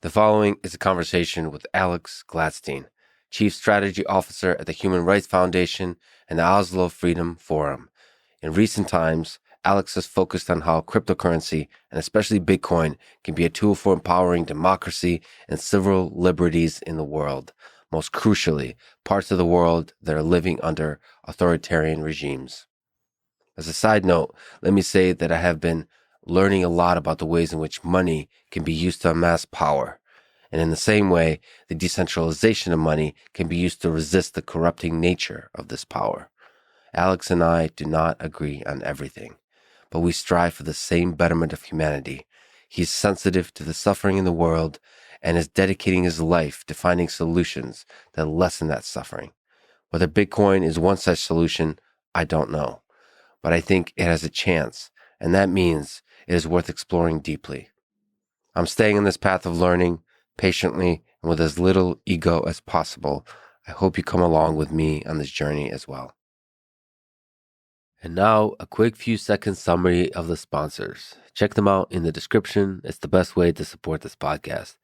The following is a conversation with Alex Gladstein, Chief Strategy Officer at the Human Rights Foundation and the Oslo Freedom Forum. In recent times, Alex has focused on how cryptocurrency, and especially Bitcoin, can be a tool for empowering democracy and civil liberties in the world, most crucially, parts of the world that are living under authoritarian regimes. As a side note, let me say that I have been learning a lot about the ways in which money can be used to amass power. And in the same way, the decentralization of money can be used to resist the corrupting nature of this power. Alex and I do not agree on everything, but we strive for the same betterment of humanity. He is sensitive to the suffering in the world and is dedicating his life to finding solutions that lessen that suffering. Whether Bitcoin is one such solution, I don't know, but I think it has a chance, and that means it is worth exploring deeply. I'm staying on this path of learning patiently and with as little ego as possible. I hope you come along with me on this journey as well. And now, a quick few seconds summary of the sponsors. Check them out in the description. It's the best way to support this podcast.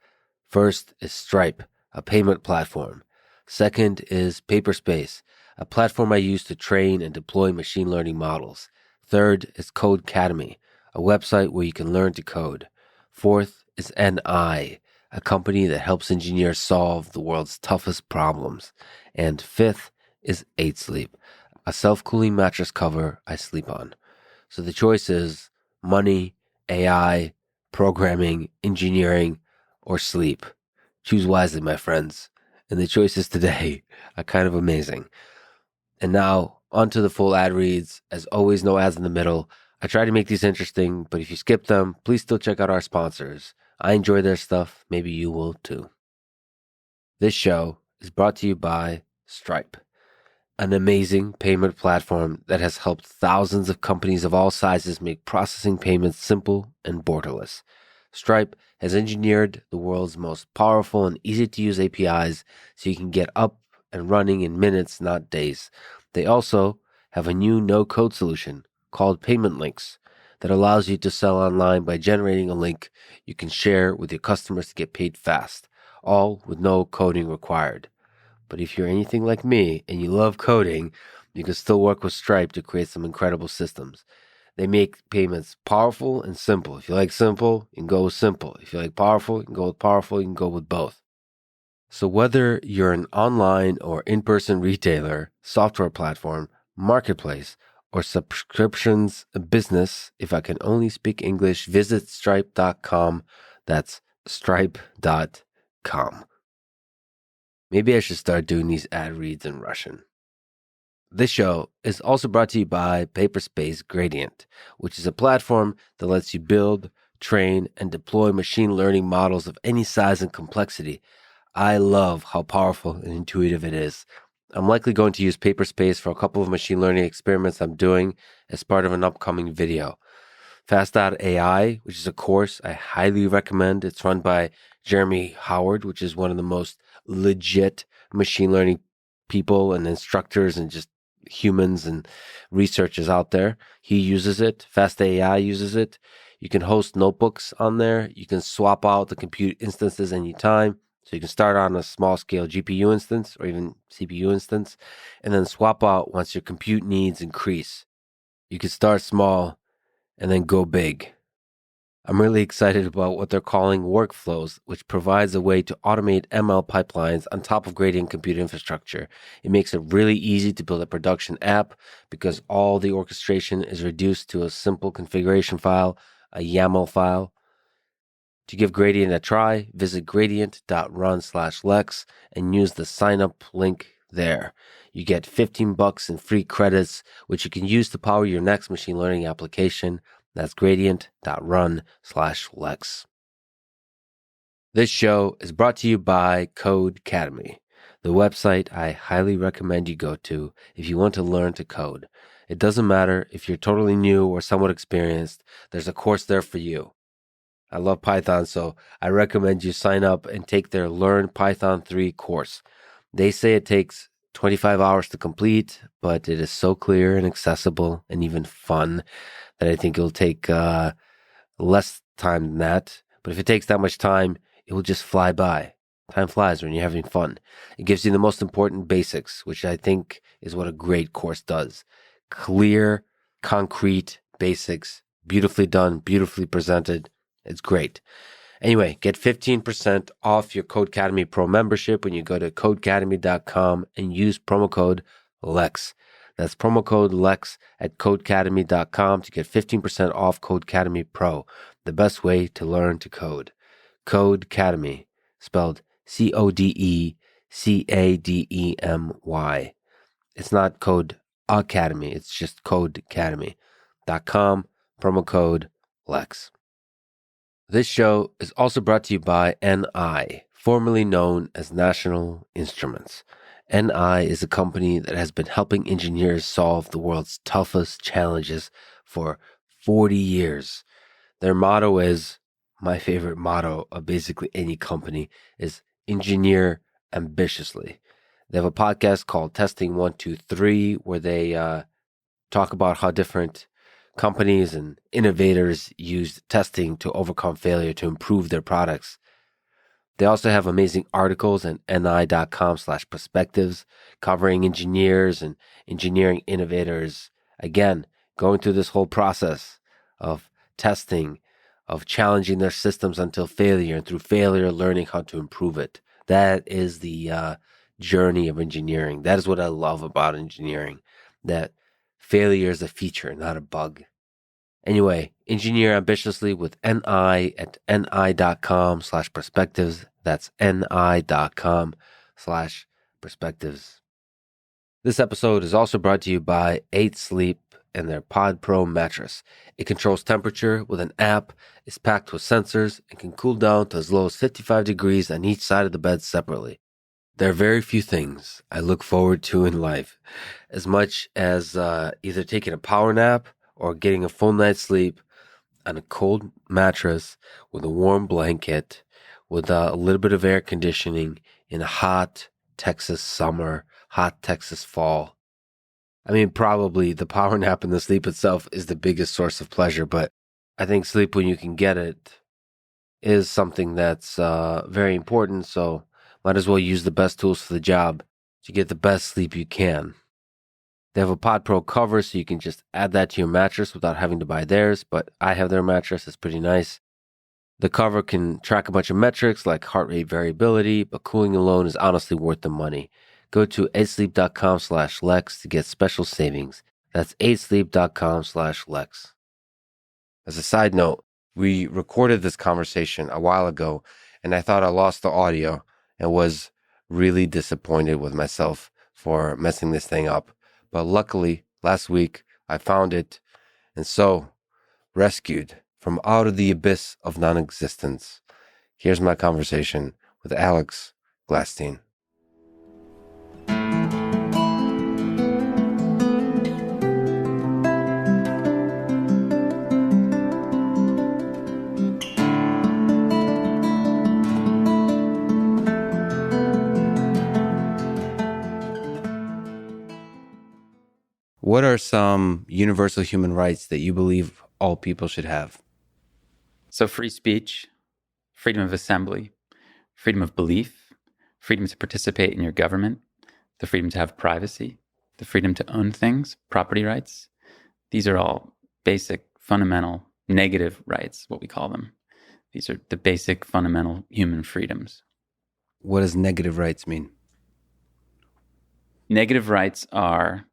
First is Stripe, a payment platform. Second is Paperspace, a platform I use to train and deploy machine learning models. Third is Codecademy, a website where you can learn to code. Fourth is NI, a company that helps engineers solve the world's toughest problems. And fifth is 8Sleep, a self-cooling mattress cover I sleep on. So the choice is money, AI, programming, engineering, or sleep. Choose wisely, my friends. And the choices today are kind of amazing. And now, on to the full ad reads. As always, no ads in the middle. I try to make these interesting, but if you skip them, please still check out our sponsors. I enjoy their stuff. Maybe you will too. This show is brought to you by Stripe, an amazing payment platform that has helped thousands of companies of all sizes make processing payments simple and borderless. Stripe has engineered the world's most powerful and easy-to-use APIs so you can get up and running in minutes, not days. They also have a new no-code solution called Payment Links that allows you to sell online by generating a link you can share with your customers to get paid fast, all with no coding required. But if you're anything like me and you love coding, you can still work with Stripe to create some incredible systems. They make payments powerful and simple. If you like simple, you can go with simple. If you like powerful, you can go with powerful. You can go with both. So whether you're an online or in-person retailer, software platform, marketplace, or subscriptions business, if I can only speak English, visit stripe.com. That's stripe.com. Maybe I should start doing these ad reads in Russian. This show is also brought to you by Paperspace Gradient, which is a platform that lets you build, train, and deploy machine learning models of any size and complexity. I love how powerful and intuitive it is. I'm likely going to use Paperspace for a couple of machine learning experiments I'm doing as part of an upcoming video. Fast.ai, which is a course I highly recommend. It's run by Jeremy Howard, which is one of the most legit machine learning people and instructors and just humans and researchers out there. He uses it. Fast.ai uses it. You can host notebooks on there. You can swap out the compute instances anytime. So you can start on a small scale GPU instance or even CPU instance, and then swap out once your compute needs increase. You can start small and then go big. I'm really excited about what they're calling workflows, which provides a way to automate ML pipelines on top of Gradient compute infrastructure. It makes it really easy to build a production app because all the orchestration is reduced to a simple configuration file, a YAML file. To give Gradient a try, visit gradient.run/Lex and use the sign up link there. You get $15 in free credits, which you can use to power your next machine learning application. That's gradient.run/Lex. This show is brought to you by Codecademy, the website I highly recommend you go to if you want to learn to code. It doesn't matter if you're totally new or somewhat experienced, there's a course there for you. I love Python, so I recommend you sign up and take their Learn Python 3 course. They say it takes 25 hours to complete, but it is so clear and accessible and even fun that I think it'll take less time than that. But if it takes that much time, it will just fly by. Time flies when you're having fun. It gives you the most important basics, which I think is what a great course does. Clear, concrete basics, beautifully done, beautifully presented. It's great. Anyway, get 15% off your Codecademy Pro membership when you go to codecademy.com and use promo code LEX. That's promo code LEX at codecademy.com to get 15% off Codecademy Pro, the best way to learn to code. Codecademy, spelled Codecademy. It's not Code Academy, it's just codecademy.com, promo code LEX. This show is also brought to you by NI, formerly known as National Instruments. NI is a company that has been helping engineers solve the world's toughest challenges for 40 years. Their motto is, my favorite motto of basically any company, is engineer ambitiously. They have a podcast called Testing 123 where they talk about how different companies and innovators use testing to overcome failure to improve their products. They also have amazing articles at ni.com/perspectives covering engineers and engineering innovators. Again, going through this whole process of testing, of challenging their systems until failure, and through failure, learning how to improve it. That is the journey of engineering. That is what I love about engineering, that failure is a feature, not a bug. Anyway, engineer ambitiously with NI at ni.com/perspectives. That's ni.com/perspectives. This episode is also brought to you by 8 Sleep and their Pod Pro mattress. It controls temperature with an app, is packed with sensors, and can cool down to as low as 55 degrees on each side of the bed separately. There are very few things I look forward to in life as much as either taking a power nap or getting a full night's sleep on a cold mattress with a warm blanket, with a little bit of air conditioning in a hot Texas summer, hot Texas fall. I mean, probably the power nap and the sleep itself is the biggest source of pleasure, but I think sleep when you can get it is something that's very important, so might as well use the best tools for the job to get the best sleep you can. They have a Pod Pro cover, so you can just add that to your mattress without having to buy theirs, but I have their mattress. It's pretty nice. The cover can track a bunch of metrics like heart rate variability, but cooling alone is honestly worth the money. Go to 8sleep.com/Lex to get special savings. That's 8sleep.com/Lex. As a side note, we recorded this conversation a while ago, and I thought I lost the audio and was really disappointed with myself for messing this thing up. But luckily, last week, I found it, and so, rescued from out of the abyss of non-existence. Here's my conversation with Alex Gladstein. What are some universal human rights that you believe all people should have? So free speech, freedom of assembly, freedom of belief, freedom to participate in your government, the freedom to have privacy, the freedom to own things, property rights. These are all basic, fundamental, negative rights, what we call them. These are the basic, fundamental human freedoms. What does negative rights mean? Negative rights are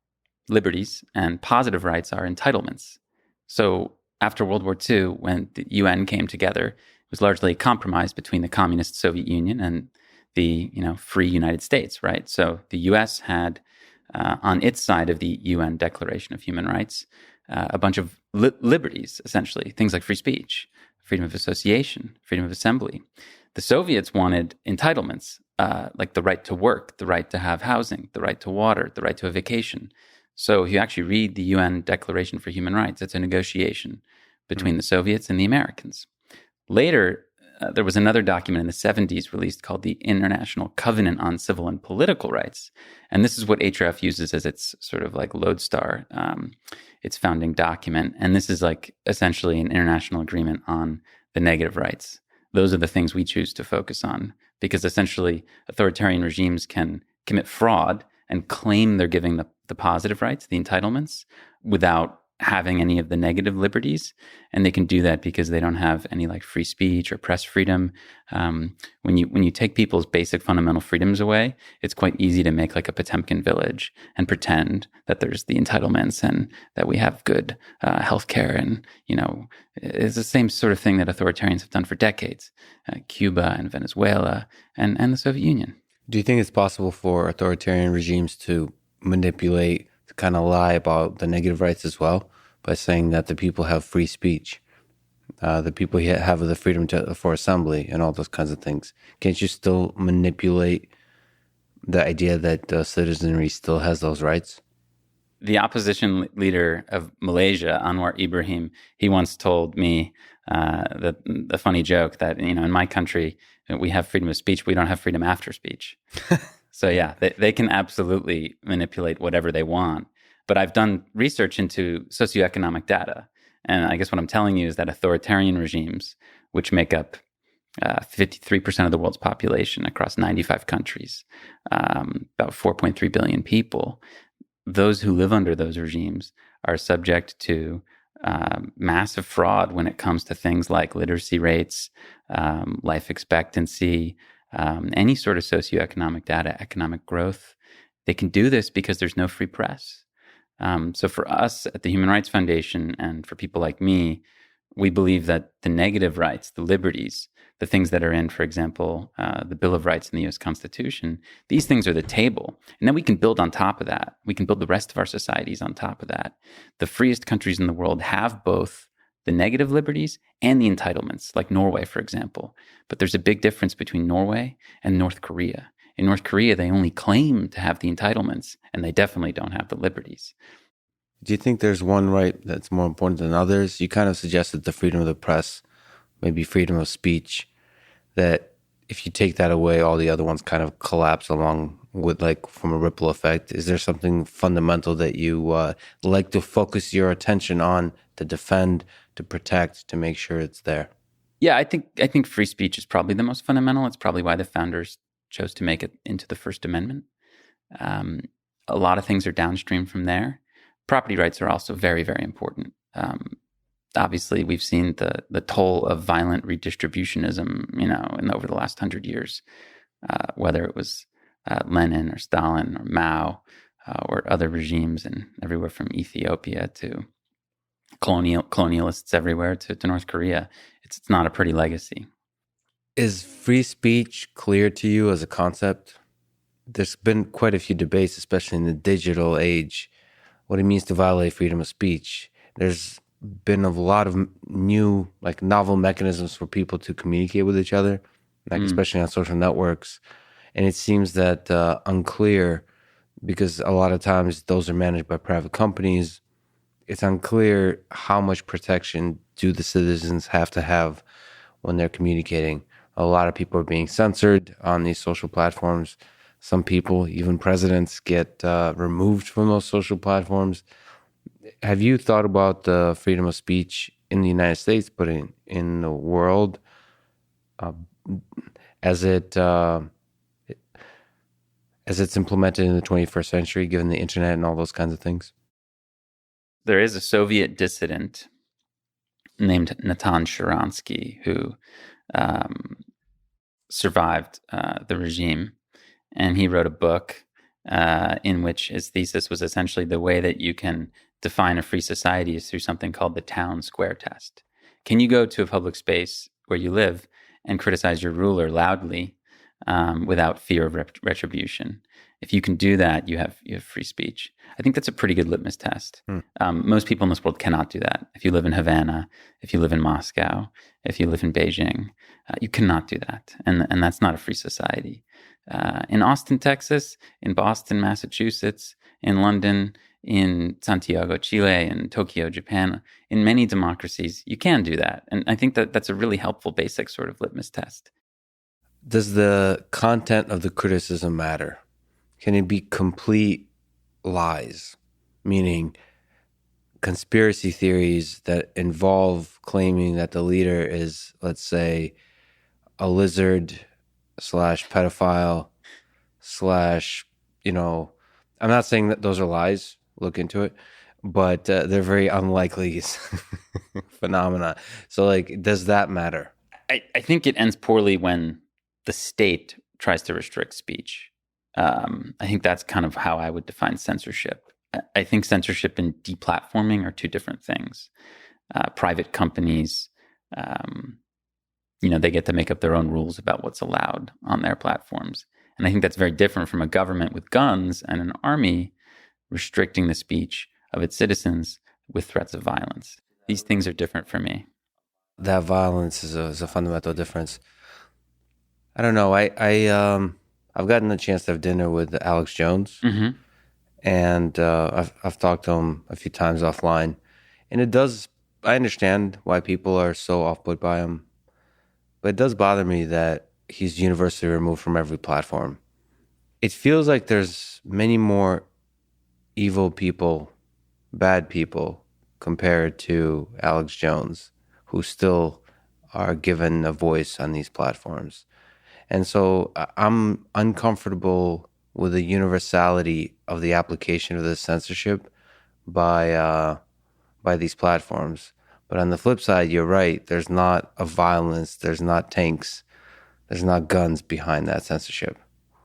liberties, and positive rights are entitlements. So after World War II, when the UN came together, it was largely a compromise between the communist Soviet Union and the free United States, right? So the US had on its side of the UN Declaration of Human Rights a bunch of liberties, essentially, things like free speech, freedom of association, freedom of assembly. The Soviets wanted entitlements, like the right to work, the right to have housing, the right to water, the right to a vacation. So if you actually read the UN Declaration for Human Rights, it's a negotiation between the Soviets and the Americans. Later, there was another document in the 70s released called the International Covenant on Civil and Political Rights. And this is what HRF uses as its sort of like lodestar, its founding document. And this is like essentially an international agreement on the negative rights those are the things we choose to focus on, because essentially authoritarian regimes can commit fraud and claim they're giving the positive rights, the entitlements, without having any of the negative liberties. And they can do that because they don't have any like free speech or press freedom. When you take people's basic fundamental freedoms away, it's quite easy to make like a Potemkin village and pretend that there's the entitlements and that we have good healthcare. And, it's the same sort of thing that authoritarians have done for decades, Cuba and Venezuela and the Soviet Union. Do you think it's possible for authoritarian regimes to manipulate, to kind of lie about the negative rights as well, by saying that the people have free speech, the people have the freedom for assembly and all those kinds of things? Can't you still manipulate the idea that citizenry still has those rights? The opposition leader of Malaysia, Anwar Ibrahim, he once told me the funny joke that, in my country, we have freedom of speech, we don't have freedom after speech. So yeah, they can absolutely manipulate whatever they want. But I've done research into socioeconomic data. And I guess what I'm telling you is that authoritarian regimes, which make up 53% of the world's population across 95 countries, about 4.3 billion people, those who live under those regimes are subject to massive fraud when it comes to things like literacy rates, life expectancy, any sort of socioeconomic data, economic growth. They can do this because there's no free press. So for us at the Human Rights Foundation and for people like me, we believe that the negative rights, the liberties, the things that are in, for example, the Bill of Rights in the U.S. Constitution, these things are the table. And then we can build on top of that. We can build the rest of our societies on top of that. The freest countries in the world have both the negative liberties and the entitlements, like Norway, for example. But there's a big difference between Norway and North Korea. In North Korea, they only claim to have the entitlements, and they definitely don't have the liberties. Do you think there's one right that's more important than others? You kind of suggested the freedom of the press, maybe freedom of speech, that if you take that away, all the other ones kind of collapse along with, like, from a ripple effect. Is there something fundamental that you like to focus your attention on, to defend, to protect, to make sure it's there? Yeah, I think free speech is probably the most fundamental. It's probably why the founders chose to make it into the First Amendment. A lot of things are downstream from there. Property rights are also very, very important. Obviously, we've seen the toll of violent redistributionism, over the last 100 years, whether it was Lenin or Stalin or Mao or other regimes, and everywhere from Ethiopia to colonialists everywhere to North Korea. It's not a pretty legacy. Is free speech clear to you as a concept? There's been quite a few debates, especially in the digital age, what it means to violate freedom of speech. There's been a lot of new, like, novel mechanisms for people to communicate with each other, like especially on social networks. And it seems that unclear, because a lot of times those are managed by private companies. It's unclear how much protection do the citizens have to have when they're communicating. A lot of people are being censored on these social platforms. Some people, even presidents, get removed from those social platforms. Have you thought about the freedom of speech in the United States, but in the world, as it's implemented in the 21st century, given the internet and all those kinds of things? There is a Soviet dissident named Natan Sharansky who survived the regime. And he wrote a book in which his thesis was essentially the way that you can define a free society is through something called the town square test. Can you go to a public space where you live and criticize your ruler loudly without fear of retribution? If you can do that, you have free speech. I think that's a pretty good litmus test. Most people in this world cannot do that. If you live in Havana, if you live in Moscow, if you live in Beijing, you cannot do that. And that's not a free society. In Austin, Texas, in Boston, Massachusetts, in London, in Santiago, Chile, in Tokyo, Japan, in many democracies, you can do that. And I think that that's a really helpful basic sort of litmus test. Does the content of the criticism matter? Can it be complete lies, meaning conspiracy theories that involve claiming that the leader is, let's say, a lizard slash pedophile slash, I'm not saying that those are lies. Look into it. But they're very unlikely phenomena. So, like, does that matter? I think it ends poorly when the state tries to restrict speech. I think that's kind of how I would define censorship. I think censorship and deplatforming are two different things. Private companies, they get to make up their own rules about what's allowed on their platforms. And I think that's very different from a government with guns and an army restricting the speech of its citizens with threats of violence. These things are different for me. That violence is a fundamental difference. I don't know. I've gotten the chance to have dinner with Alex Jones, Mm-hmm. and I've talked to him a few times offline, and I understand why people are so off-put by him, but it does bother me that he's universally removed from every platform. It feels like there's many more evil people, bad people, compared to Alex Jones, who still are given a voice on these platforms. And so I'm uncomfortable with the universality of the application of this censorship by these platforms. But on the flip side, you're right. There's not a violence. There's not tanks. There's not guns behind that censorship.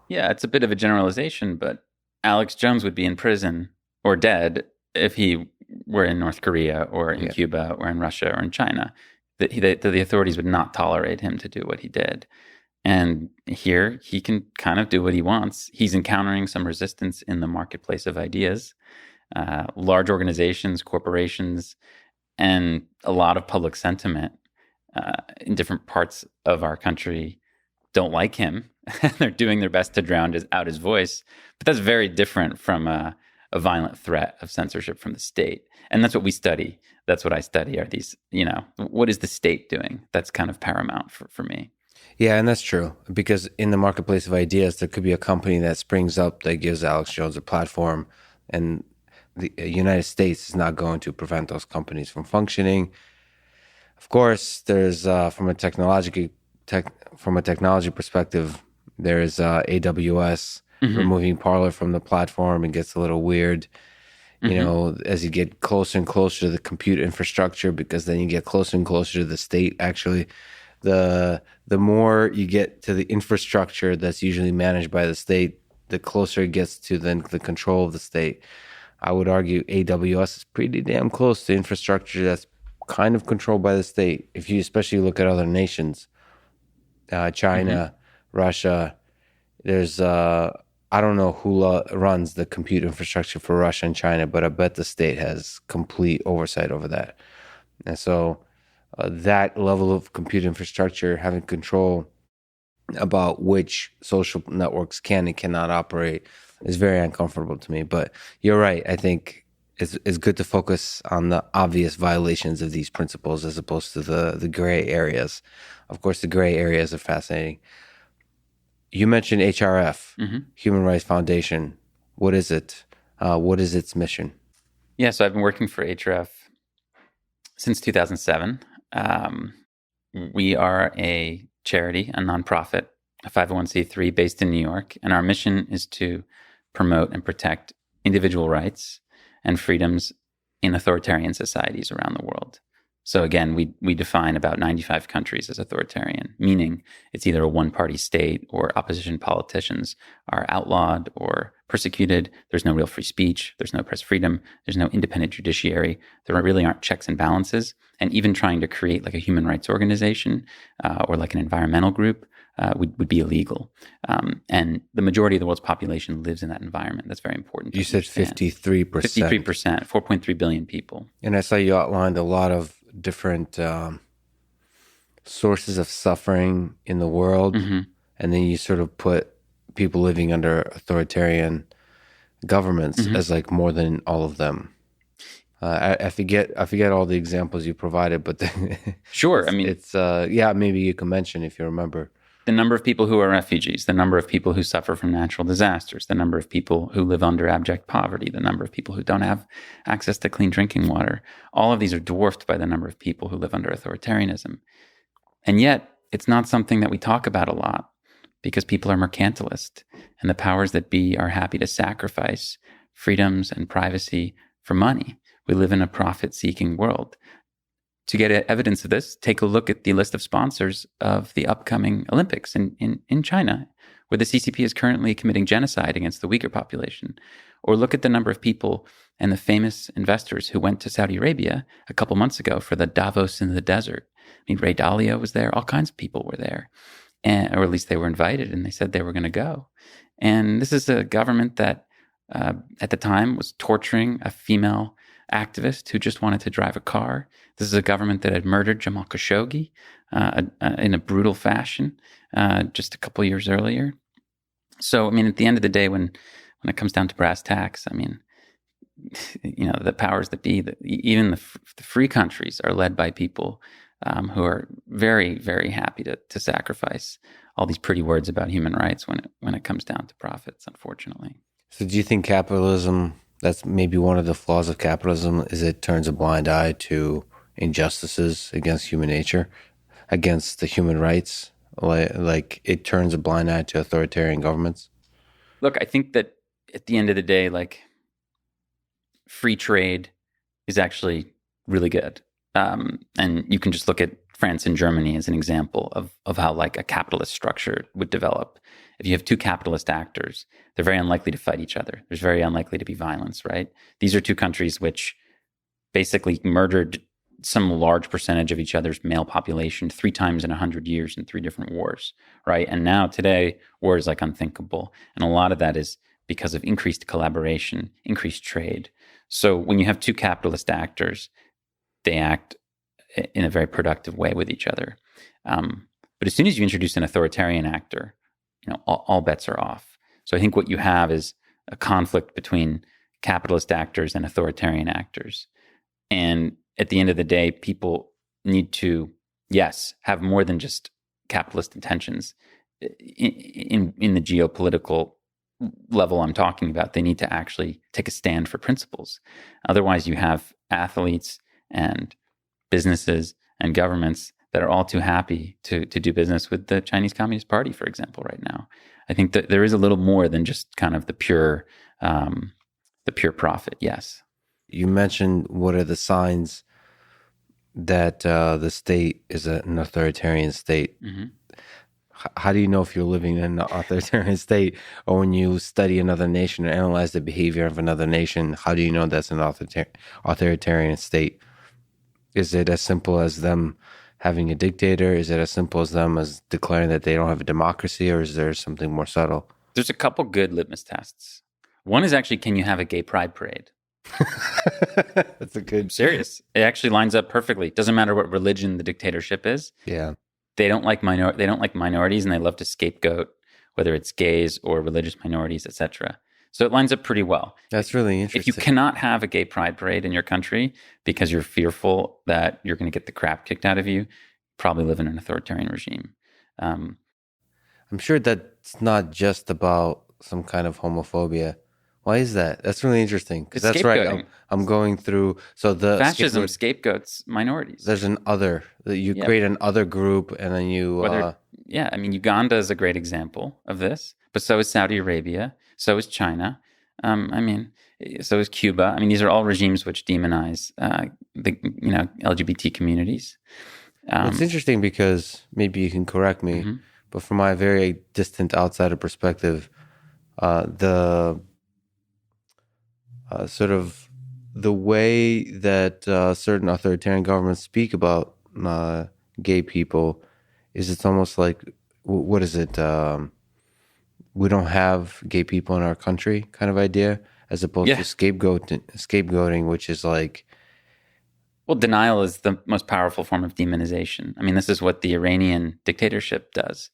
Yeah, it's a bit of a generalization, but Alex Jones would be in prison or dead if he were in North Korea or in Cuba or in Russia or in China. The authorities would not tolerate him to do what he did. And here he can kind of do what he wants. He's encountering some resistance in the marketplace of ideas. Large organizations, corporations, and a lot of public sentiment in different parts of our country don't like him. They're doing their best to drown out his voice. But that's very different from a violent threat of censorship from the state. And that's what we study. That's what I study are these, what is the state doing? That's kind of paramount for me. Yeah, and that's true. Because in the marketplace of ideas, there could be a company that springs up that gives Alex Jones a platform, and the United States is not going to prevent those companies from functioning. Of course, there's from a technology perspective, there's AWS removing Parler from the platform. It gets a little weird, as you get closer and closer to the compute infrastructure, because then you get closer and closer to the state. Actually, the more you get to the infrastructure that's usually managed by the state, the closer it gets to the control of the state. I would argue AWS is pretty damn close to infrastructure that's kind of controlled by the state. If you especially look at other nations, China, Russia, there's I don't know who runs the compute infrastructure for Russia and China, but I bet the state has complete oversight over that. And so that level of compute infrastructure, having control about which social networks can and cannot operate, is very uncomfortable to me. But you're right. I think it's good to focus on the obvious violations of these principles as opposed to the gray areas. Of course, the gray areas are fascinating. You mentioned HRF, Human Rights Foundation. What is it? What is its mission? Yeah, so I've been working for HRF since 2007. We are a charity, a nonprofit, a 501c3 based in New York, and our mission is to promote and protect individual rights and freedoms in authoritarian societies around the world. So again, we define about 95 countries as authoritarian, meaning it's either a one-party state or opposition politicians are outlawed or persecuted. There's no real free speech. There's no press freedom. There's no independent judiciary. There really aren't checks and balances. And even trying to create like a human rights organization or like an environmental group would be illegal. And the majority of the world's population lives in that environment. That's very important. You said 53%. 53%, 4.3 billion people. And I saw you outlined a lot of different sources of suffering in the world. And then you sort of put people living under authoritarian governments as like more than all of them. I forget all the examples you provided, but sure. I mean, it's maybe you can mention if you remember. The number of people who are refugees, the number of people who suffer from natural disasters, the number of people who live under abject poverty, the number of people who don't have access to clean drinking water. All of these are dwarfed by the number of people who live under authoritarianism. And yet, it's not something that we talk about a lot because people are mercantilist, and the powers that be are happy to sacrifice freedoms and privacy for money. We live in a profit-seeking world. To get evidence of this, take a look at the list of sponsors of the upcoming Olympics in China, where the CCP is currently committing genocide against the Uyghur population. Or look at the number of people and the famous investors who went to Saudi Arabia a couple months ago for the Davos in the desert. I mean, Ray Dalio was there. All kinds of people were there, or at least they were invited, and they said they were going to go. And this is a government that at the time was torturing a female activist who just wanted to drive a car. This is a government that had murdered Jamal Khashoggi in a brutal fashion just a couple years earlier. So, I mean, at the end of the day, when it comes down to brass tacks, I mean, you know, the powers that be, even the free countries are led by people who are very, very happy to sacrifice all these pretty words about human rights when it comes down to profits, unfortunately. So do you think capitalism, that's maybe one of the flaws of capitalism, is it turns a blind eye to injustices against human nature, against the human rights? Like it turns a blind eye to authoritarian governments? Look, I think that at the end of the day, like, free trade is actually really good. And you can just look at France and Germany as an example of how like a capitalist structure would develop. If you have two capitalist actors, they're very unlikely to fight each other. There's very unlikely to be violence, right? These are two countries which basically murdered some large percentage of each other's male population 3 times in 100 years in 3 different wars, right? And now today, war is like unthinkable. And a lot of that is because of increased collaboration, increased trade. So when you have two capitalist actors, they act in a very productive way with each other. But as soon as you introduce an authoritarian actor, you know, all bets are off. So I think what you have is a conflict between capitalist actors and authoritarian actors. And at the end of the day, people need to, yes, have more than just capitalist intentions in the geopolitical level I'm talking about. They need to actually take a stand for principles. Otherwise, you have athletes and businesses and governments that are all too happy to do business with the Chinese Communist Party, for example, right now. I think that there is a little more than just kind of the pure profit. Yes. You mentioned what are the signs that the state is an authoritarian state. Mm-hmm. How do you know if you're living in an authoritarian state? Or when you study another nation or analyze the behavior of another nation, how do you know that's an authoritarian state? Is it as simple as them having a dictator? Is it as simple as them as declaring that they don't have a democracy? Or is there something more subtle? There's a couple good litmus tests. One is actually, can you have a gay pride parade? That's a good... I'm serious. It actually lines up perfectly. It doesn't matter what religion the dictatorship is. Yeah. They don't like minorities, and they love to scapegoat whether it's gays or religious minorities, etc. So it lines up pretty well. That's really interesting. If you cannot have a gay pride parade in your country because you're fearful that you're going to get the crap kicked out of you, probably live in an authoritarian regime. I'm sure that's not just about some kind of homophobia. Why is that? That's really interesting. Because that's right. I'm going through. So the fascism scapegoats minorities. There's an other. You create an other group, and then you. Yeah, I mean, Uganda is a great example of this, but so is Saudi Arabia, so is China. I mean, so is Cuba. I mean, these are all regimes which demonize the LGBT communities. It's interesting because maybe you can correct me, mm-hmm. but from my very distant outsider perspective, the sort of the way that certain authoritarian governments speak about gay people is it's almost like, what is it? We don't have gay people in our country kind of idea, as opposed to scapegoating, which is like... Well, denial is the most powerful form of demonization. I mean, this is what the Iranian dictatorship does.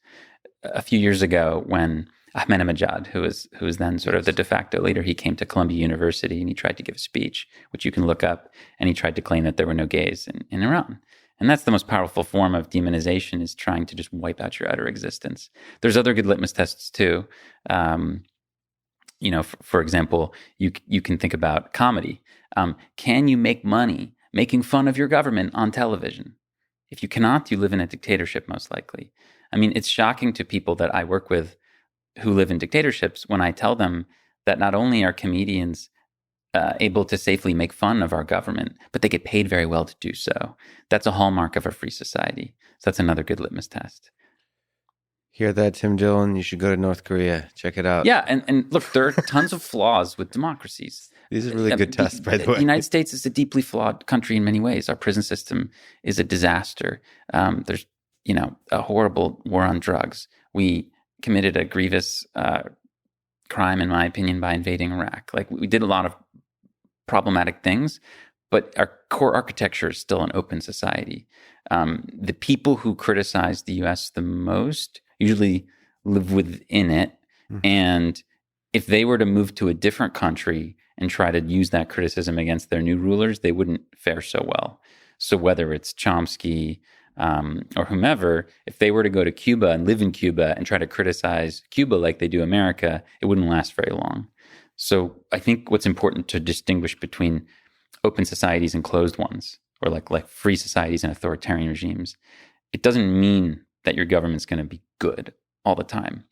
A few years ago, when Ahmadinejad, who was then sort of the de facto leader, he came to Columbia University and he tried to give a speech, which you can look up, and he tried to claim that there were no gays in Iran. And that's the most powerful form of demonization, is trying to just wipe out your utter existence. There's other good litmus tests too. For example, you can think about comedy. Can you make money making fun of your government on television? If you cannot, you live in a dictatorship, most likely. I mean, it's shocking to people that I work with who live in dictatorships when I tell them that not only are comedians able to safely make fun of our government, but they get paid very well to do so. That's a hallmark of a free society. So that's another good litmus test. Hear that, Tim Dillon? You should go to North Korea. Check it out. Yeah, and look, there are tons of flaws with democracies. These are really good tests, by the way. The United States is a deeply flawed country in many ways. Our prison system is a disaster. There's, a horrible war on drugs. We committed a grievous crime, in my opinion, by invading Iraq. Like, we did a lot of problematic things, but our core architecture is still an open society. The people who criticize the U.S. the most usually live within it. Mm-hmm. And if they were to move to a different country and try to use that criticism against their new rulers, they wouldn't fare so well. So whether it's Chomsky or whomever, if they were to go to Cuba and live in Cuba and try to criticize Cuba like they do America, it wouldn't last very long. So I think what's important to distinguish between open societies and closed ones, or like free societies and authoritarian regimes, it doesn't mean that your government's going to be good all the time.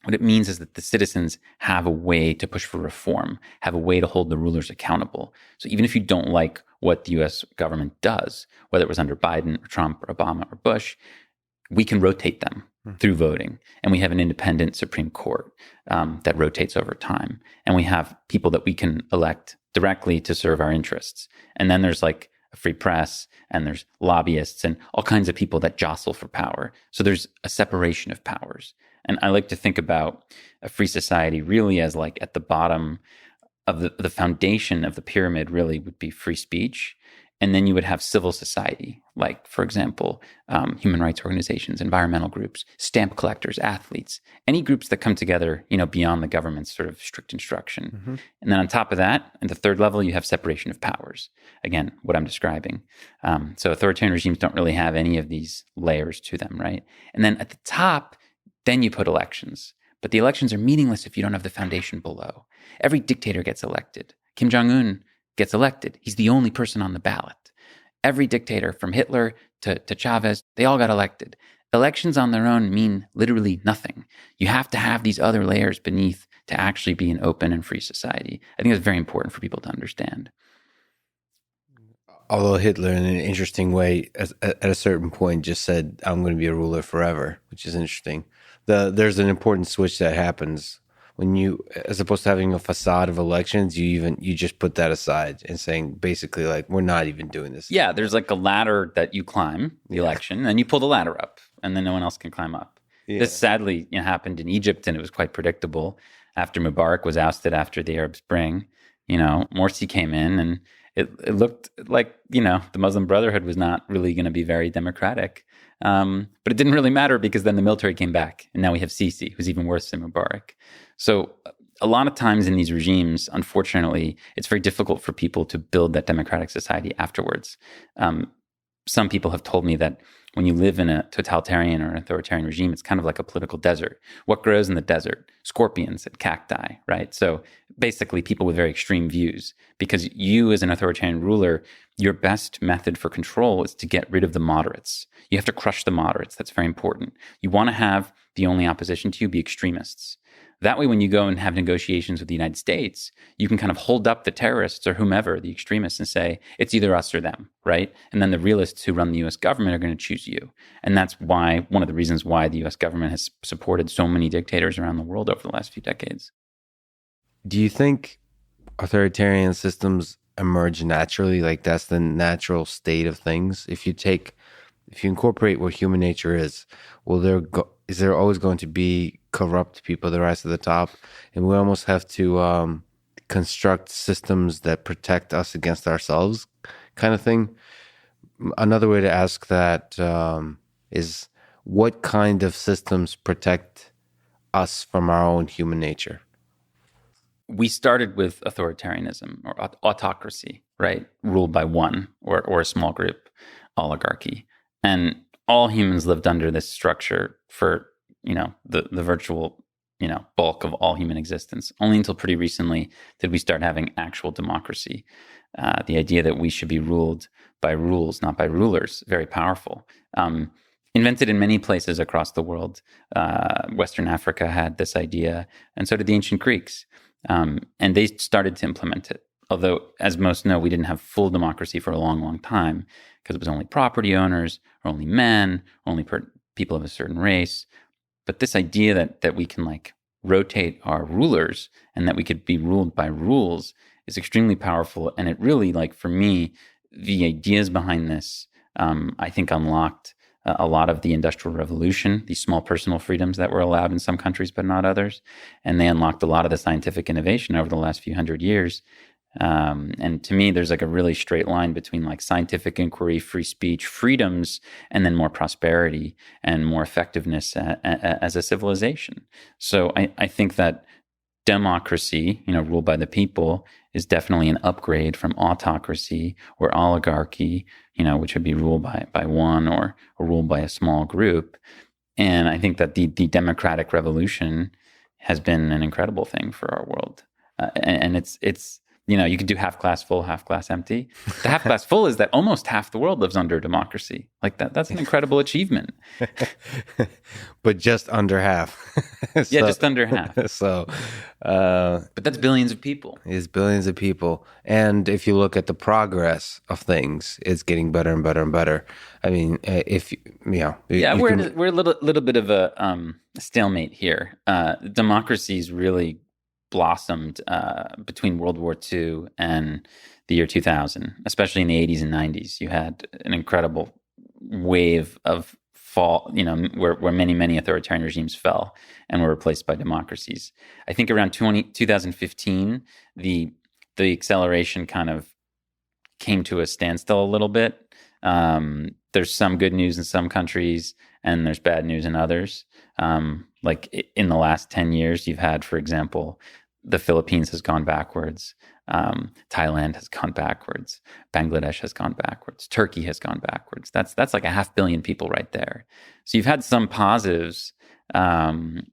What it means is that the citizens have a way to push for reform, have a way to hold the rulers accountable. So even if you don't like what the U.S. government does, whether it was under Biden or Trump or Obama or Bush, we can rotate them through voting. And we have an independent Supreme Court that rotates over time. And we have people that we can elect directly to serve our interests. And then there's like a free press, and there's lobbyists and all kinds of people that jostle for power. So there's a separation of powers. And I like to think about a free society really as like at the bottom of the foundation of the pyramid really would be free speech. And then you would have civil society, like, for example, human rights organizations, environmental groups, stamp collectors, athletes, any groups that come together, beyond the government's sort of strict instruction. Mm-hmm. And then on top of that, at the third level, you have separation of powers. Again, what I'm describing. So authoritarian regimes don't really have any of these layers to them, right? And then at the top, then you put elections. But the elections are meaningless if you don't have the foundation below. Every dictator gets elected. Kim Jong-un gets elected. He's the only person on the ballot. Every dictator from Hitler to Chavez, they all got elected. Elections on their own mean literally nothing. You have to have these other layers beneath to actually be an open and free society. I think that's very important for people to understand. Although Hitler, in an interesting way, at a certain point just said, I'm going to be a ruler forever, which is interesting. There's an important switch that happens when you, as opposed to having a facade of elections, you just put that aside and saying basically like, we're not even doing this. Yeah, there's like a ladder that you climb, the election, and you pull the ladder up, and then no one else can climb up. Yeah. This sadly happened in Egypt, and it was quite predictable. After Mubarak was ousted after the Arab Spring, Morsi came in, and it looked like, the Muslim Brotherhood was not really going to be very democratic. But it didn't really matter because then the military came back, and now we have Sisi, who's even worse than Mubarak. So a lot of times in these regimes, unfortunately, it's very difficult for people to build that democratic society afterwards. Some people have told me that when you live in a totalitarian or authoritarian regime, it's kind of like a political desert. What grows in the desert? Scorpions and cacti, right? So basically people with very extreme views, because you as an authoritarian ruler, your best method for control is to get rid of the moderates. You have to crush the moderates. That's very important. You want to have the only opposition to you be extremists. That way, when you go and have negotiations with the United States, you can kind of hold up the terrorists or whomever, the extremists, and say, it's either us or them, right? And then the realists who run the U.S. government are going to choose you. And that's why, one of the reasons why the U.S. government has supported so many dictators around the world over the last few decades. Do you think authoritarian systems emerge naturally? Like that's the natural state of things? If you incorporate what human nature is there always going to be corrupt people that rise to the top? And we almost have to construct systems that protect us against ourselves, kind of thing. Another way to ask that is, what kind of systems protect us from our own human nature? We started with authoritarianism or autocracy, right? Ruled by one or a small group, oligarchy. And all humans lived under this structure for, the virtual, bulk of all human existence. Only until pretty recently did we start having actual democracy. The idea that we should be ruled by rules, not by rulers. Very powerful. Invented in many places across the world. Western Africa had this idea, and so did the ancient Greeks. And they started to implement it. Although, as most know, we didn't have full democracy for a long, long time because it was only property owners, or only men, or only people of a certain race. But this idea that we can like rotate our rulers and that we could be ruled by rules is extremely powerful. And it really, like for me, the ideas behind this, I think unlocked a lot of the Industrial Revolution, these small personal freedoms that were allowed in some countries but not others. And they unlocked a lot of the scientific innovation over the last few hundred years. And to me, there's like a really straight line between like scientific inquiry, free speech, freedoms, and then more prosperity and more effectiveness as a civilization. So I think that democracy, ruled by the people, is definitely an upgrade from autocracy or oligarchy, which would be ruled by one or ruled by a small group. And I think that the democratic revolution has been an incredible thing for our world. And it's you can do half glass full, half glass empty. The half glass full is that almost half the world lives under democracy. Like that's an incredible achievement. But just under half. Yeah, just under half. So, but that's billions of people. It's billions of people. And if you look at the progress of things, it's getting better and better and better. I mean, we're a little bit of a stalemate here. Democracies really blossomed between World War II and the year 2000, especially in the 80s and 90s. You had an incredible wave of fall, where many authoritarian regimes fell and were replaced by democracies. I think around 2015, the acceleration kind of came to a standstill a little bit. There's some good news in some countries and there's bad news in others. Like in the last 10 years, you've had, for example, the Philippines has gone backwards. Thailand has gone backwards. Bangladesh has gone backwards. Turkey has gone backwards. That's like 500 million people right there. So you've had some positives, there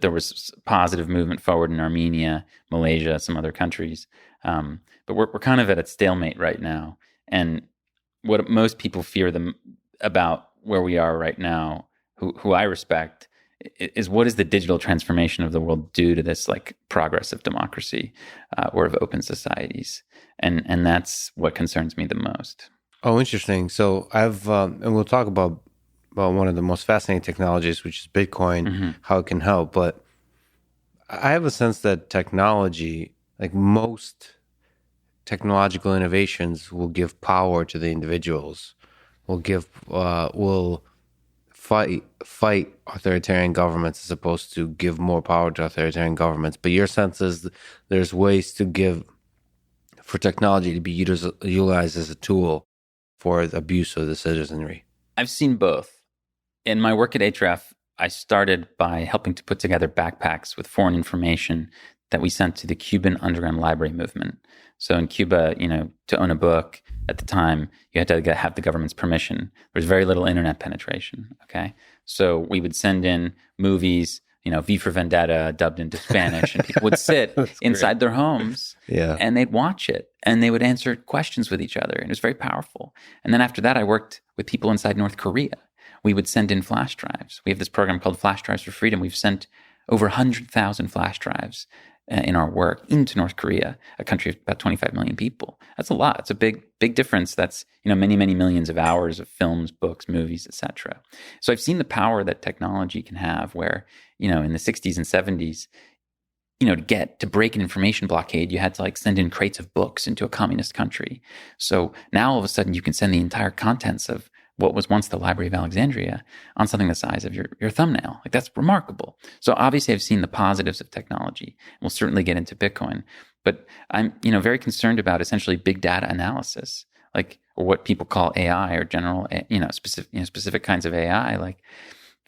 was positive movement forward in Armenia, Malaysia, some other countries. But we're kind of at a stalemate right now. And what most people fear about where we are right now, who I respect, is what is the digital transformation of the world do to this like progress of democracy or of open societies, and that's what concerns me the most. Oh, interesting. So I've and we'll talk about one of the most fascinating technologies, which is Bitcoin, how it can help. But I have a sense that technology, like most technological innovations, will give power to the individuals, will fight authoritarian governments as opposed to give more power to authoritarian governments. But your sense is there's ways for technology to be utilized as a tool for the abuse of the citizenry. I've seen both. In my work at Href, I started by helping to put together backpacks with foreign information that we sent to the Cuban underground library movement. So in Cuba, to own a book at the time, you had to have the government's permission. There was very little internet penetration, okay? So we would send in movies, V for Vendetta dubbed into Spanish, and people would sit inside their homes and they'd watch it and they would answer questions with each other. And it was very powerful. And then after that, I worked with people inside North Korea. We would send in flash drives. We have this program called Flash Drives for Freedom. We've sent over 100,000 flash drives in our work into North Korea, a country of about 25 million people. That's a lot. It's a big difference. That's, many millions of hours of films, books, movies, etc. So I've seen the power that technology can have where, in the 60s and 70s, to break an information blockade, you had to send in crates of books into a communist country. So now all of a sudden you can send the entire contents of what was once the Library of Alexandria on something the size of your thumbnail. That's remarkable. So obviously I've seen the positives of technology. We'll certainly get into Bitcoin, but I'm, very concerned about essentially big data analysis, or what people call AI or general, specific kinds of AI,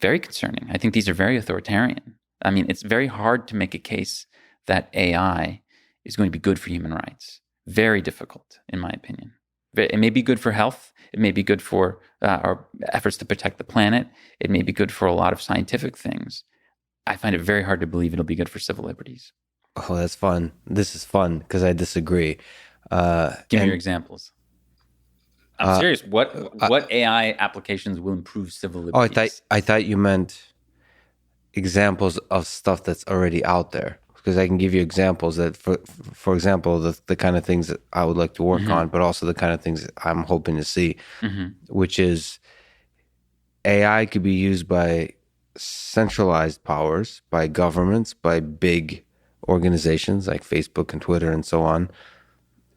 very concerning. I think these are very authoritarian. I mean, it's very hard to make a case that AI is going to be good for human rights. Very difficult, in my opinion. It may be good for health. It may be good for our efforts to protect the planet. It may be good for a lot of scientific things. I find it very hard to believe it'll be good for civil liberties. Oh, that's fun. This is fun because I disagree. Give me your examples. I'm serious. What AI applications will improve civil liberties? I thought you meant examples of stuff that's already out there. Because I can give you examples that, for example, the kind of things that I would like to work on, but also the kind of things that I'm hoping to see, which is AI could be used by centralized powers, by governments, by big organizations like Facebook and Twitter and so on,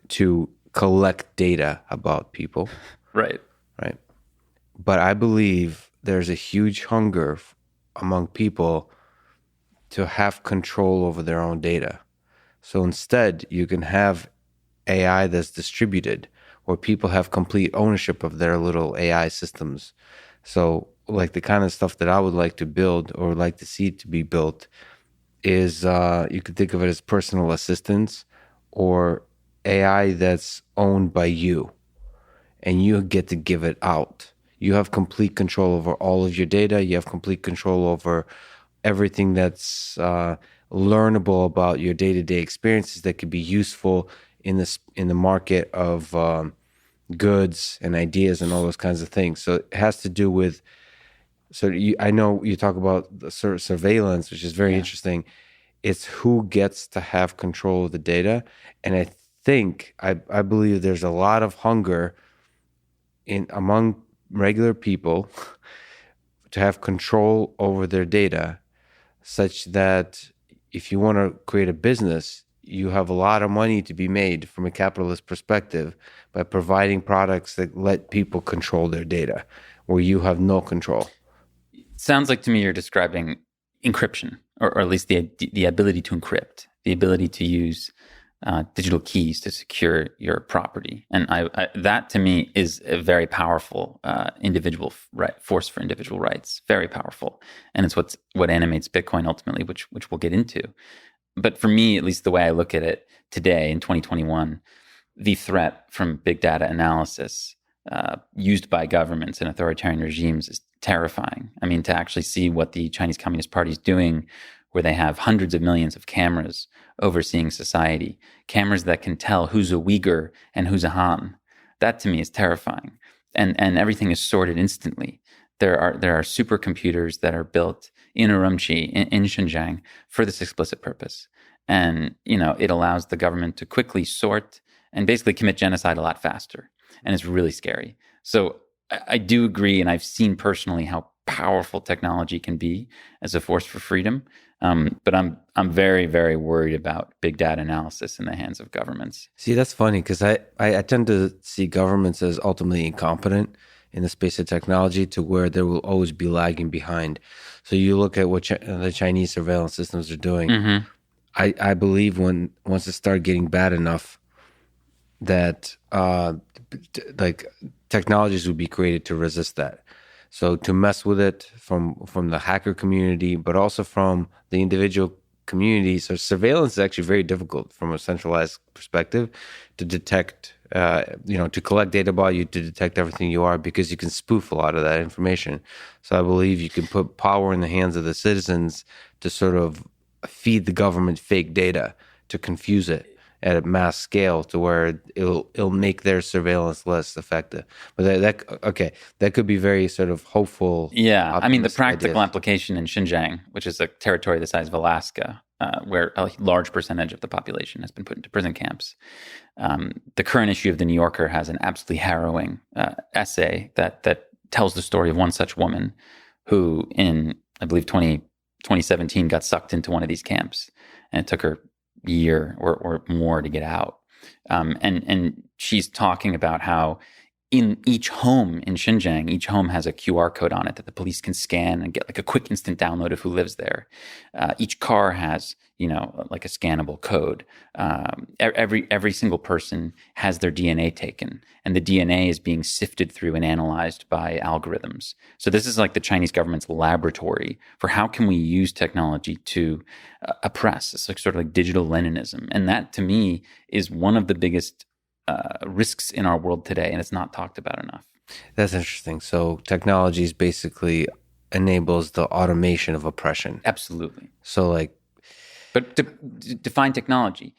to collect data about people. Right. Right. But I believe there's a huge hunger among people to have control over their own data. So instead, you can have AI that's distributed, where people have complete ownership of their little AI systems. So, like the kind of stuff that I would like to build or like to see to be built is you could think of it as personal assistants or AI that's owned by you, and you get to give it out. You have complete control over all of your data. You have complete control over everything that's learnable about your day-to-day experiences that could be useful in the market of goods and ideas and all those kinds of things. So it has to do with. I know you talk about the sort of surveillance, which is very interesting. It's who gets to have control of the data, and I believe there's a lot of hunger among regular people to have control over their data, such that if you want to create a business, you have a lot of money to be made from a capitalist perspective by providing products that let people control their data, where you have no control. Sounds like to me you're describing encryption, or at least the ability to encrypt, the ability to use digital keys to secure your property. And that to me is a very powerful individual force for individual rights, very powerful. And it's what animates Bitcoin ultimately, which we'll get into. But for me, at least the way I look at it today in 2021, the threat from big data analysis used by governments and authoritarian regimes is terrifying. I mean, to actually see what the Chinese Communist Party is doing, where they have hundreds of millions of cameras overseeing society, cameras that can tell who's a Uyghur and who's a Han. That to me is terrifying. And everything is sorted instantly. There are supercomputers that are built in Urumqi, in Xinjiang, for this explicit purpose. And, it allows the government to quickly sort and basically commit genocide a lot faster. And it's really scary. So I do agree, and I've seen personally how powerful technology can be as a force for freedom. But I'm very, very worried about big data analysis in the hands of governments. See, that's funny because I tend to see governments as ultimately incompetent in the space of technology, to where there will always be lagging behind. So you look at what the Chinese surveillance systems are doing. I believe once it started getting bad enough that like technologies would be created to resist that. So to mess with it from the hacker community, but also from the individual community. So surveillance is actually very difficult from a centralized perspective to detect, to collect data about you, to detect everything you are, because you can spoof a lot of that information. So I believe you can put power in the hands of the citizens to sort of feed the government fake data, to confuse it at a mass scale, to where it'll make their surveillance less effective. But that could be very sort of hopeful. Yeah, I mean, the practical ideas. application in Xinjiang, which is a territory the size of Alaska, where a large percentage of the population has been put into prison camps. The current issue of The New Yorker has an absolutely harrowing essay that tells the story of one such woman who, in I believe 2017, got sucked into one of these camps, and it took her year or more to get out. And she's talking about how in each home in Xinjiang, each home has a QR code on it that the police can scan and get like a quick instant download of who lives there. Each car has, like a scannable code. Every single person has their DNA taken, and the DNA is being sifted through and analyzed by algorithms. So this is like the Chinese government's laboratory for how can we use technology to oppress. It's like sort of like digital Leninism. And that to me is one of the biggest risks in our world today, and it's not talked about enough. That's interesting. So technology basically enables the automation of oppression. Absolutely. So but to define technology,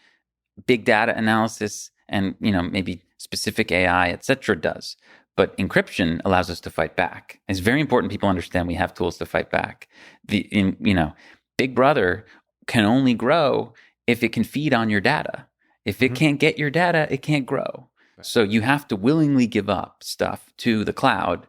big data analysis, and maybe specific AI, etc. does. But encryption allows us to fight back. It's very important people understand we have tools to fight back. Big Brother can only grow if it can feed on your data. If it can't get your data, it can't grow. So you have to willingly give up stuff to the cloud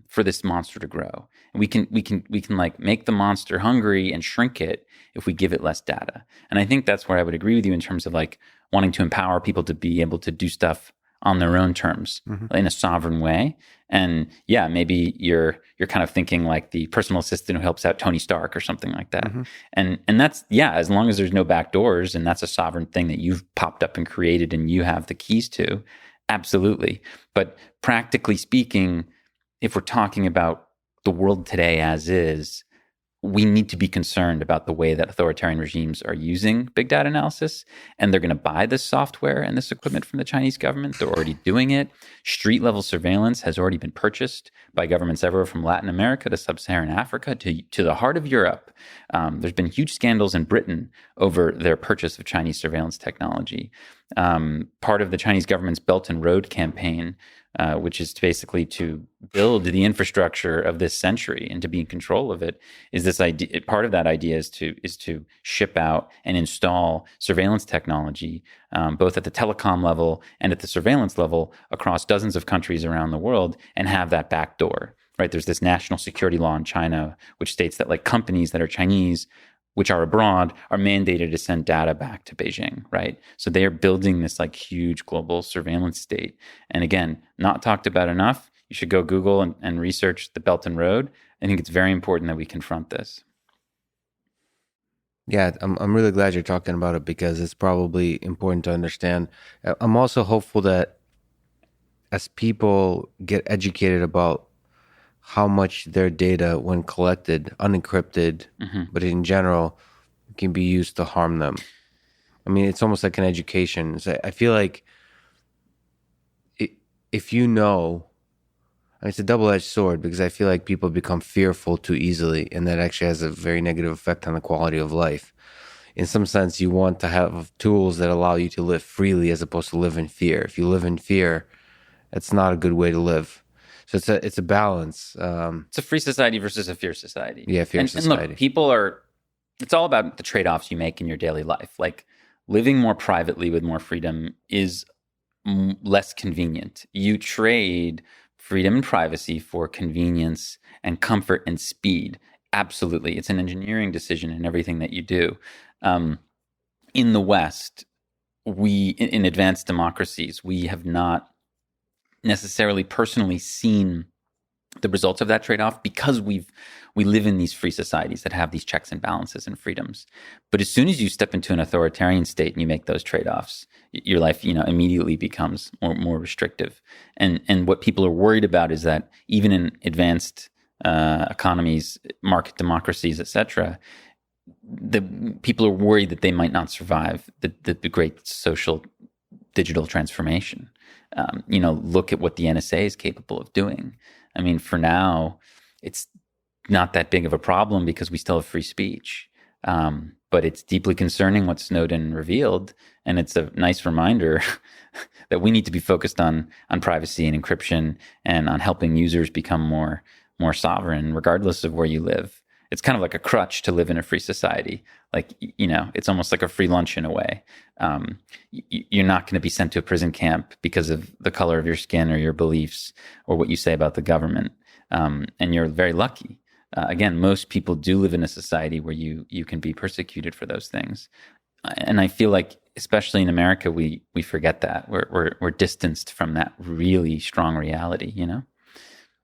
for this monster to grow. And we can like make the monster hungry and shrink it if we give it less data. And I think that's where I would agree with you in terms of like wanting to empower people to be able to do stuff on their own terms in a sovereign way. And yeah, maybe you're kind of thinking like the personal assistant who helps out Tony Stark or something like that. And that's, yeah, as long as there's no back doors and that's a sovereign thing that you've popped up and created and you have the keys to, absolutely. But practically speaking, if we're talking about the world today as is, we need to be concerned about the way that authoritarian regimes are using big data analysis. And they're going to buy this software and this equipment from the Chinese government. They're already doing it. Street level surveillance has already been purchased by governments everywhere from Latin America to sub-Saharan Africa to the heart of Europe. There's been huge scandals in Britain over their purchase of Chinese surveillance technology. Part of the Chinese government's Belt and Road campaign, which is basically to build the infrastructure of this century and to be in control of it, is this idea. Part of that idea is to ship out and install surveillance technology, both at the telecom level and at the surveillance level across dozens of countries around the world, and have that back door. Right? There's this national security law in China which states that like companies that are Chinese, which are abroad, are mandated to send data back to Beijing, right? So they are building this like huge global surveillance state. And again, not talked about enough. You should go Google and research the Belt and Road. I think it's very important that we confront this. Yeah, I'm really glad you're talking about it because it's probably important to understand. I'm also hopeful that as people get educated about how much their data, when collected, unencrypted, but in general, can be used to harm them. I mean, it's almost like an education. So I feel like if you know, I mean, it's a double-edged sword because I feel like people become fearful too easily, and that actually has a very negative effect on the quality of life. In some sense, you want to have tools that allow you to live freely as opposed to live in fear. If you live in fear, it's not a good way to live. So it's a balance. It's a free society versus a fear society. Yeah, fear society. And look, it's all about the trade-offs you make in your daily life. Like living more privately with more freedom is less convenient. You trade freedom and privacy for convenience and comfort and speed. Absolutely. It's an engineering decision in everything that you do. In the West, in advanced democracies, we have not necessarily personally seen the results of that trade-off because we live in these free societies that have these checks and balances and freedoms. But as soon as you step into an authoritarian state and you make those trade-offs, your life, immediately becomes more restrictive. And what people are worried about is that even in advanced economies, market democracies, etc., the people are worried that they might not survive the great social digital transformation. Look at what the NSA is capable of doing. I mean, for now, it's not that big of a problem because we still have free speech. But it's deeply concerning what Snowden revealed. And it's a nice reminder that we need to be focused on privacy and encryption and on helping users become more sovereign, regardless of where you live. It's kind of like a crutch to live in a free society. Like, it's almost like a free lunch in a way. You're not going to be sent to a prison camp because of the color of your skin or your beliefs or what you say about the government. And you're very lucky. Again, most people do live in a society where you can be persecuted for those things. And I feel like, especially in America, we forget that. We're distanced from that really strong reality,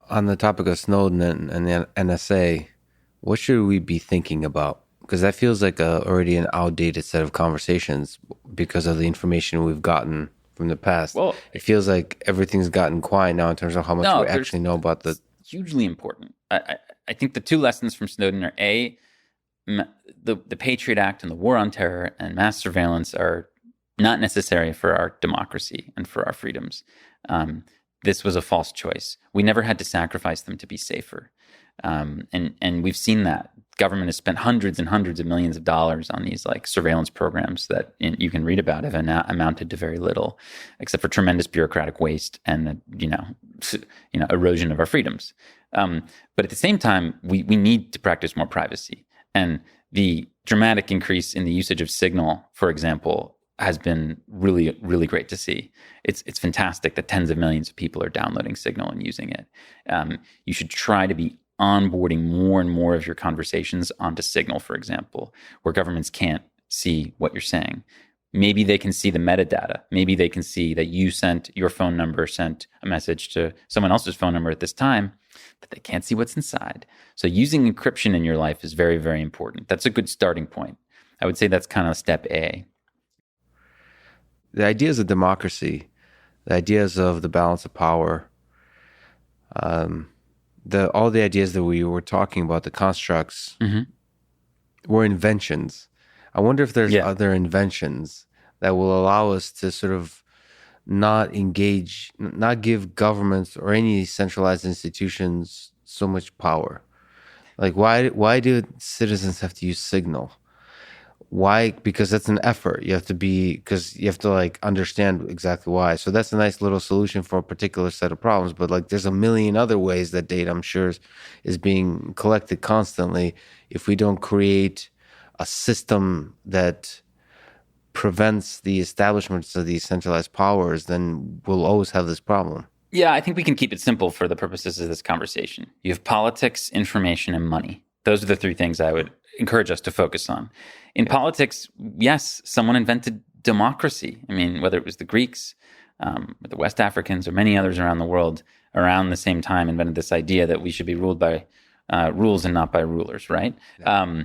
On the topic of Snowden and the NSA, what should we be thinking about? Because that feels like already an outdated set of conversations because of the information we've gotten from the past. Well, it feels like everything's gotten quiet now in terms of how much we actually know about the... Hugely important. I think the two lessons from Snowden are the Patriot Act and the war on terror and mass surveillance are not necessary for our democracy and for our freedoms. This was a false choice. We never had to sacrifice them to be safer. And we've seen that government has spent hundreds and hundreds of millions of dollars on these like surveillance programs that you can read about have amounted to very little, except for tremendous bureaucratic waste and erosion of our freedoms. But at the same time, we need to practice more privacy. And the dramatic increase in the usage of Signal, for example, has been really, really great to see. It's fantastic that tens of millions of people are downloading Signal and using it. You should try to be onboarding more and more of your conversations onto Signal, for example, where governments can't see what you're saying. Maybe they can see the metadata. Maybe they can see that your phone number sent a message to someone else's phone number at this time, but they can't see what's inside. So using encryption in your life is very, very important. That's a good starting point. I would say that's kind of step A. The ideas of democracy, the ideas of the balance of power, all the ideas that we were talking about, the constructs, were inventions. I wonder if there's other inventions that will allow us to sort of not give governments or any centralized institutions so much power. Like, why do citizens have to use Signal? Why? Because that's an effort. Because you have to like understand exactly why. So that's a nice little solution for a particular set of problems. But like, there's a million other ways that data, I'm sure, is being collected constantly. If we don't create a system that prevents the establishments of these centralized powers, then we'll always have this problem. Yeah, I think we can keep it simple for the purposes of this conversation. You have politics, information, and money. Those are the three things I would encourage us to focus on. In politics, yes, someone invented democracy. I mean, whether it was the Greeks, or the West Africans, or many others around the world around the same time invented this idea that we should be ruled by rules and not by rulers, right? Yeah.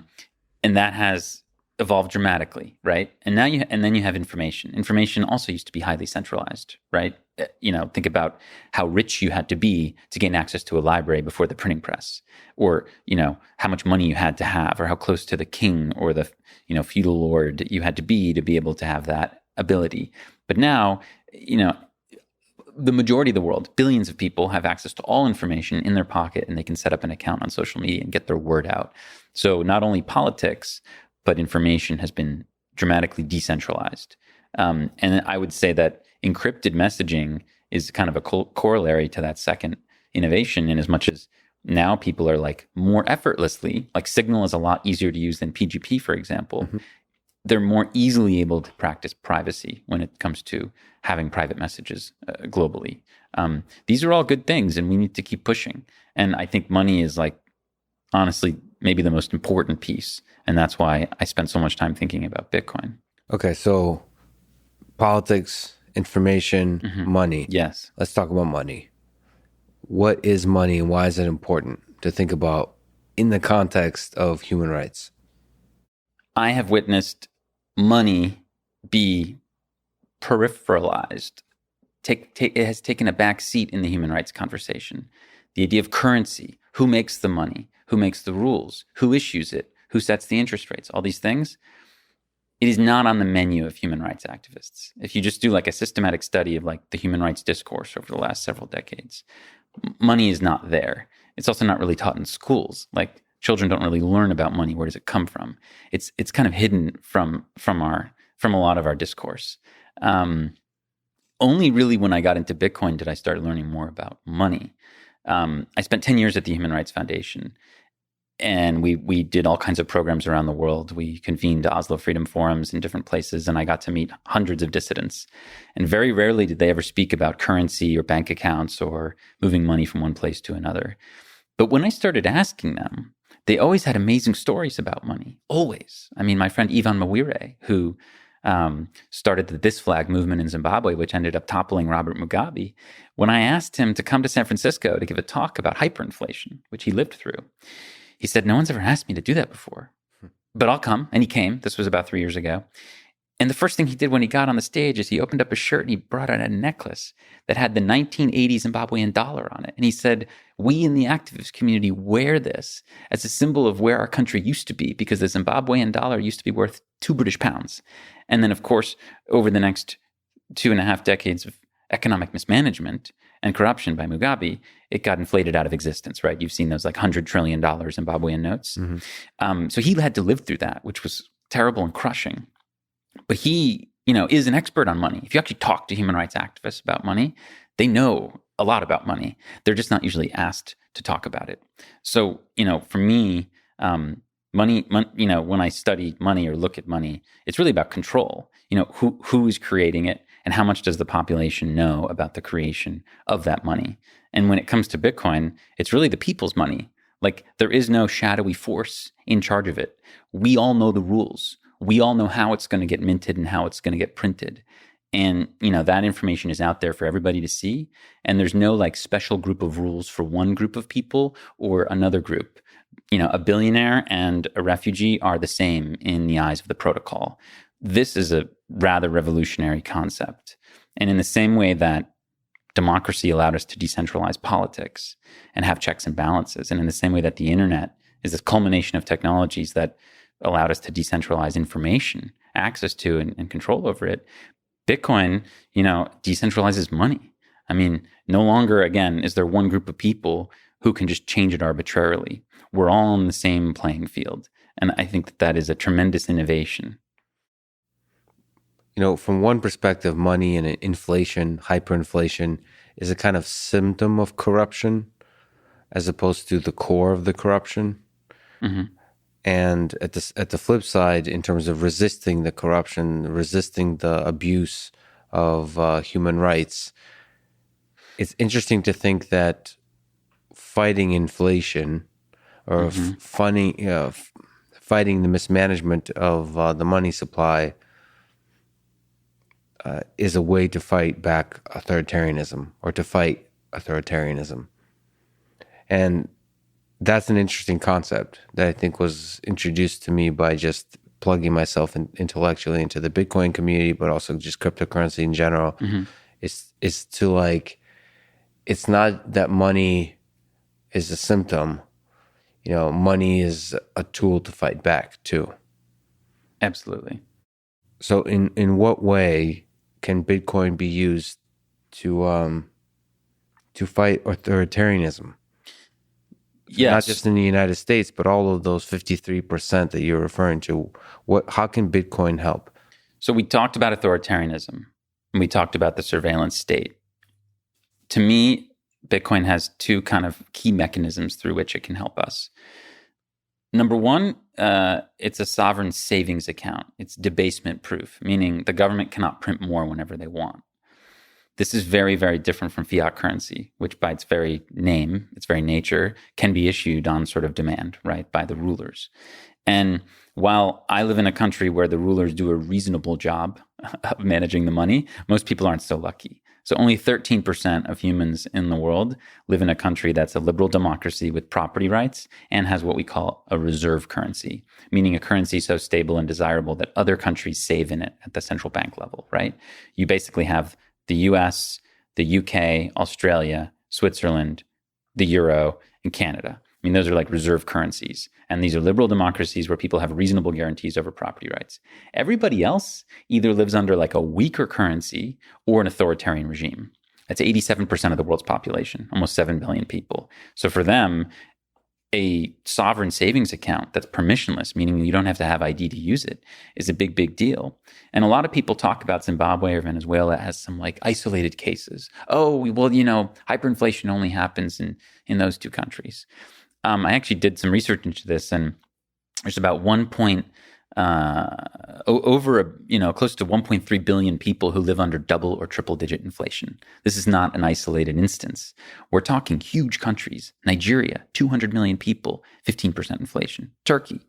And that has evolved dramatically, right? And then you have information. Information also used to be highly centralized, right? Think about how rich you had to be to gain access to a library before the printing press, or how much money you had to have, or how close to the king or the feudal lord you had to be able to have that ability. But now, the majority of the world, billions of people, have access to all information in their pocket, and they can set up an account on social media and get their word out. So not only politics, but information has been dramatically decentralized. And I would say that encrypted messaging is kind of a corollary to that second innovation, in as much as now people are like more effortlessly, like Signal is a lot easier to use than PGP, for example. Mm-hmm. They're more easily able to practice privacy when it comes to having private messages globally. These are all good things, and we need to keep pushing. And I think money is honestly, maybe the most important piece. And that's why I spent so much time thinking about Bitcoin. Okay, so politics, information, money. Yes. Let's talk about money. What is money, and why is it important to think about in the context of human rights? I have witnessed money be peripheralized. It has taken a back seat in the human rights conversation. The idea of currency, who makes the money, who makes the rules, who issues it, who sets the interest rates, all these things, it is not on the menu of human rights activists. If you just do a systematic study of the human rights discourse over the last several decades, money is not there. It's also not really taught in schools. Children don't really learn about money. Where does it come from? It's kind of hidden from a lot of our discourse. Only really when I got into Bitcoin did I start learning more about money. I spent 10 years at the Human Rights Foundation, and we did all kinds of programs around the world. We convened Oslo Freedom Forums in different places, and I got to meet hundreds of dissidents. And very rarely did they ever speak about currency or bank accounts or moving money from one place to another. But when I started asking them, they always had amazing stories about money, always. I mean, my friend Ivan Mawire, who started the This Flag movement in Zimbabwe, which ended up toppling Robert Mugabe. When I asked him to come to San Francisco to give a talk about hyperinflation, which he lived through, he said, "No one's ever asked me to do that before, but I'll come." And he came. This was about 3 years ago. And the first thing he did when he got on the stage is he opened up a shirt and he brought out a necklace that had the 1980 Zimbabwean dollar on it. And he said, "We in the activist community wear this as a symbol of where our country used to be, because the Zimbabwean dollar used to be worth 2 British pounds. And then, of course, over the next 2.5 decades of economic mismanagement and corruption by Mugabe, it got inflated out of existence, right? You've seen those like $100 trillion Zimbabwean notes. So he had to live through that, which was terrible and crushing. But he, is an expert on money. If you actually talk to human rights activists about money, they know a lot about money. They're just not usually asked to talk about it. So, for me, money, when I study money or look at money, it's really about control. Who is creating it and how much does the population know about the creation of that money? And when it comes to Bitcoin, it's really the people's money. Like, there is no shadowy force in charge of it. We all know the rules. We all know how it's going to get minted and how it's going to get printed. And, that information is out there for everybody to see. And there's no like special group of rules for one group of people or another group. A billionaire and a refugee are the same in the eyes of the protocol. This is a rather revolutionary concept. And in the same way that democracy allowed us to decentralize politics and have checks and balances, and in the same way that the internet is this culmination of technologies that allowed us to decentralize information, access to and control over it, Bitcoin, decentralizes money. I mean, no longer, again, is there one group of people who can just change it arbitrarily. We're all on the same playing field. And I think that is a tremendous innovation. From one perspective, money and inflation, hyperinflation, is a kind of symptom of corruption as opposed to the core of the corruption. Mm-hmm. And at the flip side, in terms of resisting the corruption, resisting the abuse of human rights, it's interesting to think that fighting inflation or fighting the mismanagement of the money supply is a way to fight back authoritarianism or to fight authoritarianism. And that's an interesting concept that I think was introduced to me by just plugging myself intellectually into the Bitcoin community, but also just cryptocurrency in general. It's to like, it's not that money is a symptom. Money is a tool to fight back too. Absolutely. So in what way can Bitcoin be used to fight authoritarianism? Yes. Not just in the United States, but all of those 53% that you're referring to. How can Bitcoin help? So we talked about authoritarianism, and we talked about the surveillance state. To me, Bitcoin has two kind of key mechanisms through which it can help us. Number one, it's a sovereign savings account. It's debasement proof, meaning the government cannot print more whenever they want. This is very, very different from fiat currency, which by its very name, its very nature, can be issued on sort of demand, right, by the rulers. And while I live in a country where the rulers do a reasonable job of managing the money, most people aren't so lucky. So only 13% of humans in the world live in a country that's a liberal democracy with property rights and has what we call a reserve currency, meaning a currency so stable and desirable that other countries save in it at the central bank level, right? You basically have the US, the UK, Australia, Switzerland, the euro, and Canada. I mean, those are like reserve currencies. And these are liberal democracies where people have reasonable guarantees over property rights. Everybody else either lives under like a weaker currency or an authoritarian regime. That's 87% of the world's population, almost 7 billion people. So for them, a sovereign savings account that's permissionless, meaning you don't have to have ID to use it, is a big, big deal. And a lot of people talk about Zimbabwe or Venezuela as some like isolated cases. Oh, well, hyperinflation only happens in those two countries. I actually did some research into this, and there's about close to 1.3 billion people who live under double or triple digit inflation. This is not an isolated instance. We're talking huge countries. Nigeria, 200 million people, 15% inflation. Turkey,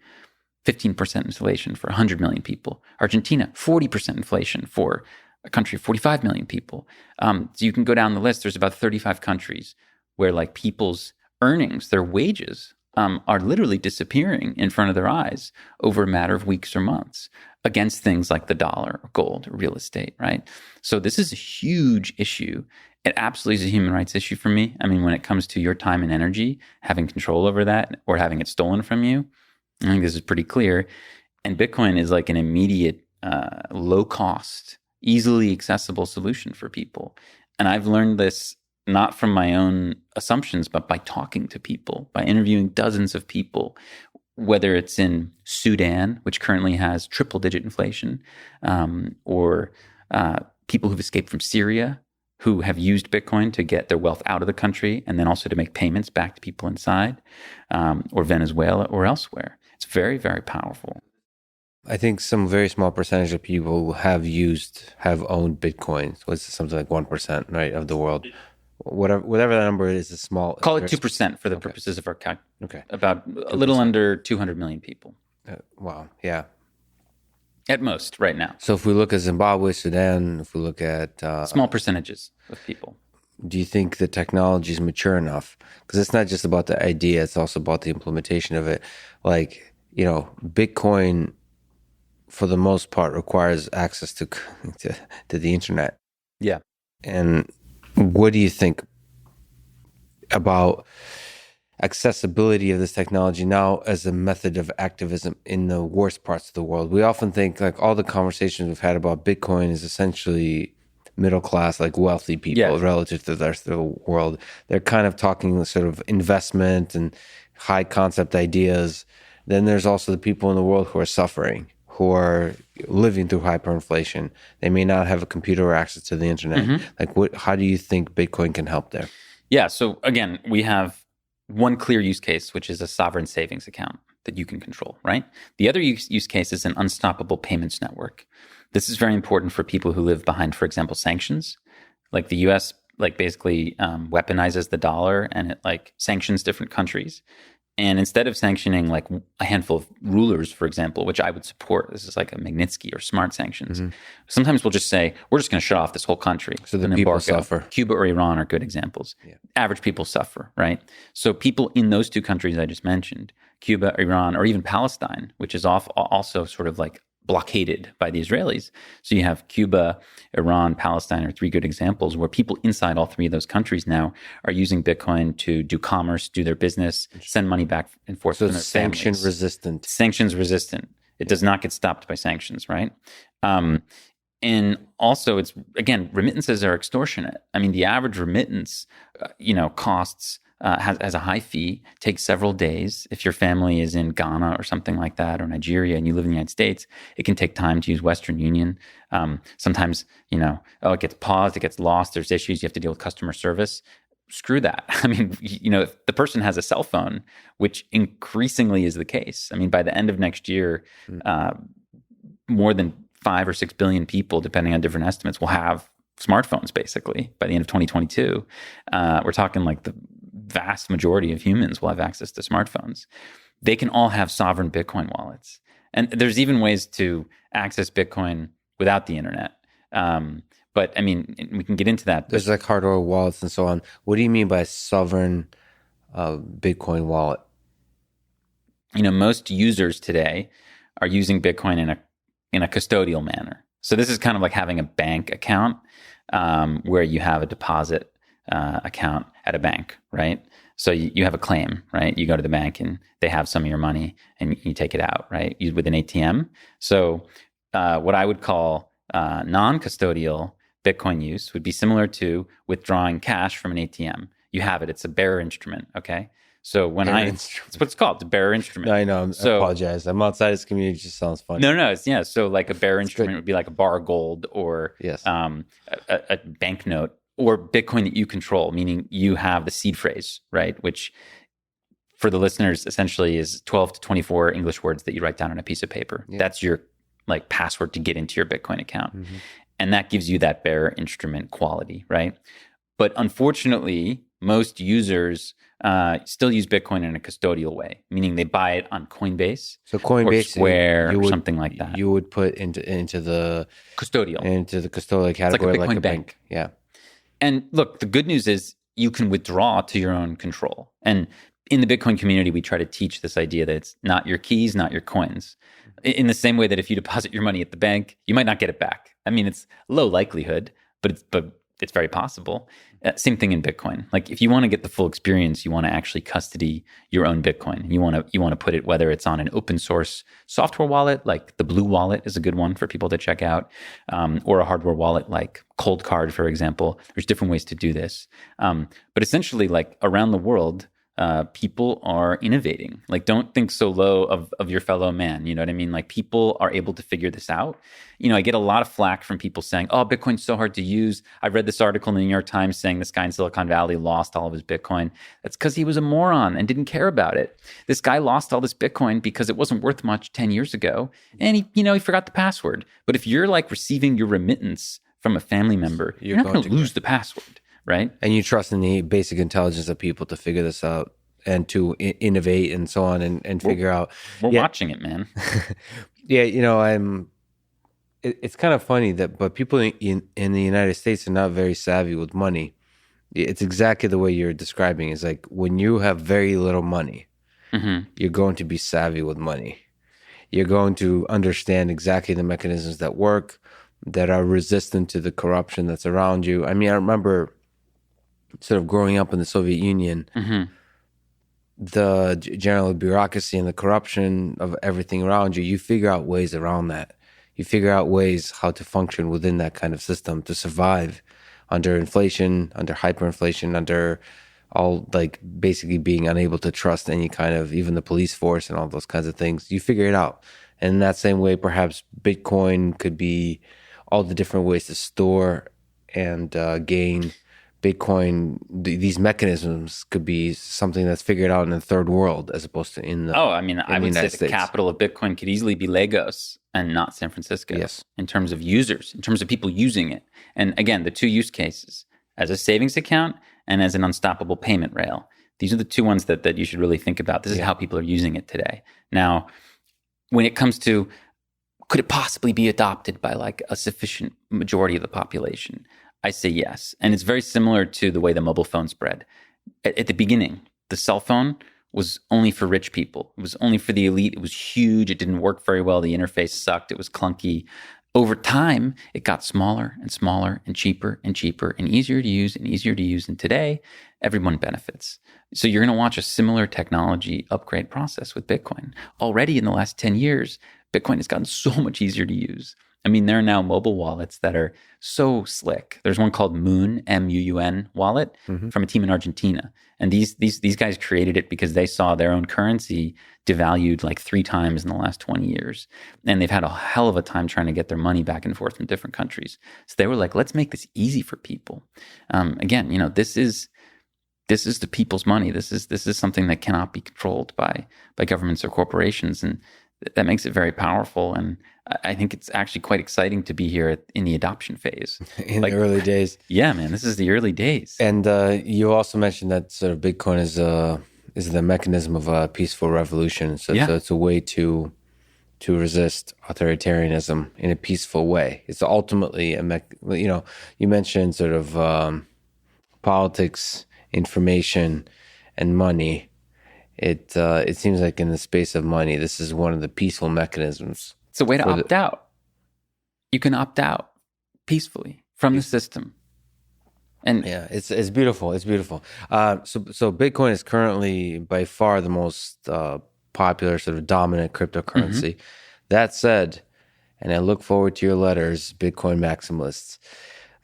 15% inflation for 100 million people. Argentina, 40% inflation for a country of 45 million people. So you can go down the list. There's about 35 countries where like people's earnings, their wages, are literally disappearing in front of their eyes over a matter of weeks or months against things like the dollar or gold or real estate, right? So this is a huge issue. It absolutely is a human rights issue for me. I mean, when it comes to your time and energy, having control over that or having it stolen from you, I think this is pretty clear. And Bitcoin is like an immediate, low cost, easily accessible solution for people. And I've learned this not from my own assumptions, but by talking to people, by interviewing dozens of people, whether it's in Sudan, which currently has triple-digit inflation, or people who've escaped from Syria, who have used Bitcoin to get their wealth out of the country and then also to make payments back to people inside, or Venezuela or elsewhere. It's very, very powerful. I think some very small percentage of people have owned Bitcoin. So it's something like 1%, right, of the world. Whatever that number is small. Call it 2% for the purposes of our calc. Okay. About a little under 200 million people. Wow. Yeah. At most right now. So if we look at Zimbabwe, Sudan, if we look at... small percentages of people. Do you think the technology is mature enough? Because it's not just about the idea, it's also about the implementation of it. Like, Bitcoin, for the most part, requires access to the internet. Yeah. And what do you think about accessibility of this technology now as a method of activism in the worst parts of the world? We often think, like, all the conversations we've had about Bitcoin is essentially middle class, like wealthy people relative to the rest of the world. They're kind of talking sort of investment and high concept ideas. Then there's also the people in the world who are suffering, who are living through hyperinflation. They may not have a computer or access to the internet. Mm-hmm. Like, how do you think Bitcoin can help there? Yeah. So again, we have one clear use case, which is a sovereign savings account that you can control, right? The other use case is an unstoppable payments network. This is very important for people who live behind, for example, sanctions. Like the U.S. basically weaponizes the dollar, and it sanctions different countries. And instead of sanctioning like a handful of rulers, for example, which I would support, this is like a Magnitsky or smart sanctions. Mm-hmm. Sometimes we'll just say, we're just going to shut off this whole country. So the people suffer. Cuba or Iran are good examples. Yeah. Average people suffer, right? So people in those two countries I just mentioned, Cuba, Iran, or even Palestine, which is also sort of like blockaded by the Israelis. So you have Cuba, Iran, Palestine are three good examples where people inside all three of those countries now are using Bitcoin to do commerce, do their business, send money back and forth to their sanction families. resistant. Sanctions resistant. It does not get stopped by sanctions, right? And also, it's, again, remittances are extortionate. I mean, the average remittance, costs has a high fee, takes several days. If your family is in Ghana or something like that, or Nigeria, and you live in the United States, it can take time to use Western Union. Sometimes, it gets paused, it gets lost, there's issues, you have to deal with customer service. Screw that. I mean, if the person has a cell phone, which increasingly is the case. I mean, by the end of next year, more than 5 or 6 billion people, depending on different estimates, will have smartphones, basically, by the end of 2022. We're talking like the vast majority of humans will have access to smartphones. They can all have sovereign Bitcoin wallets. And there's even ways to access Bitcoin without the internet. But I mean, we can get into that. There's like hardware wallets and so on. What do you mean by sovereign Bitcoin wallet? Most users today are using Bitcoin in a custodial manner. So this is kind of like having a bank account where you have a deposit account at a bank, right? So you have a claim, right? You go to the bank and they have some of your money and you take it out, right? With an ATM. So what I would call non-custodial Bitcoin use would be similar to withdrawing cash from an ATM. You have it. It's a bearer instrument, okay? So that's what it's called, the bearer instrument. No, I know. I apologize. I'm outside this community. It just sounds funny. No. So like a bearer instrument would be like a bar of gold or a banknote or Bitcoin that you control, meaning you have the seed phrase, right? Which for the listeners essentially is 12 to 24 English words that you write down on a piece of paper. Yeah. That's your like password to get into your Bitcoin account. Mm-hmm. And that gives you that bearer instrument quality, right? But unfortunately, most users still use Bitcoin in a custodial way, meaning they buy it on Coinbase, Coinbase, or Square, or something like that. You would put into the custodial category, like a Bitcoin bank. Yeah. And look, the good news is you can withdraw to your own control. And in the Bitcoin community, we try to teach this idea that it's not your keys, not your coins. In the same way that if you deposit your money at the bank, you might not get it back. I mean, it's low likelihood, but it's very possible. Same thing in Bitcoin. Like if you want to get the full experience, you want to actually custody your own Bitcoin. You want to put it, whether it's on an open source software wallet, like the Blue Wallet is a good one for people to check out, or a hardware wallet like Cold Card, for example. There's different ways to do this. But essentially, like around the world, people are innovating. Like, don't think so low of your fellow man. You know what I mean? Like, people are able to figure this out. You know, I get a lot of flack from people saying, oh, Bitcoin's so hard to use. I read this article in the New York Times saying this guy in Silicon Valley lost all of his Bitcoin. That's because he was a moron and didn't care about it. This guy lost all this Bitcoin because it wasn't worth much 10 years ago. And he forgot the password. But if you're like receiving your remittance from a family member, you're not going to lose the password. Right. And you trust in the basic intelligence of people to figure this out and to innovate and so on and figure out. We're watching it, man. Yeah. It's kind of funny but people in the United States are not very savvy with money. It's exactly the way you're describing. It's like when you have very little money, you're going to be savvy with money. You're going to understand exactly the mechanisms that work, that are resistant to the corruption that's around you. I mean, I remember sort of growing up in the Soviet Union, the general bureaucracy and the corruption of everything around you, you figure out ways around that. You figure out ways how to function within that kind of system to survive under inflation, under hyperinflation, under all like basically being unable to trust any kind of, even the police force and all those kinds of things. You figure it out. And in that same way, perhaps Bitcoin could be all the different ways to store and gain Bitcoin. These mechanisms could be something that's figured out in the third world as opposed to in the I would say the capital of Bitcoin could easily be Lagos and not San Francisco. Yes. In terms of users, in terms of people using it. And again, the two use cases, as a savings account and as an unstoppable payment rail. These are the two ones that you should really think about. This is how people are using it today. Now, when it comes to, could it possibly be adopted by like a sufficient majority of the population? I say yes. And it's very similar to the way the mobile phone spread. At the beginning, the cell phone was only for rich people. It was only for the elite. It was huge. It didn't work very well. The interface sucked. It was clunky. Over time, it got smaller and smaller and cheaper and cheaper and easier to use and easier to use. And today, everyone benefits. So you're going to watch a similar technology upgrade process with Bitcoin. Already in the last 10 years, Bitcoin has gotten so much easier to use. I mean, there are now mobile wallets that are so slick. There's one called Moon, M-U-U-N wallet from a team in Argentina. And these guys created it because they saw their own currency devalued like 3 times in the last 20 years. And they've had a hell of a time trying to get their money back and forth from different countries. So they were like, let's make this easy for people. Again, this is the people's money. This is something that cannot be controlled by governments or corporations. And that makes it very powerful. And I think it's actually quite exciting to be here in the adoption phase. In the early days. Yeah, man, this is the early days. And you also mentioned that sort of Bitcoin is the mechanism of a peaceful revolution. So it's a way to resist authoritarianism in a peaceful way. It's ultimately you mentioned sort of politics, information, and money. It seems like in the space of money, this is one of the peaceful mechanisms. It's a way to opt out. You can opt out peacefully from the system. And yeah, it's beautiful. It's beautiful. So Bitcoin is currently by far the most popular, sort of dominant cryptocurrency. That said, and I look forward to your letters, Bitcoin maximalists.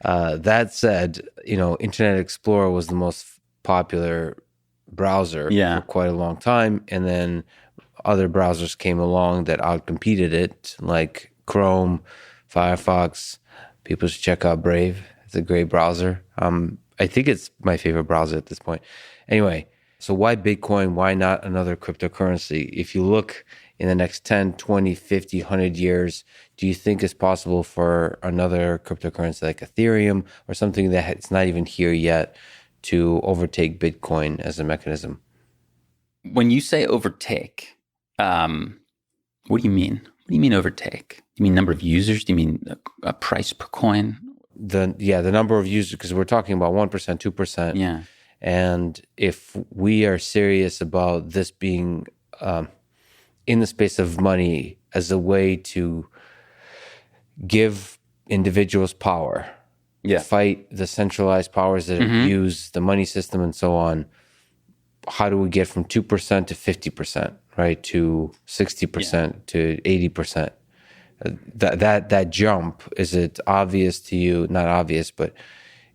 That said, Internet Explorer was the most popular browser for quite a long time, and then other browsers came along that outcompeted it, like Chrome, Firefox. People should check out Brave. It's a great browser. I think it's my favorite browser at this point. Anyway, so why Bitcoin? Why not another cryptocurrency? If you look in the next 10, 20, 50, 100 years, do you think it's possible for another cryptocurrency like Ethereum or something that's not even here yet to overtake Bitcoin as a mechanism? When you say overtake, what do you mean? What do you mean overtake? Do you mean number of users? Do you mean a price per coin? The number of users, because we're talking about 1%, 2%. Yeah. And if we are serious about this being in the space of money as a way to give individuals power fight the centralized powers that abuse the money system and so on, how do we get from 2% to 50%, right? To 60% to 80%? That jump, is it obvious to you? Not obvious, but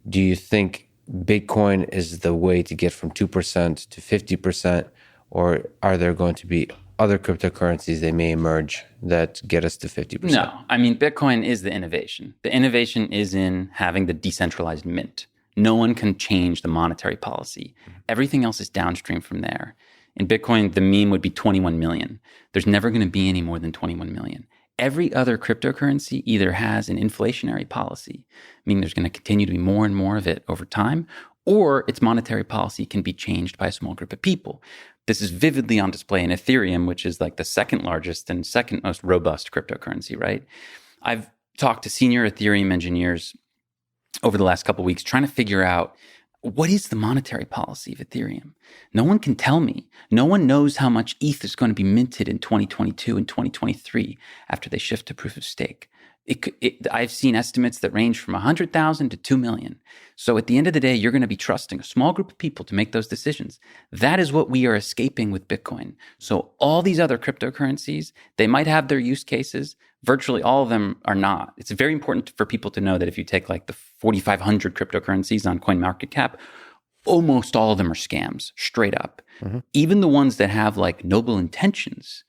do you think Bitcoin is the way to get from 2% to 50%, or are there going to be other cryptocurrencies that may emerge that get us to 50%? No, I mean, Bitcoin is the innovation. The innovation is in having the decentralized mint. No one can change the monetary policy. Everything else is downstream from there. In Bitcoin, the mean would be 21 million. There's never going to be any more than 21 million. Every other cryptocurrency either has an inflationary policy, meaning there's going to continue to be more and more of it over time, or its monetary policy can be changed by a small group of people. This is vividly on display in Ethereum, which is like the second largest and second most robust cryptocurrency, right? I've talked to senior Ethereum engineers over the last couple of weeks trying to figure out, what is the monetary policy of Ethereum? No one can tell me. No one knows how much ETH is going to be minted in 2022 and 2023 after they shift to proof of stake. I've seen estimates that range from 100,000 to 2 million. So at the end of the day, you're going to be trusting a small group of people to make those decisions. That is what we are escaping with Bitcoin. So all these other cryptocurrencies, they might have their use cases. Virtually all of them are not. It's very important for people to know that if you take like the 4,500 cryptocurrencies on CoinMarketCap, almost all of them are scams, straight up. Even the ones that have like noble intentions,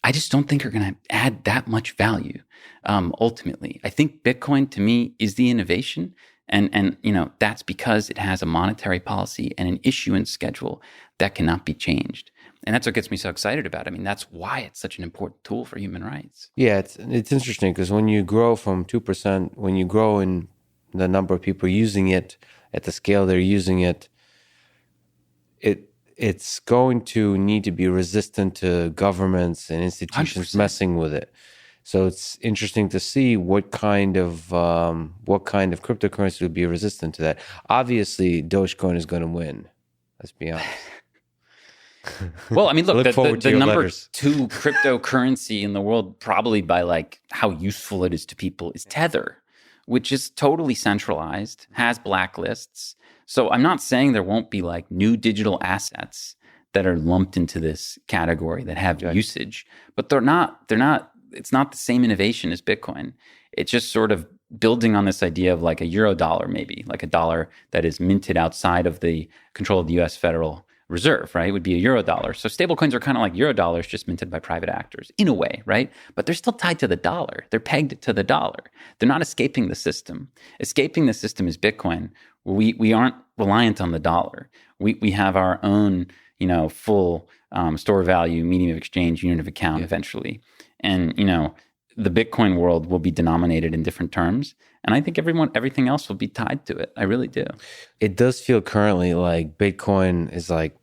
I just don't think are going to add that much value. Ultimately, I think Bitcoin to me is the innovation, and that's because it has a monetary policy and an issuance schedule that cannot be changed. And that's what gets me so excited about it. I mean, that's why it's such an important tool for human rights. Yeah, it's interesting because when you grow from 2%, when you grow in the number of people using it at the scale they're using it, it's going to need to be resistant to governments and institutions 100%. messing with it. So it's interesting to see what kind of cryptocurrency would be resistant to that. Obviously, Dogecoin is going to win. Let's be honest. Well, I mean, look, the number letters. 2 cryptocurrency in the world, probably by like how useful it is to people, is Tether, which is totally centralized, has blacklists. So I'm not saying there won't be like new digital assets that are lumped into this category that have usage, but they're not, it's not the same innovation as Bitcoin. It's just sort of building on this idea of like a euro dollar, maybe like a dollar that is minted outside of the control of the US Federal Reserve, right? It would be a euro dollar. So stablecoins are kind of like euro dollars, just minted by private actors in a way, right? But they're still tied to the dollar. They're pegged to the dollar. They're not escaping the system. Escaping the system is Bitcoin. We aren't reliant on the dollar. We have our own, full store value, medium of exchange, unit of account eventually. And, the Bitcoin world will be denominated in different terms. And I think everything else will be tied to it. I really do. It does feel currently like Bitcoin is like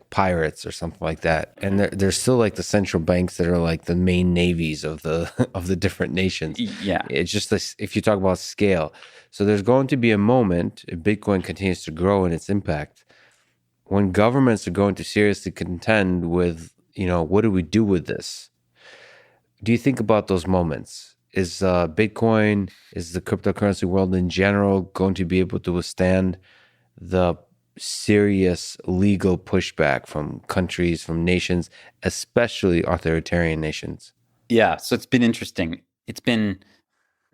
pirates or something like that. And there's still like the central banks that are like the main navies of the different nations. Yeah. It's just this, if you talk about scale. So there's going to be a moment, if Bitcoin continues to grow in its impact, when governments are going to seriously contend with, what do we do with this? Do you think about those moments? Is Bitcoin, is the cryptocurrency world in general going to be able to withstand the serious legal pushback from countries, from nations, especially authoritarian nations? Yeah, so it's been interesting. It's been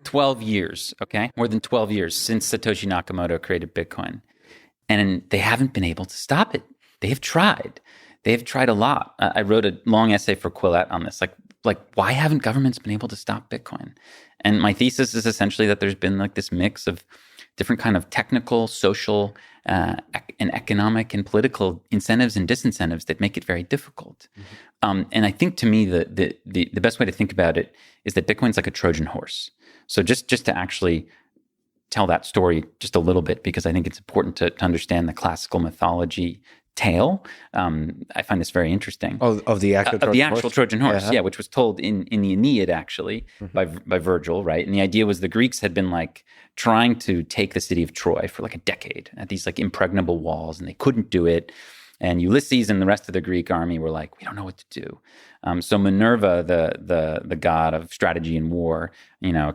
12 years, okay? More than 12 years since Satoshi Nakamoto created Bitcoin. And they haven't been able to stop it. They have tried. They have tried a lot. I wrote a long essay for Quillette on this. Like, why haven't governments been able to stop Bitcoin? And my thesis is essentially that there's been like this mix of different kind of technical, social, and economic and political incentives and disincentives that make it very difficult. And I think to me, the best way to think about it is that Bitcoin's like a Trojan horse. So just to actually tell that story just a little bit, because I think it's important to understand the classical mythology tale. I find this very interesting. Of the actual Trojan horse, yeah, which was told in the Aeneid actually by Virgil, right? And the idea was the Greeks had been like trying to take the city of Troy for like a decade at these like impregnable walls, and they couldn't do it. And Ulysses and the rest of the Greek army were like, we don't know what to do. So Minerva, the god of strategy and war,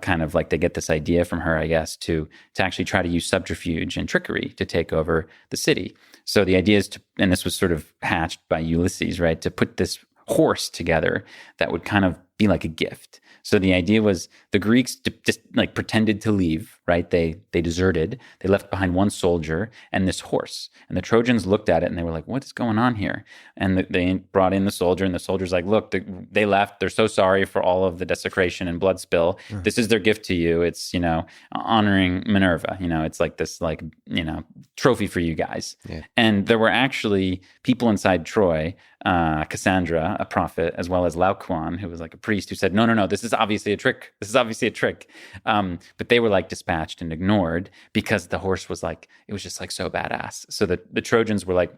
kind of like they get this idea from her, I guess, to actually try to use subterfuge and trickery to take over the city. So the idea is and this was sort of hatched by Ulysses, right, to put this horse together that would kind of be like a gift. So the idea was the Greeks just like pretended to leave, right? They deserted. They left behind one soldier and this horse. And the Trojans looked at it and they were like, what is going on here? And they brought in the soldier, and the soldier's like, look, they left. They're so sorry for all of the desecration and blood spill. This is their gift to you. It's, honoring Minerva. It's like this, trophy for you guys. Yeah. And there were actually people inside Troy, Cassandra, a prophet, as well as Laocoon, who was like a priest, who said, no, this is obviously a trick. This is obviously a trick. But they were like dispatched and ignored because the horse was like, it was just like so badass. So the Trojans were like,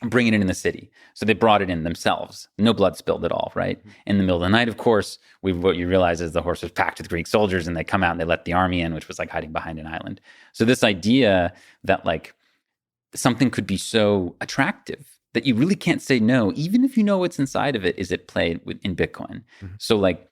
bring it in the city. So they brought it in themselves. No blood spilled at all, right? In the middle of the night, of course, what you realize is the horse was packed with Greek soldiers, and they come out and they let the army in, which was like hiding behind an island. So this idea that like something could be so attractive that you really can't say no, even if you know what's inside of it, is at play in Bitcoin. Mm-hmm. So like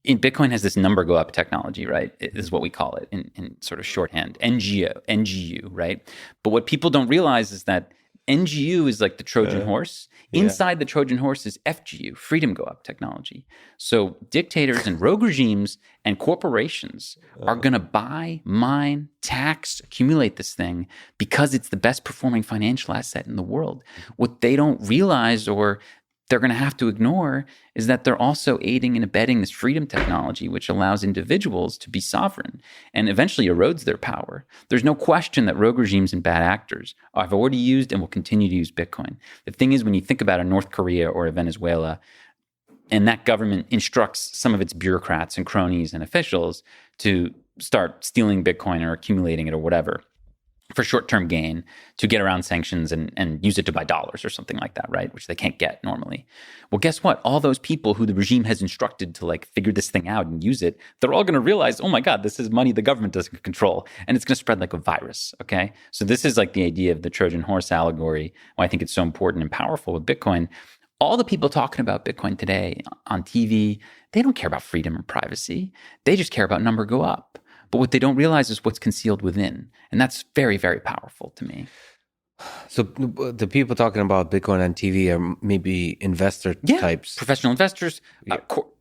in Bitcoin has this number go up technology, right? It is what we call it in sort of shorthand, NGU, right? But what people don't realize is that NGU is like the Trojan horse. Inside the Trojan horse is FGU, freedom go up technology. So dictators and rogue regimes and corporations are going to buy, mine, tax, accumulate this thing because it's the best performing financial asset in the world. What they don't realize, or they're going to have to ignore, is that they're also aiding and abetting this freedom technology, which allows individuals to be sovereign and eventually erodes their power. There's no question that rogue regimes and bad actors have already used and will continue to use Bitcoin. The thing is, when you think about a North Korea or a Venezuela, and that government instructs some of its bureaucrats and cronies and officials to start stealing Bitcoin or accumulating it or whatever, for short-term gain, to get around sanctions and use it to buy dollars or something like that, right? Which they can't get normally. Well, guess what? All those people who the regime has instructed to like figure this thing out and use it, they're all going to realize, oh my God, this is money the government doesn't control, and it's going to spread like a virus, okay? So this is like the idea of the Trojan horse allegory, why I think it's so important and powerful with Bitcoin. All the people talking about Bitcoin today on TV, they don't care about freedom or privacy. They just care about number go up. But what they don't realize is what's concealed within. And that's very, very powerful to me. So the people talking about Bitcoin on TV are maybe investor types. Professional investors,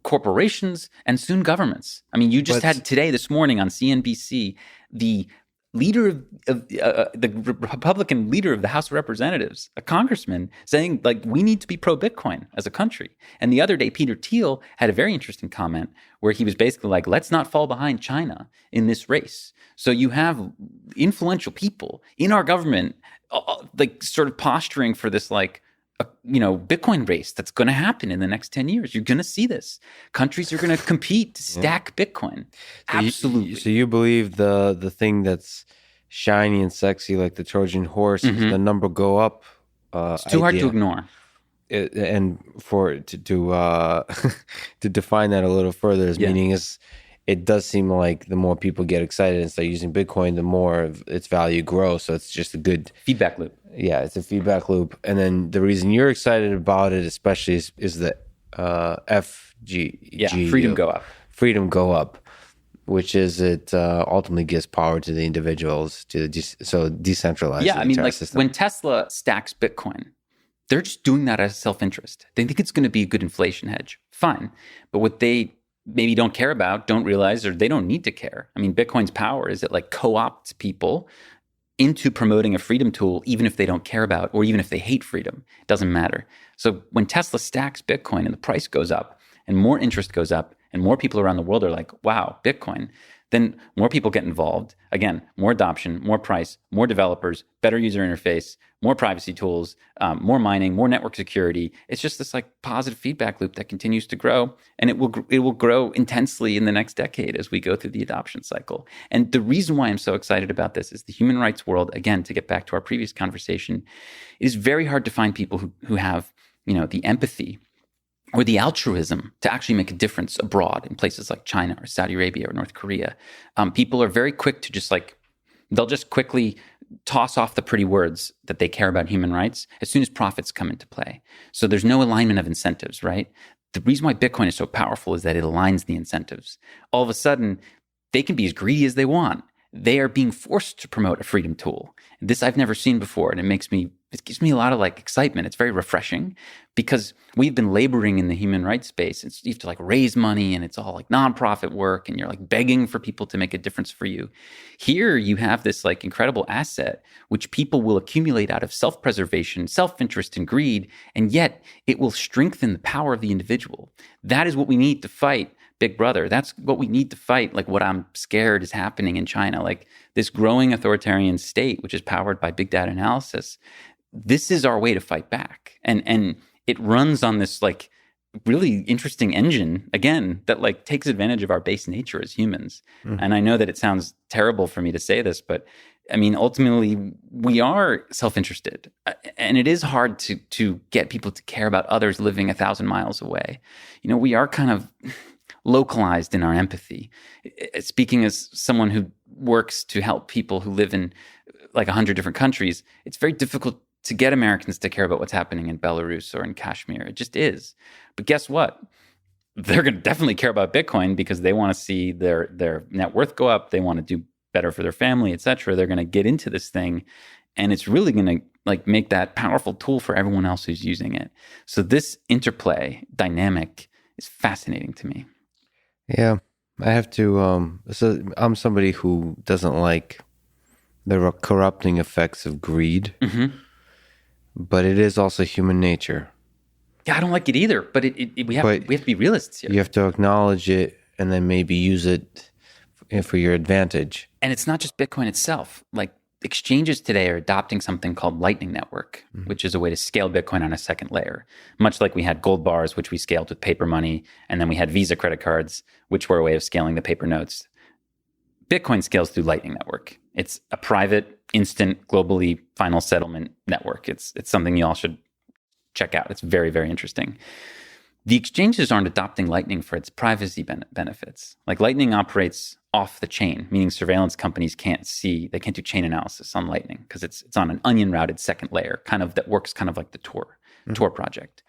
corporations, and soon governments. I mean, you just had today, this morning on CNBC, the leader of the Republican leader of the House of Representatives, a congressman, saying like we need to be pro-Bitcoin as a country. And the other day, Peter Thiel had a very interesting comment where he was basically like, let's not fall behind China in this race. So you have influential people in our government like sort of posturing for this like Bitcoin race that's going to happen in the next 10 years. You're going to see this. Countries are going to compete to stack Bitcoin. Absolutely. So you believe the thing that's shiny and sexy, like the Trojan horse, is the number go up it's too hard to ignore. And to define that a little further, meaning is, it does seem like the more people get excited and start using Bitcoin, the more its value grows. So it's just a good feedback loop. Yeah, it's a feedback loop. And then the reason you're excited about it, especially, is the freedom go up. Freedom go up, which is it ultimately gives power to the individuals to decentralize. Yeah, I mean, like system. When Tesla stacks Bitcoin, they're just doing that out of self-interest. They think it's going to be a good inflation hedge. Fine. But what they maybe don't care about, don't realize, or they don't need to care. I mean, Bitcoin's power is it like co-opts people into promoting a freedom tool, even if they don't care about, or even if they hate freedom. It doesn't matter. So when Tesla stacks Bitcoin and the price goes up and more interest goes up and more people around the world are like, wow, Bitcoin, then more people get involved. Again, more adoption, more price, more developers, better user interface, more privacy tools, more mining, more network security. It's just this like positive feedback loop that continues to grow, and it will grow intensely in the next decade as we go through the adoption cycle. And the reason why I'm so excited about this is the human rights world, again, to get back to our previous conversation, it is very hard to find people who have, the empathy or the altruism to actually make a difference abroad in places like China or Saudi Arabia or North Korea. People are very quick to just like, they'll just quickly toss off the pretty words that they care about human rights as soon as profits come into play. So there's no alignment of incentives, right? The reason why Bitcoin is so powerful is that it aligns the incentives. All of a sudden, they can be as greedy as they want. They are being forced to promote a freedom tool. This I've never seen before, and it gives me a lot of excitement. It's very refreshing because we've been laboring in the human rights space. You have to raise money, and it's all nonprofit work, and you're begging for people to make a difference for you. Here you have this incredible asset which people will accumulate out of self-preservation, self-interest, and greed, and yet it will strengthen the power of the individual. That is what we need to fight Big Brother. That's what we need to fight, what I'm scared is happening in China, this growing authoritarian state, which is powered by big data analysis. This is our way to fight back. And it runs on this really interesting engine, again, that takes advantage of our base nature as humans. Mm-hmm. And I know that it sounds terrible for me to say this, but I mean, ultimately, we are self-interested. And it is hard to get people to care about others living 1,000 miles away. We are kind of localized in our empathy. Speaking as someone who works to help people who live in 100 different countries, it's very difficult to get Americans to care about what's happening in Belarus or in Kashmir. It just is. But guess what? They're going to definitely care about Bitcoin because they want to see their net worth go up. They want to do better for their family, et cetera. They're going to get into this thing, and it's really going to make that powerful tool for everyone else who's using it. So this interplay dynamic is fascinating to me. Yeah, I have to. So I'm somebody who doesn't like the corrupting effects of greed, mm-hmm. but it is also human nature. Yeah, I don't like it either. But we have to be realists here. You have to acknowledge it and then maybe use it for your advantage. And it's not just Bitcoin itself. Exchanges today are adopting something called Lightning Network, mm-hmm. which is a way to scale Bitcoin on a second layer. Much like we had gold bars, which we scaled with paper money, and then we had Visa credit cards, which were a way of scaling the paper notes. Bitcoin scales through Lightning Network. It's a private, instant, globally final settlement network. It's something you all should check out. It's very, very interesting. The exchanges aren't adopting Lightning for its privacy benefits. Lightning operates off the chain, meaning surveillance companies can't do chain analysis on Lightning because it's on an onion routed second layer, that works like the Tor project.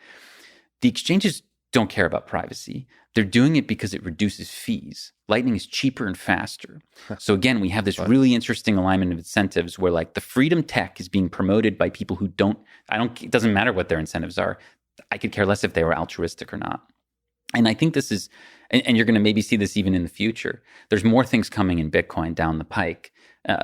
The exchanges don't care about privacy. They're doing it because it reduces fees. Lightning is cheaper and faster. So again, we have this really interesting alignment of incentives where the freedom tech is being promoted by people who it doesn't matter what their incentives are. I could care less if they were altruistic or not. And I think this is, and you're going to maybe see this even in the future. There's more things coming in Bitcoin down the pike.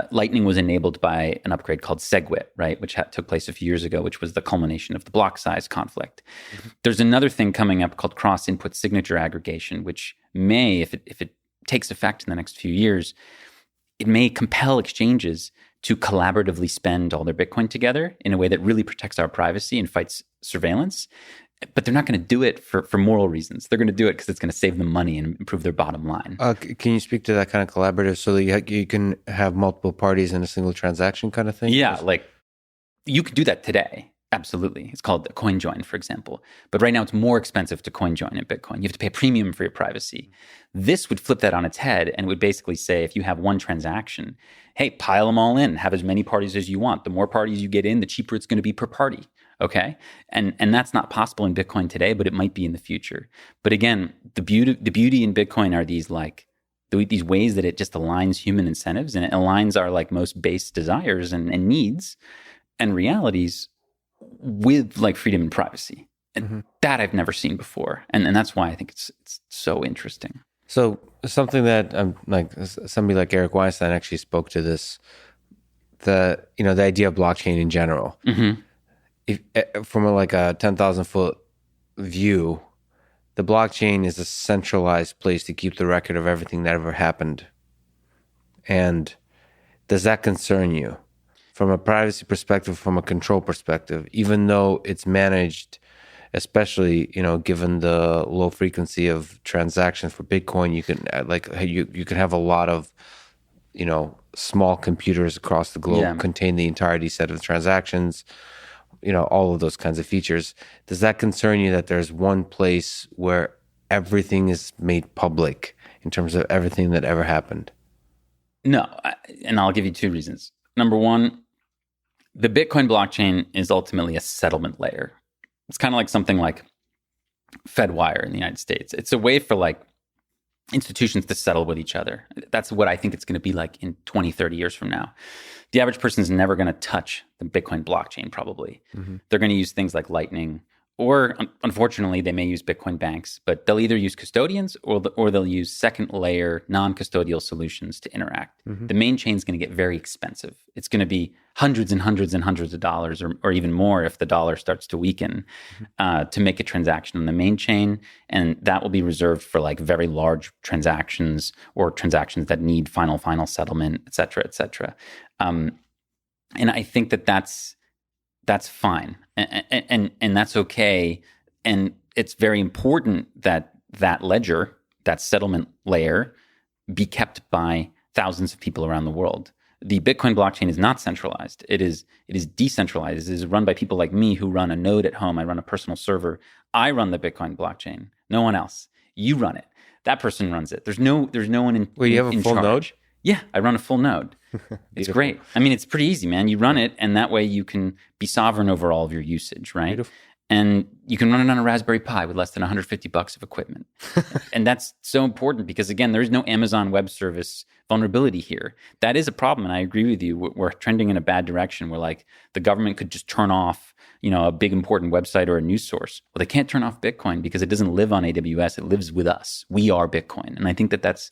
Lightning was enabled by an upgrade called SegWit, right, which took place a few years ago, which was the culmination of the block size conflict. Mm-hmm. There's another thing coming up called cross-input signature aggregation, which may, if it takes effect in the next few years, it may compel exchanges to collaboratively spend all their Bitcoin together in a way that really protects our privacy and fights surveillance. But they're not going to do it for moral reasons. They're going to do it because it's going to save them money and improve their bottom line. Can you speak to that kind of collaborative so that you can have multiple parties in a single transaction kind of thing? Yeah, you could do that today. Absolutely. It's called a coin join, for example. But right now it's more expensive to coin join in Bitcoin. You have to pay a premium for your privacy. This would flip that on its head and would basically say, if you have one transaction, hey, pile them all in, have as many parties as you want. The more parties you get in, the cheaper it's going to be per party. Okay. And that's not possible in Bitcoin today, but it might be in the future. But again, the beauty in Bitcoin are these these ways that it just aligns human incentives and it aligns our most base desires and needs and realities with freedom and privacy. And mm-hmm. that I've never seen before. And that's why I think it's so interesting. So something that somebody like Garry Kasparov actually spoke to this, the idea of blockchain in general. Mm-hmm. If, from a 10,000 foot view, the blockchain is a centralized place to keep the record of everything that ever happened. And does that concern you from a privacy perspective, from a control perspective, even though it's managed, especially, given the low frequency of transactions for Bitcoin, you can you can have a lot of, small computers across the globe contain the entirety set of transactions. All of those kinds of features. Does that concern you that there's one place where everything is made public in terms of everything that ever happened? No, and I'll give you two reasons. Number one, The Bitcoin blockchain is ultimately a settlement layer. It's kind of like something like FedWire in the United States. It's a way for like institutions to settle with each other. That's what I think it's going to be like in 20, 30 years from now. The average person is never going to touch the Bitcoin blockchain, probably. They're going to use things like Lightning, or unfortunately, they may use Bitcoin banks, but they'll either use custodians or they'll use second layer non-custodial solutions to interact. The main chain is going to get very expensive. It's going to be hundreds and hundreds and hundreds of dollars or even more if the dollar starts to weaken to make a transaction on the main chain. And that will be reserved for like very large transactions or transactions that need final settlement, et cetera, et cetera. And I think that's fine. And that's okay. And it's very important that that ledger, that settlement layer, be kept by thousands of people around the world. The Bitcoin blockchain is not centralized. It is decentralized. It is run by people like me who run a node at home. I run a personal server. I run the Bitcoin blockchain. No one else. You run it. That person runs it. There's no one in Well, you have a full charge. node? Yeah, I run a full node. It's great. I mean, it's pretty easy, man. You run it, and that way you can be sovereign over all of your usage, right? Beautiful. And you can run it on a Raspberry Pi with less than $150 of equipment. And that's so important because, again, there is no Amazon Web Service vulnerability here. That is a problem, and I agree with you. We're trending in a bad direction where, like, the government could just turn off, a big important website or a news source. Well, they can't turn off Bitcoin because it doesn't live on AWS. It lives with us. We are Bitcoin. And I think that's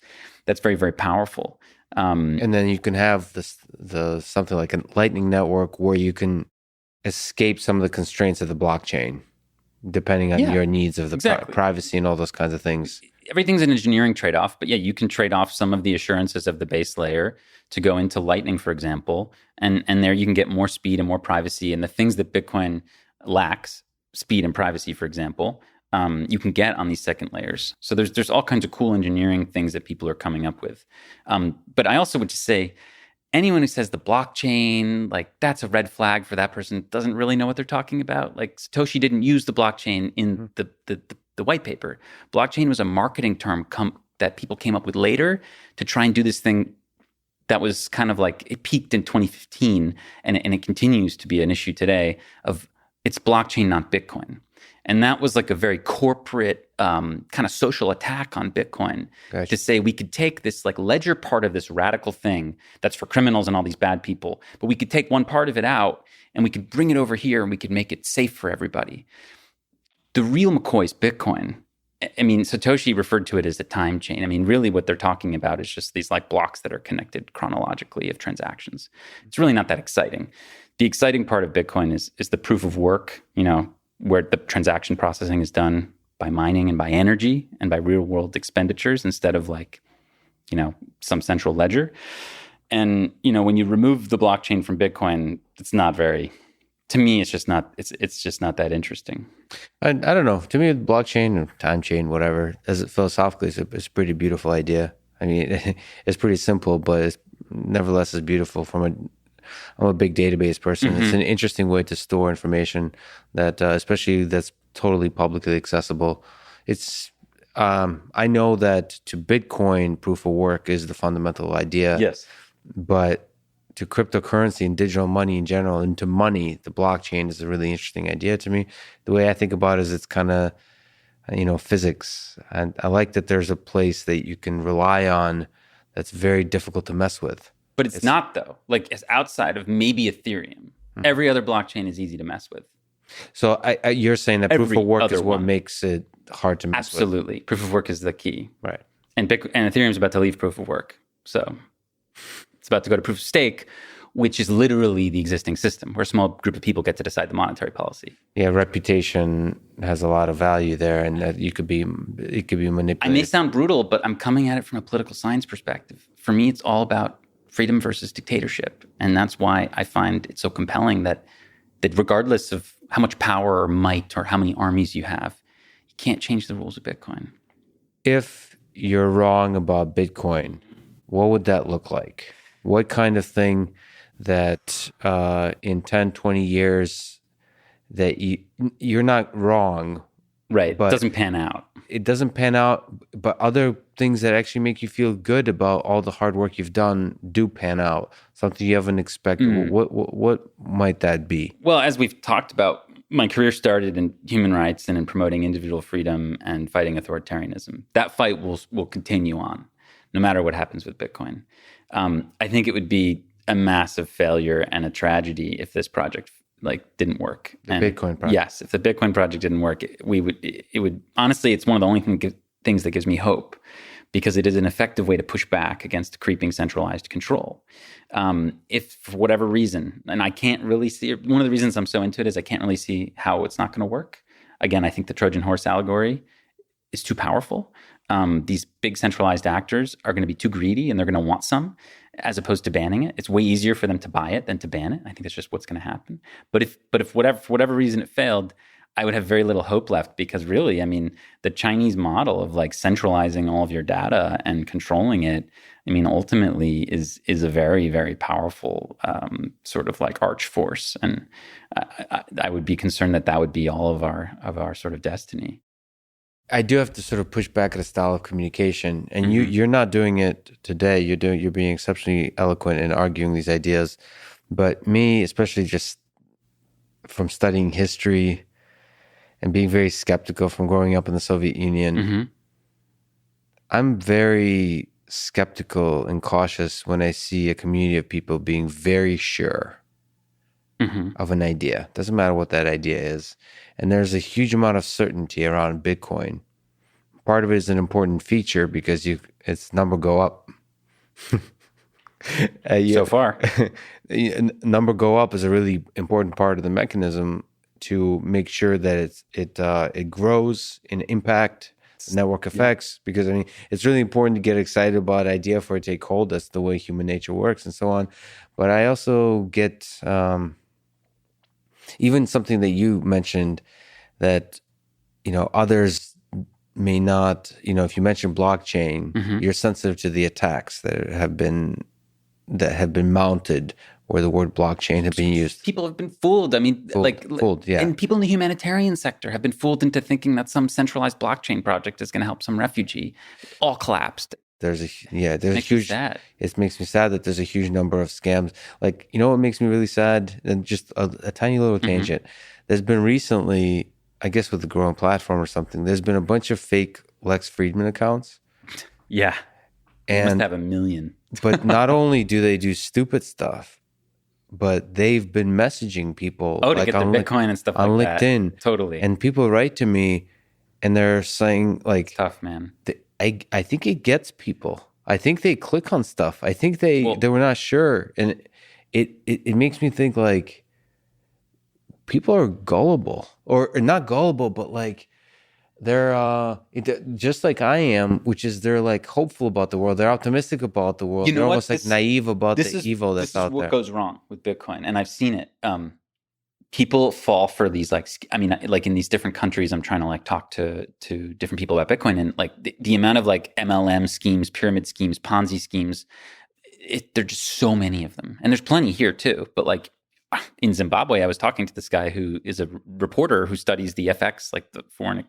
very, very powerful. And then you can have the something like a Lightning network where you can escape some of the constraints of the blockchain, depending on your needs of the privacy and all those kinds of things. Everything's an engineering trade-off, but yeah, you can trade off some of the assurances of the base layer to go into Lightning, for example, and there you can get more speed and more privacy, and the things that Bitcoin lacks, speed and privacy, for example, you can get on these second layers. So there's all kinds of cool engineering things that people are coming up with. But I also would just say, anyone who says the blockchain, like that's a red flag for that person, doesn't really know what they're talking about. Like Satoshi didn't use the blockchain in the white paper. Blockchain was a marketing term that people came up with later to try and do this thing that was kind of like, it peaked in 2015 and it continues to be an issue today of it's blockchain, not Bitcoin. And that was like a very corporate kind of social attack on Bitcoin to say we could take this like ledger part of this radical thing that's for criminals and all these bad people, but we could take one part of it out and we could bring it over here and we could make it safe for everybody. The real McCoy's Bitcoin, I mean, Satoshi referred to it as a time chain. I mean, really what they're talking about is just these like blocks that are connected chronologically of transactions. It's really not that exciting. The exciting part of Bitcoin is the proof of work, where the transaction processing is done by mining and by energy and by real world expenditures instead of like, some central ledger. And, when you remove the blockchain from Bitcoin, it's not very, to me, it's just not that interesting. I don't know. To me, blockchain or time chain, whatever, as it philosophically, it's a pretty beautiful idea. I mean, it's pretty simple, but it's nevertheless is beautiful I'm a big database person. Mm-hmm. It's an interesting way to store information that, especially that's totally publicly accessible. It's, I know that to Bitcoin, proof of work is the fundamental idea. Yes. But to cryptocurrency and digital money in general, and to money, the blockchain is a really interesting idea to me. The way I think about it is it's kind of, physics. And I like that there's a place that you can rely on that's very difficult to mess with. But it's not, though. Like, it's outside of maybe Ethereum. Mm-hmm. Every other blockchain is easy to mess with. So you're saying that proof of work is what makes it hard to mess with? Absolutely. Proof of work is the key. Right. And Ethereum is about to leave proof of work. So it's about to go to proof of stake, which is literally the existing system, where a small group of people get to decide the monetary policy. Yeah, reputation has a lot of value there, and that it could be manipulated. I may sound brutal, but I'm coming at it from a political science perspective. For me, it's all about freedom versus dictatorship. And that's why I find it so compelling that regardless of how much power or might or how many armies you have, you can't change the rules of Bitcoin. If you're wrong about Bitcoin, what would that look like? What kind of thing that in 10, 20 years that you're not wrong, Right. but Doesn't pan out. it doesn't pan out. But other things that actually make you feel good about all the hard work you've done do pan out. Something you haven't expected. What might that be? Well, as we've talked about, my career started in human rights and in promoting individual freedom and fighting authoritarianism. That fight will continue on, no matter what happens with Bitcoin. I think it would be a massive failure and a tragedy if this project didn't work. Bitcoin project. Yes, if the Bitcoin project didn't work, it would honestly, it's one of the only things that gives me hope, because it is an effective way to push back against creeping centralized control. If for whatever reason, and I can't really see, one of the reasons I'm so into it is I can't really see how it's not going to work. Again, I think the Trojan horse allegory is too powerful. These big centralized actors are going to be too greedy, and they're going to want some, as opposed to banning it. It's way easier for them to buy it than to ban it. I think that's just what's going to happen. But if for whatever reason it failed, I would have very little hope left, because really, I mean, the Chinese model of centralizing all of your data and controlling it, I mean, ultimately is a very, very powerful sort of arch force. And I would be concerned that would be all of our sort of destiny. I do have to sort of push back at a style of communication, and you're not doing it today. You're being exceptionally eloquent in arguing these ideas, but me, especially just from studying history and being very skeptical from growing up in the Soviet Union, I'm very skeptical and cautious when I see a community of people being very sure of an idea. Doesn't matter what that idea is. And there's a huge amount of certainty around Bitcoin. Part of it is an important feature because its number go up. So far. Number go up is a really important part of the mechanism to make sure that it grows in impact, network effects, because I mean, it's really important to get excited about an idea for it to take hold. That's the way human nature works and so on. But I also get even something that you mentioned that, others may not, if you mention blockchain, you're sensitive to the attacks that have been mounted where the word blockchain had been used. People have been fooled. I mean, fooled, yeah. And people in the humanitarian sector have been fooled into thinking that some centralized blockchain project is going to help some refugee. All collapsed. It makes me sad that there's a huge number of scams. What makes me really sad? And just a tiny little tangent. There's been recently, I guess with the growing platform or something, there's been a bunch of fake Lex Friedman accounts. Yeah. And must have 1 million. But not only do they do stupid stuff, but they've been messaging people to get the Bitcoin and stuff on like LinkedIn. That. Totally. And people write to me and they're saying it's tough, man. I think it gets people. I think they click on stuff. I think they were not sure. And it makes me think people are gullible, or not gullible, but they're just like I am, which is they're hopeful about the world. They're optimistic about the world. They're almost naive about the evil that's out there. This is what goes wrong with Bitcoin. And I've seen it. People fall for these, in these different countries, I'm trying to talk to different people about Bitcoin, and the amount of MLM schemes, pyramid schemes, Ponzi schemes, there are just so many of them. And there's plenty here too. But in Zimbabwe, I was talking to this guy who is a reporter who studies the FX, the foreign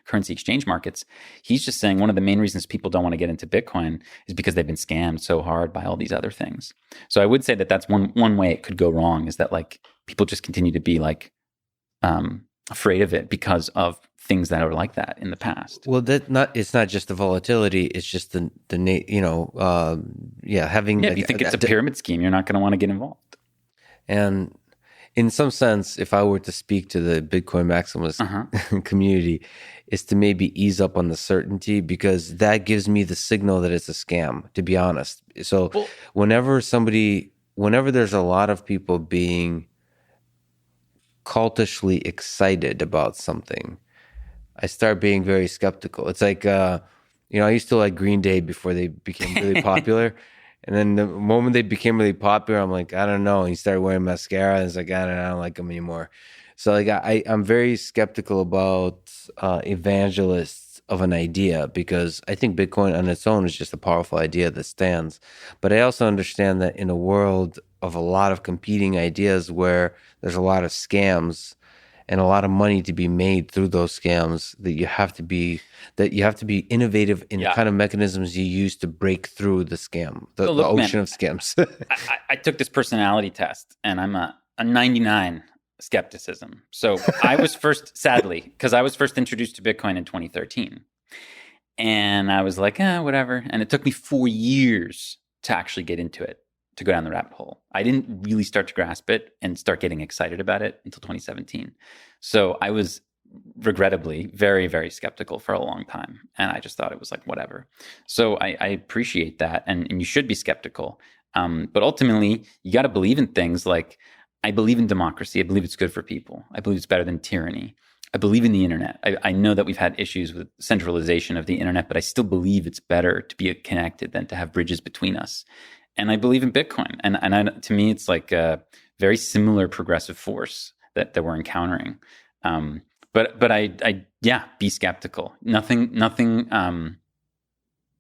currency exchange markets. He's just saying one of the main reasons people don't want to get into Bitcoin is because they've been scammed so hard by all these other things. So I would say that that's one way it could go wrong, is that people just continue to be afraid of it because of things that are like that in the past. Well, it's not just the volatility; it's just having. If you think it's a pyramid scheme, you're not going to want to get involved. And in some sense, if I were to speak to the Bitcoin maximalist community, is to maybe ease up on the certainty, because that gives me the signal that it's a scam, to be honest. So whenever there's a lot of people being cultishly excited about something, I start being very skeptical. It's I used to like Green Day before they became really popular. And then the moment they became really popular, I'm I don't know. And he started wearing mascara, and it's I don't like him anymore. So I'm very skeptical about evangelists of an idea, because I think Bitcoin on its own is just a powerful idea that stands. But I also understand that in a world of a lot of competing ideas where there's a lot of scams, and a lot of money to be made through those scams, that you have to be innovative in the kind of mechanisms you use to break through the scam, the ocean of scams. I took this personality test, and I'm a 99 skepticism. So I was first, sadly, because I was first introduced to Bitcoin in 2013. And I was like, whatever. And it took me 4 years to actually get into it, to go down the rabbit hole. I didn't really start to grasp it and start getting excited about it until 2017. So I was regrettably very, very skeptical for a long time. And I just thought it was like, whatever. So I appreciate that. And you should be skeptical. But ultimately, you got to believe in things like, I believe in democracy. I believe it's good for people. I believe it's better than tyranny. I believe in the internet. I know that we've had issues with centralization of the internet, but I still believe it's better to be connected than to have bridges between us. And I believe in Bitcoin. And to me, it's like a very similar progressive force that we're encountering. But I be skeptical. Nothing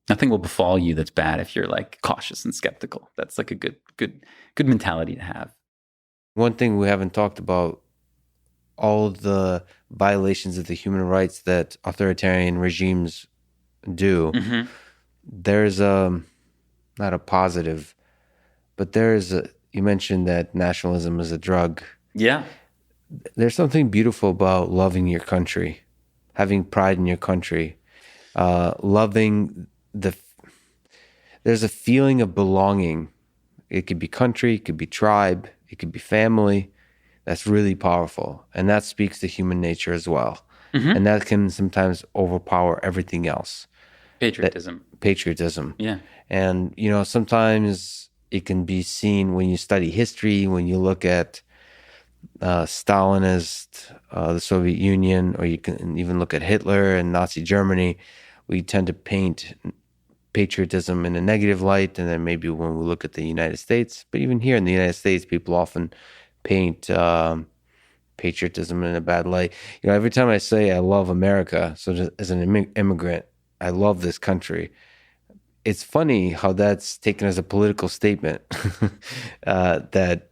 will befall you that's bad if you're like cautious and skeptical. That's like a good mentality to have. One thing we haven't talked about, all of the violations of the human rights that authoritarian regimes do. Mm-hmm. There's not a positive, but you mentioned that nationalism is a drug. Yeah. There's something beautiful about loving your country, having pride in your country, loving there's a feeling of belonging. It could be country, it could be tribe, it could be family. That's really powerful. And that speaks to human nature as well. Mm-hmm. And that can sometimes overpower everything else. Patriotism. Yeah. And, sometimes it can be seen when you study history, when you look at Stalinist, the Soviet Union, or you can even look at Hitler and Nazi Germany. We tend to paint patriotism in a negative light. And then maybe when we look at the United States, but even here in the United States, people often paint patriotism in a bad light. Every time I say I love America, so just as an immigrant, I love this country. It's funny how that's taken as a political statement that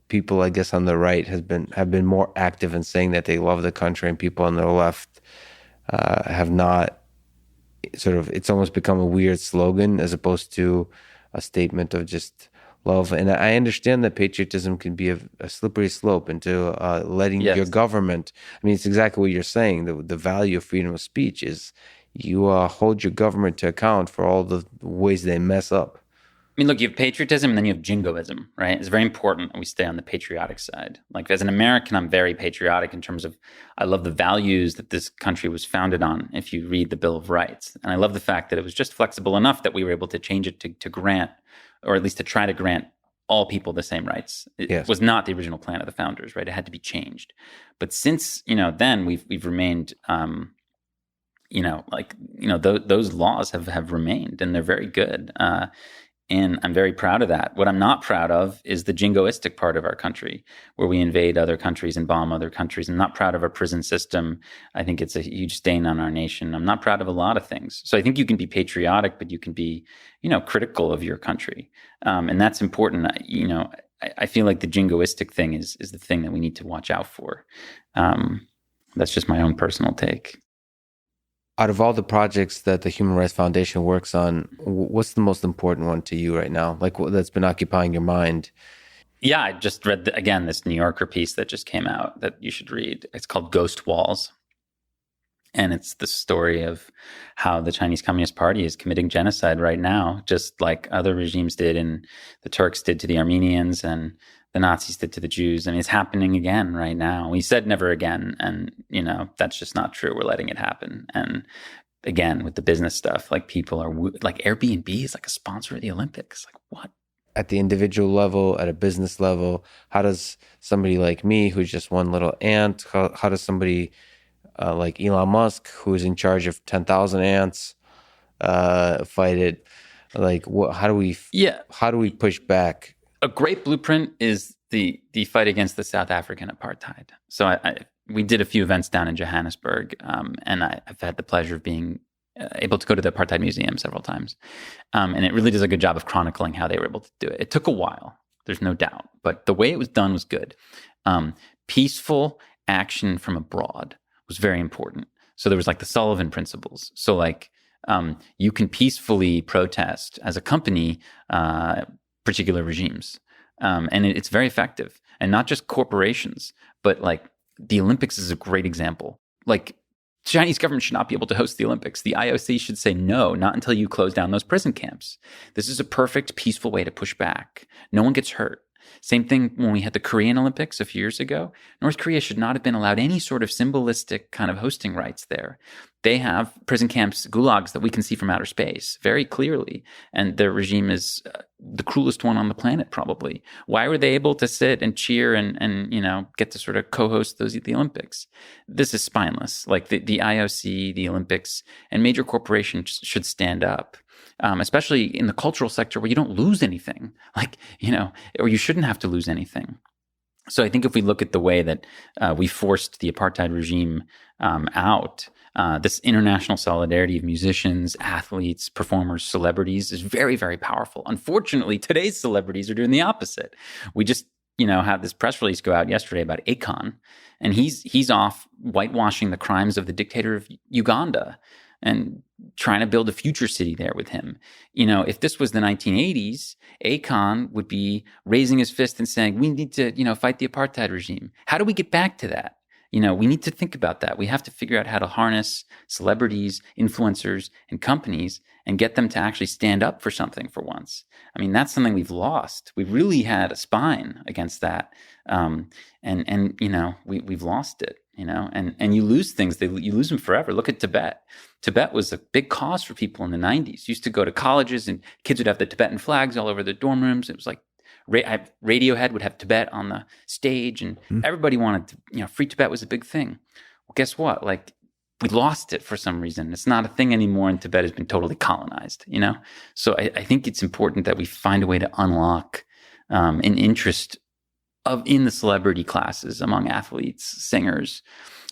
people, I guess, on the right have been more active in saying that they love the country, and people on the left have not. It's almost become a weird slogan as opposed to a statement of just love. And I understand that patriotism can be a slippery slope into letting your government. I mean, it's exactly what you're saying. The value of freedom of speech is you hold your government to account for all the ways they mess up. I mean, look, you have patriotism and then you have jingoism, right? It's very important that we stay on the patriotic side. Like, as an American, I'm very patriotic in terms of I love the values that this country was founded on, if you read the Bill of Rights. And I love the fact that it was just flexible enough that we were able to change it to grant, or at least to try to grant all people the same rights. It was not the original plan of the founders, right? It had to be changed. But since, then we've remained, those laws have remained, and they're very good. And I'm very proud of that. What I'm not proud of is the jingoistic part of our country, where we invade other countries and bomb other countries. I'm not proud of our prison system. I think it's a huge stain on our nation. I'm not proud of a lot of things. So I think you can be patriotic, but you can be, critical of your country. And that's important. I feel like the jingoistic thing is the thing that we need to watch out for. That's just my own personal take. Out of all the projects that the Human Rights Foundation works on, what's the most important one to you right now? Like, that's been occupying your mind? Yeah, I just read, this New Yorker piece that just came out that you should read. It's called Ghost Walls. And it's the story of how the Chinese Communist Party is committing genocide right now, just like other regimes did, and the Turks did to the Armenians, and the Nazis did to the Jews. I mean, it's happening again right now. We said never again. And, that's just not true. We're letting it happen. And again, with the business stuff, like people are like Airbnb is like a sponsor of the Olympics. Like, what? At the individual level, at a business level, how does somebody like me, who's just one little ant, how does somebody like Elon Musk, who's in charge of 10,000 ants, fight it? Like, how do we push back? A great blueprint is the fight against the South African apartheid. So we did a few events down in Johannesburg, and I've had the pleasure of being able to go to the Apartheid Museum several times. And it really does a good job of chronicling how they were able to do it. It took a while, there's no doubt, but the way it was done was good. peaceful action from abroad was very important. So there was like the Sullivan principles. So like you can peacefully protest as a company particular regimes. And it's very effective. And not just corporations, but like the Olympics is a great example. Like the Chinese government should not be able to host the Olympics. The IOC should say no, not until you close down those prison camps. This is a perfect, peaceful way to push back. No one gets hurt. Same thing when we had the Korean Olympics a few years ago. North Korea should not have been allowed any sort of symbolistic kind of hosting rights there. They have prison camps, gulags that we can see from outer space very clearly. And their regime is the cruelest one on the planet, probably. Why were they able to sit and cheer and get to sort of co-host the Olympics? This is spineless. Like the IOC, the Olympics, and major corporations should stand up. Especially in the cultural sector where you don't lose anything, or you shouldn't have to lose anything. So I think if we look at the way that we forced the apartheid regime out, this international solidarity of musicians, athletes, performers, celebrities is very, very powerful. Unfortunately, today's celebrities are doing the opposite. We just had this press release go out yesterday about Akon, and he's off whitewashing the crimes of the dictator of Uganda and trying to build a future city there with him. If this was the 1980s, Akon would be raising his fist and saying, we need to, fight the apartheid regime. How do we get back to that? We need to think about that. We have to figure out how to harness celebrities, influencers, and companies and get them to actually stand up for something for once. I mean, that's something we've lost. We really had a spine against that. We've lost it, and you lose things. You lose them forever. Look at Tibet. Tibet was a big cause for people in the 90s. Used to go to colleges and kids would have the Tibetan flags all over the dorm rooms. It was like Radiohead would have Tibet on the stage, and everybody wanted to, free Tibet was a big thing. Well, guess what? Like, we lost it for some reason. It's not a thing anymore, and Tibet has been totally colonized, So I think it's important that we find a way to unlock an interest in the celebrity classes among athletes, singers,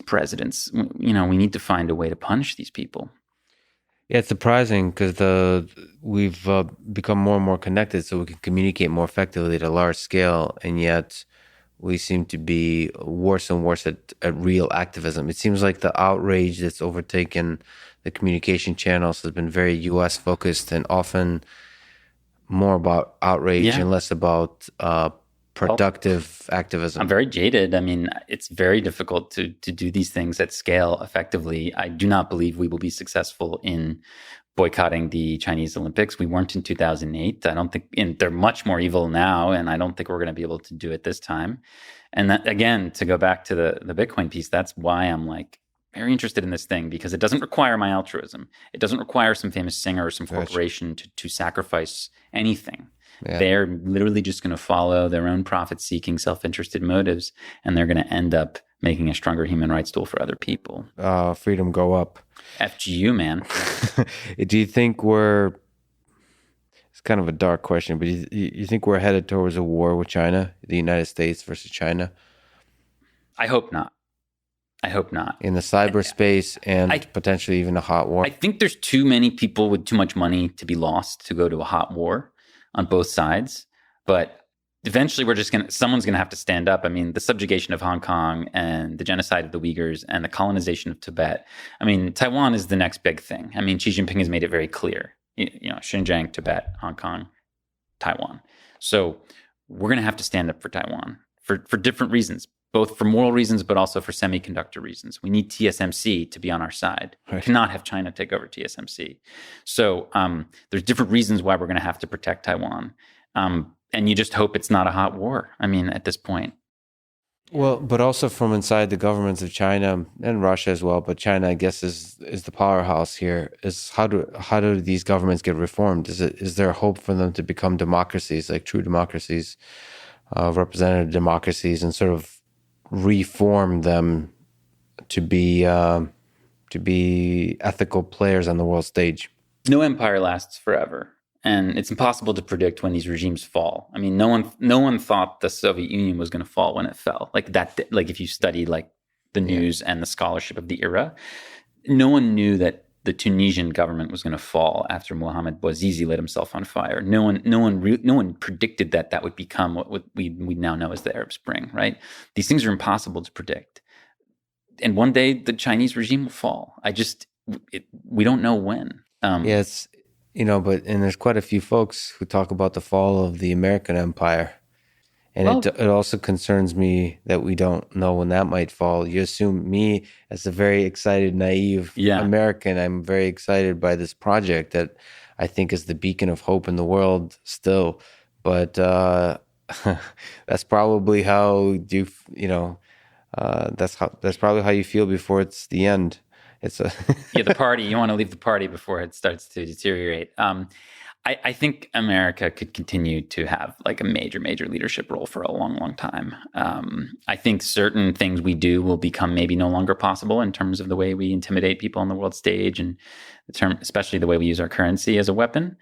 presidents. We need to find a way to punish these people. Yeah, it's surprising because we've become more and more connected, so we can communicate more effectively at a large scale, and yet we seem to be worse and worse at real activism. It seems like the outrage that's overtaken the communication channels has been very U.S. focused and often more about outrage and less about productive activism. I'm very jaded. I mean, it's very difficult to do these things at scale effectively. I do not believe we will be successful in boycotting the Chinese Olympics. We weren't in 2008. I don't think, and they're much more evil now, and I don't think we're going to be able to do it this time. And that, again, to go back to the Bitcoin piece, that's why I'm like very interested in this thing, because it doesn't require my altruism. It doesn't require some famous singer or some corporation to sacrifice anything. Yeah. They're literally just going to follow their own profit-seeking, self-interested motives, and they're going to end up making a stronger human rights tool for other people. Freedom go up. FGU, man. Do you think it's kind of a dark question, but you think we're headed towards a war with China, the United States versus China? I hope not. In the cyberspace and potentially even a hot war? I think there's too many people with too much money to be lost to go to a hot war on both sides. But eventually someone's going to have to stand up. I mean, the subjugation of Hong Kong and the genocide of the Uyghurs and the colonization of Tibet. I mean, Taiwan is the next big thing. I mean, Xi Jinping has made it very clear, Xinjiang, Tibet, Hong Kong, Taiwan. So we're going to have to stand up for Taiwan for different reasons, both for moral reasons, but also for semiconductor reasons. We need TSMC to be on our side. Right. We cannot have China take over TSMC. So there's different reasons why we're going to have to protect Taiwan. And you just hope it's not a hot war, I mean, at this point. Well, but also from inside the governments of China and Russia as well, but China, I guess, is the powerhouse here, is how do these governments get reformed? Is there hope for them to become democracies, like true democracies, representative democracies, and sort of reform them to be ethical players on the world stage? No empire lasts forever, and it's impossible to predict when these regimes fall. I mean, no one thought the Soviet Union was going to fall when it fell. Like that, like if you study like the news and the scholarship of the era, no one knew that the Tunisian government was going to fall after Mohamed Bouazizi lit himself on fire. No one predicted that would become what we now know as the Arab Spring, right? These things are impossible to predict. And one day the Chinese regime will fall. We don't know when. Yes, but there's quite a few folks who talk about the fall of the American empire. And it also concerns me that we don't know when that might fall. You assume me as a very excited, naive American. I'm very excited by this project that I think is the beacon of hope in the world still. But that's probably how that's probably how you feel before it's the end. It's the party. You want to leave the party before it starts to deteriorate. I think America could continue to have like a major major leadership role for a long, long time. I think certain things we do will become maybe no longer possible in terms of the way we intimidate people on the world stage, and especially the way we use our currency as a weapon.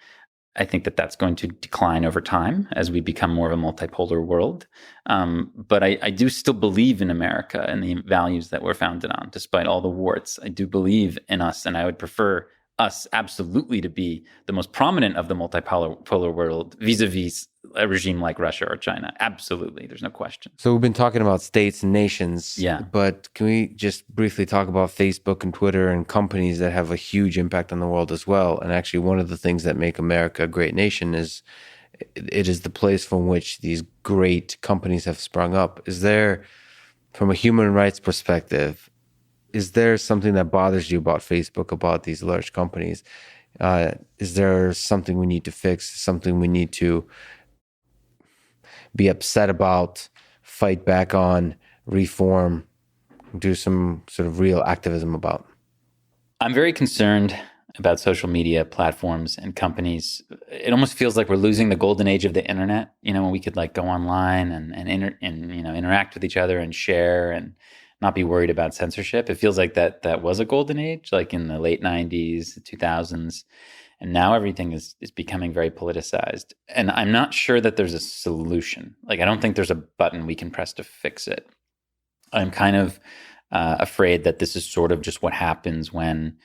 I think that's going to decline over time as we become more of a multipolar world. But I do still believe in America and the values that we're founded on, despite all the warts. I do believe in us, and I would prefer us absolutely to be the most prominent of the multipolar world vis-a-vis a regime like Russia or China. Absolutely. There's no question. So we've been talking about states and nations. Yeah. But can we just briefly talk about Facebook and Twitter and companies that have a huge impact on the world as well? And actually one of the things that make America a great nation is it is the place from which these great companies have sprung up. Is there, from a human rights perspective, is there something that bothers you about Facebook, about these large companies? Is there something we need to fix, something we need to be upset about, fight back on, reform, do some sort of real activism about? I'm very concerned about social media platforms and companies. It almost feels like we're losing the golden age of the internet, when we could like go online and interact with each other and share and not be worried about censorship. It feels like that was a golden age, like in the late 90s, 2000s. And now everything is becoming very politicized. And I'm not sure that there's a solution. Like, I don't think there's a button we can press to fix it. I'm kind of afraid that this is sort of just what happens when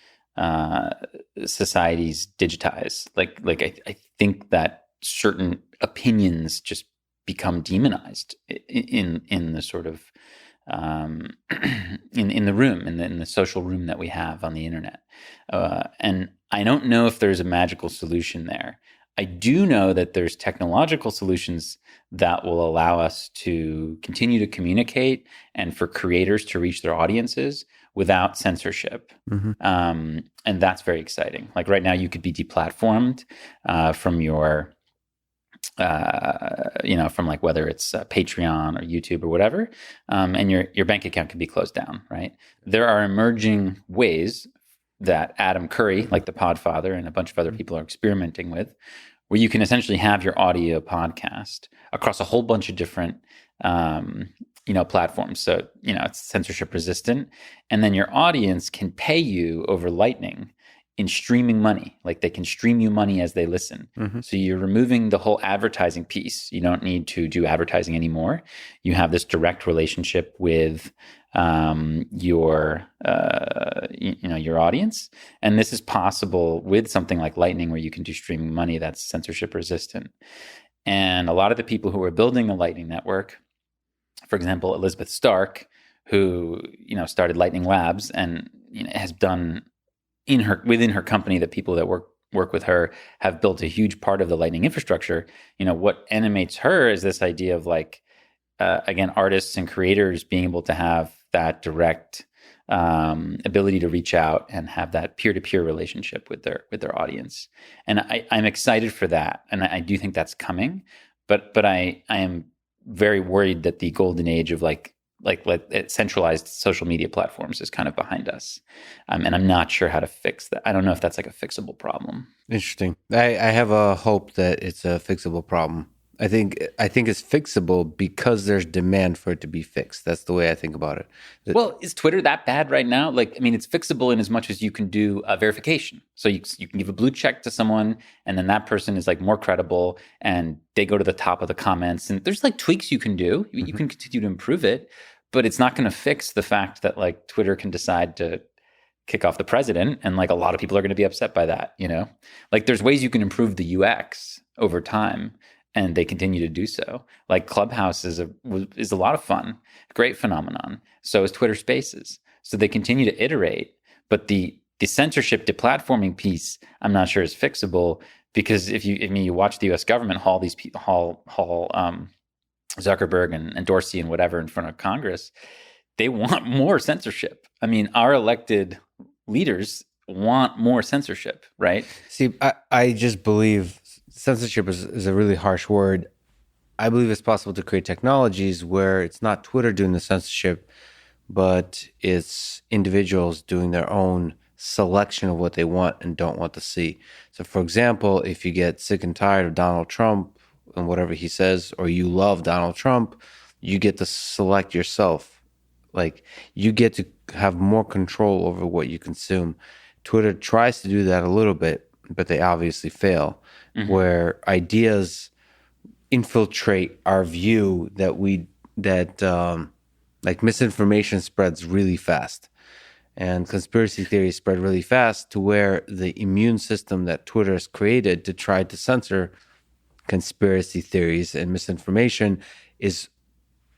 societies digitize. I think that certain opinions just become demonized in the sort of in the room, in the social room that we have on the internet. And I don't know if there's a magical solution there. I do know that there's technological solutions that will allow us to continue to communicate and for creators to reach their audiences without censorship. Mm-hmm. And that's very exciting. Like right now, you could be deplatformed from your from like whether it's Patreon or YouTube or whatever, and your bank account can be closed down, right? There are emerging ways that Adam Curry, like the Podfather, and a bunch of other people are experimenting with, where you can essentially have your audio podcast across a whole bunch of different platforms. So, it's censorship resistant, and then your audience can pay you over Lightning in streaming money. Like they can stream you money as they listen. Mm-hmm. So you're removing the whole advertising piece. You don't need to do advertising anymore. You have this direct relationship with your audience. And this is possible with something like Lightning, where you can do streaming money that's censorship resistant. And a lot of the people who are building the Lightning Network, for example, Elizabeth Stark, who, started Lightning Labs and has done within her company, that people that work with her have built a huge part of the Lightning infrastructure. What animates her is this idea of again, artists and creators being able to have that direct ability to reach out and have that peer-to-peer relationship with their audience. And I'm excited for that. And I do think that's coming, but I am very worried that the golden age of centralized social media platforms is kind of behind us. And I'm not sure how to fix that. I don't know if that's like a fixable problem. Interesting. I have a hope that it's a fixable problem. I think it's fixable because there's demand for it to be fixed. That's the way I think about it. Well, is Twitter that bad right now? It's fixable in as much as you can do verification. So you can give a blue check to someone, and then that person is more credible, and they go to the top of the comments. And there's tweaks you can do. You can continue to improve it, but it's not going to fix the fact that Twitter can decide to kick off the president, and like a lot of people are going to be upset by that, you know? Like there's ways you can improve the UX over time, and they continue to do so. Like Clubhouse is a lot of fun, great phenomenon. So is Twitter Spaces. So they continue to iterate, but the censorship deplatforming piece, I'm not sure is fixable, because if you watch the U.S. government haul these people, Zuckerberg and Dorsey and whatever in front of Congress, they want more censorship. I mean, our elected leaders want more censorship, right? See, I just believe censorship is a really harsh word. I believe it's possible to create technologies where it's not Twitter doing the censorship, but it's individuals doing their own selection of what they want and don't want to see. So, for example, if you get sick and tired of Donald Trump and whatever he says, or you love Donald Trump, you get to select yourself. Like, you get to have more control over what you consume. Twitter tries to do that a little bit, but they obviously fail, where ideas infiltrate our view like misinformation spreads really fast, and conspiracy theories spread really fast, to where the immune system that Twitter has created to try to censor conspiracy theories and misinformation is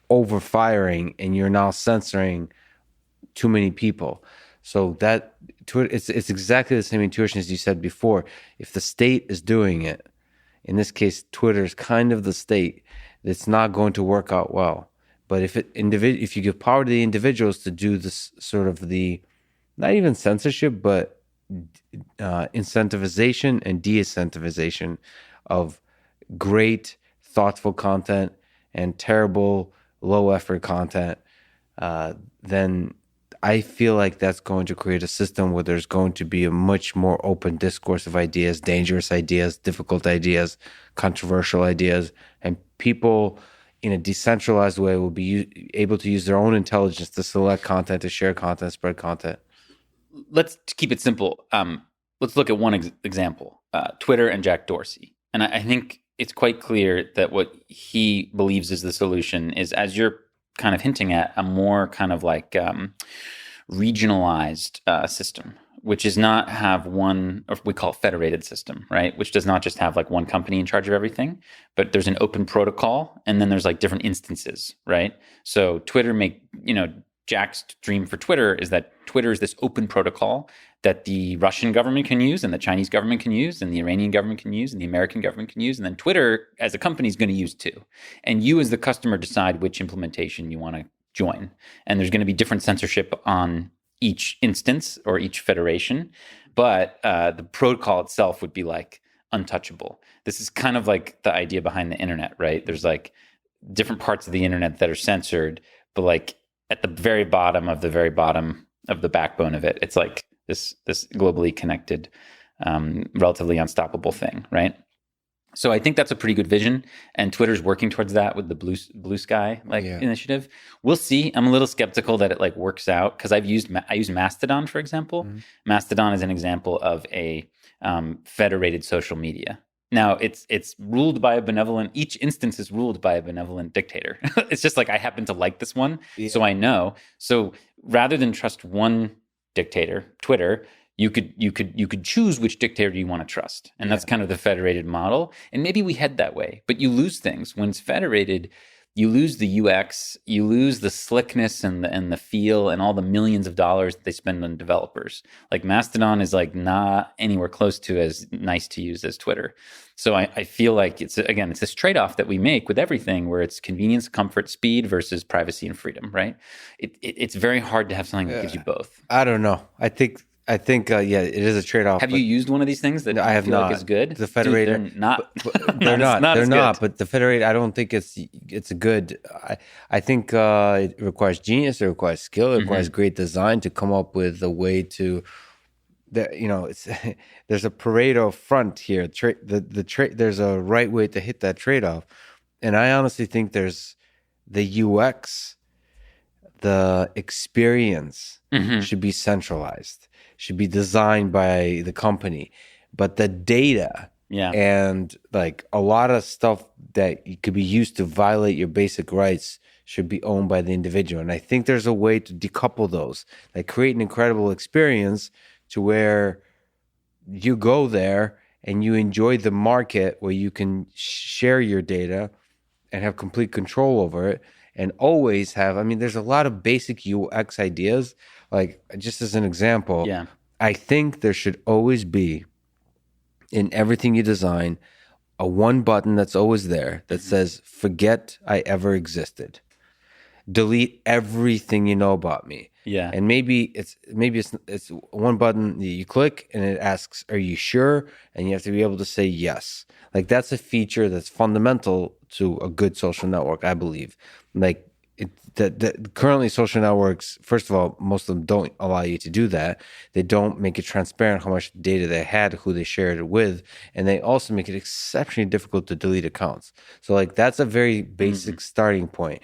overfiring, and you're now censoring too many people. So that Twitter, it's exactly the same intuition as you said before. If the state is doing it, in this case, Twitter is kind of the state, it's not going to work out well. But if you give power to the individuals to do this sort of not even censorship, but incentivization and de-incentivization of great, thoughtful content and terrible, low-effort content, then I feel like that's going to create a system where there's going to be a much more open discourse of ideas, dangerous ideas, difficult ideas, controversial ideas, and people in a decentralized way will be able to use their own intelligence to select content, to share content, spread content. Let's keep it simple. Let's look at one example, Twitter and Jack Dorsey. And I think it's quite clear that what he believes is the solution is, as you're kind of hinting at, a more kind of like regionalized system, which is not have one, or we call it federated system, right? Which does not just have like one company in charge of everything, but there's an open protocol, and then there's like different instances, right? So Jack's dream for Twitter is that Twitter is this open protocol that the Russian government can use, and the Chinese government can use, and the Iranian government can use, and the American government can use, and then Twitter as a company is going to use too. And you as the customer decide which implementation you want to join. And there's going to be different censorship on each instance or each federation, but the protocol itself would be like untouchable. This is kind of like the idea behind the internet, right? There's like different parts of the internet that are censored, but like at the very bottom of the backbone of it, it's like this globally connected, relatively unstoppable thing, right? So I think that's a pretty good vision, and Twitter's working towards that with the blue sky initiative. We'll see. I'm a little skeptical that it like works out, because I use Mastodon, for example. Mm-hmm. Mastodon is an example of a federated social media. Now it's ruled by each instance is ruled by a benevolent dictator. It's just like, I happen to like this one, so I know. So rather than trust one dictator, Twitter, you could choose which dictator you want to trust. And that's kind of the federated model. And maybe we head that way, but you lose things. When it's federated, you lose the UX, you lose the slickness and the feel and all the millions of dollars that they spend on developers. Like Mastodon is like not anywhere close to as nice to use as Twitter. So I feel like it's this trade-off that we make with everything, where it's convenience, comfort, speed versus privacy and freedom, right? It's very hard to have something that gives you both. I don't know. I think it is a trade-off. Have you used one of these things that I have not. Like is good? The federated, they're not. They're not. But the federated, I don't think it's good. I think it requires genius. It requires skill. It requires great design to come up with a way to. There's a Pareto front here. There's a right way to hit that trade-off, and I honestly think there's the UX, the experience should be centralized. Should be designed by the company, but the data and like a lot of stuff that could be used to violate your basic rights should be owned by the individual. And I think there's a way to decouple those, like create an incredible experience to where you go there and you enjoy the market where you can share your data and have complete control over it, and always have, I mean, there's a lot of basic UX ideas. Like, just as an example, Yeah. I think there should always be, in everything you design, a one button that's always there that says, forget I ever existed. Delete everything you know about me. Yeah. And maybe it's one button that you click and it asks, are you sure? And you have to be able to say yes. Like, that's a feature that's fundamental to a good social network, I believe. Like, currently social networks, first of all, most of them don't allow you to do that. They don't make it transparent how much data they had, who they shared it with, and they also make it exceptionally difficult to delete accounts. So, like, that's a very basic starting point.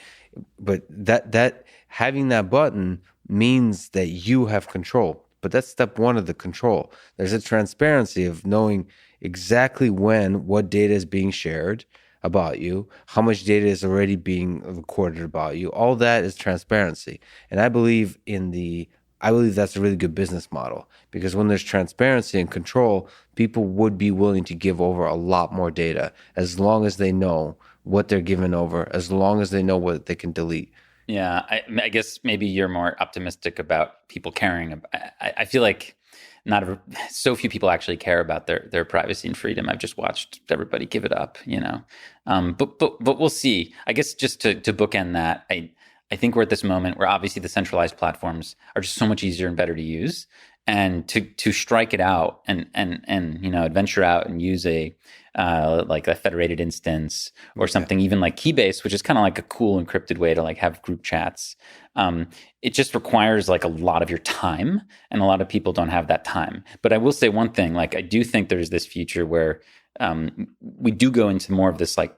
But that having that button means that you have control. But that's step one of the control. There's a transparency of knowing exactly when what data is being shared about you, how much data is already being recorded about you. All that is transparency. And I believe that's a really good business model, because when there's transparency and control, people would be willing to give over a lot more data as long as they know what they're giving over, as long as they know what they can delete. Yeah, I guess maybe you're more optimistic about people caring. I feel like so few people actually care about their privacy and freedom. I've just watched everybody give it up, But we'll see. I guess just to bookend that, I think we're at this moment where obviously the centralized platforms are just so much easier and better to use, and to strike it out and adventure out and use like a federated instance or something, even like Keybase, which is kind of like a cool encrypted way to like have group chats. It just requires like a lot of your time, and a lot of people don't have that time. But I will say one thing, like I do think there's this future where we do go into more of this like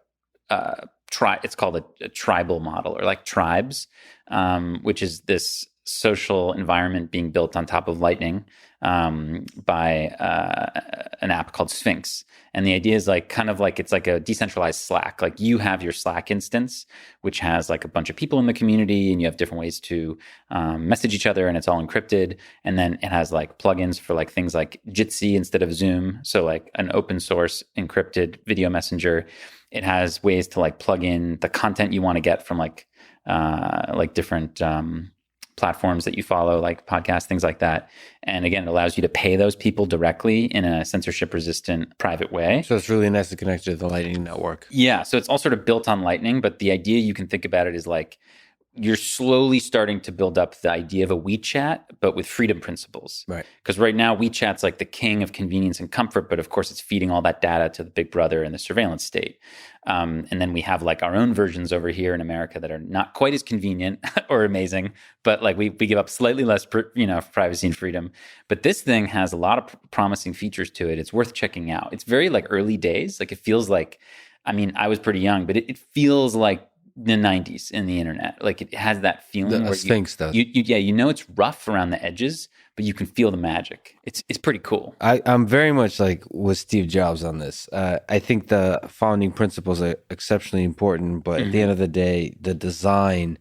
it's called a tribal model, or like tribes, which is this social environment being built on top of Lightning by an app called Sphinx. And the idea is like kind of like it's like a decentralized Slack. Like you have your Slack instance, which has like a bunch of people in the community, and you have different ways to message each other, and it's all encrypted. And then it has like plugins for like things like Jitsi instead of Zoom. So like an open source encrypted video messenger. It has ways to like plug in the content you want to get from like different platforms that you follow, like podcasts, things like that. And again, it allows you to pay those people directly in a censorship-resistant, private way. So it's really nice to connect to the Lightning Network. Yeah, so it's all sort of built on Lightning, but the idea you can think about it is like you're slowly starting to build up the idea of a WeChat, but with freedom principles. Right. Because right now, WeChat's like the king of convenience and comfort, but of course, it's feeding all that data to the big brother and the surveillance state. And then we have like our own versions over here in America that are not quite as convenient or amazing, but like we give up slightly less, privacy and freedom. But this thing has a lot of promising features to it. It's worth checking out. It's very like early days. Like it feels like, I mean, I was pretty young, but it feels like the 90s in the internet. Like it has that feeling where Sphinx does. It's rough around the edges, but you can feel the magic. It's pretty cool. I'm very much like with Steve Jobs on this. I think the founding principles are exceptionally important, but at the end of the day, the design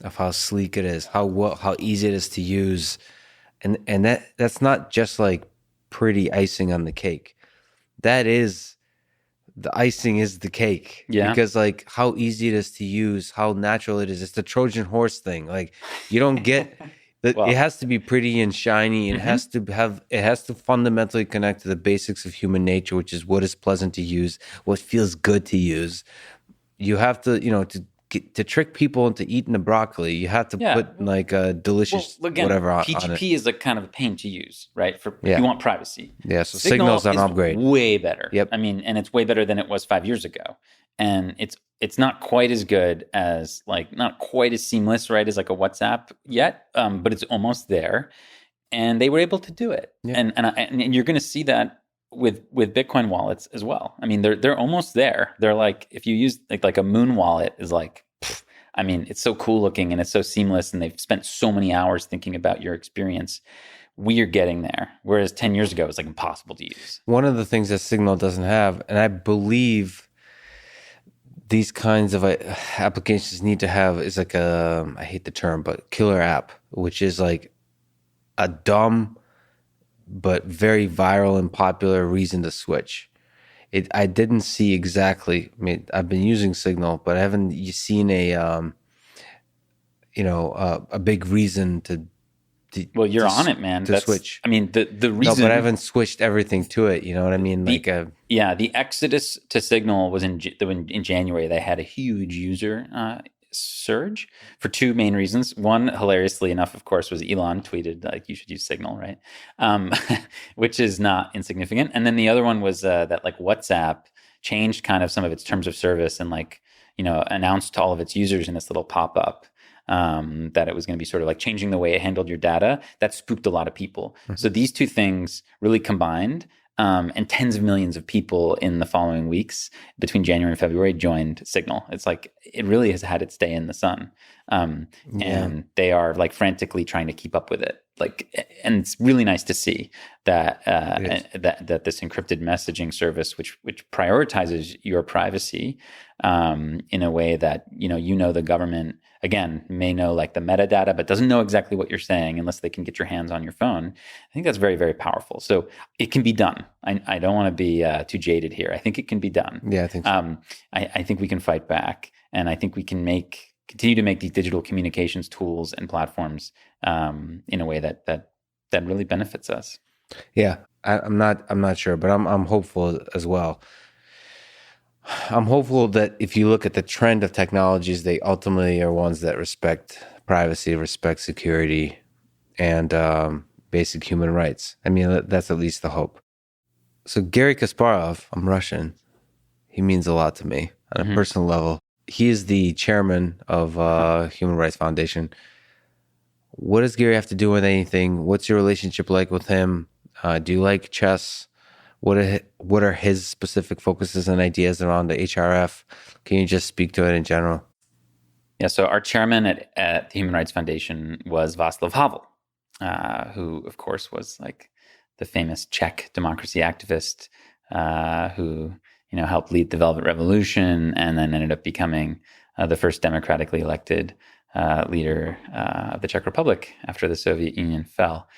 of how sleek it is, how easy it is to use, and that's not just like pretty icing on the cake. The icing is the cake. Yeah. Because like how easy it is to use, how natural it is. It's the Trojan horse thing. Like you don't get it has to be pretty and shiny. It has to fundamentally connect to the basics of human nature, which is what is pleasant to use, what feels good to use. You have to, to trick people into eating the broccoli, you have to put like a delicious whatever on PGP it. PGP is like kind of a pain to use, right? You want privacy. Yeah, so Signal's an upgrade. Way better. Yep. I mean, and it's way better than it was 5 years ago. And it's not quite as good as not quite as seamless, right, as like a WhatsApp yet, but it's almost there. And they were able to do it. Yeah. And you're going to see that with Bitcoin wallets as well. I mean, they're almost there. They're like, if you use like a Moon wallet is like, I mean, it's so cool looking and it's so seamless, and they've spent so many hours thinking about your experience. We are getting there. Whereas 10 years ago, it was like impossible to use. One of the things that Signal doesn't have, and I believe these kinds of applications need to have is like I hate the term, but killer app, which is like a dumb but very viral and popular reason to switch. I didn't see exactly. I mean, I've been using Signal, but I haven't seen a big reason to well, you're on it, man. To switch. I mean, the reason. No, but I haven't switched everything to it. You know what I mean? The exodus to Signal was in January. They had a huge user surge for two main reasons. One, hilariously enough, of course, was Elon tweeted like you should use Signal, right? Which is not insignificant. And then the other one was that like WhatsApp changed kind of some of its terms of service and like announced to all of its users in this little pop up. That it was going to be sort of like changing the way it handled your data. That spooked a lot of people. Mm-hmm. So these two things really combined, and tens of millions of people in the following weeks between January and February joined Signal. It's like it really has had its day in the sun, and they are like frantically trying to keep up with it. Like, and it's really nice to see that that this encrypted messaging service, which prioritizes your privacy in a way that the government again may know like the metadata, but doesn't know exactly what you're saying unless they can get your hands on your phone. I think that's very, very powerful. So it can be done. I don't want to be too jaded here. I think it can be done. Yeah, I think so. I think we can fight back, and I think we can continue to make these digital communications tools and platforms in a way that really benefits us. Yeah, I'm not sure, but I'm hopeful as well. I'm hopeful that if you look at the trend of technologies, they ultimately are ones that respect privacy, respect security, and basic human rights. I mean, that's at least the hope. So Garry Kasparov, I'm Russian. He means a lot to me on a personal level. He is the chairman of Human Rights Foundation. What does Garry have to do with anything? What's your relationship like with him? Do you like chess? What are his specific focuses and ideas around the HRF? Can you just speak to it in general? Yeah, so our chairman at the Human Rights Foundation was Václav Havel, who, of course, was like the famous Czech democracy activist who helped lead the Velvet Revolution and then ended up becoming the first democratically elected leader of the Czech Republic after the Soviet Union fell.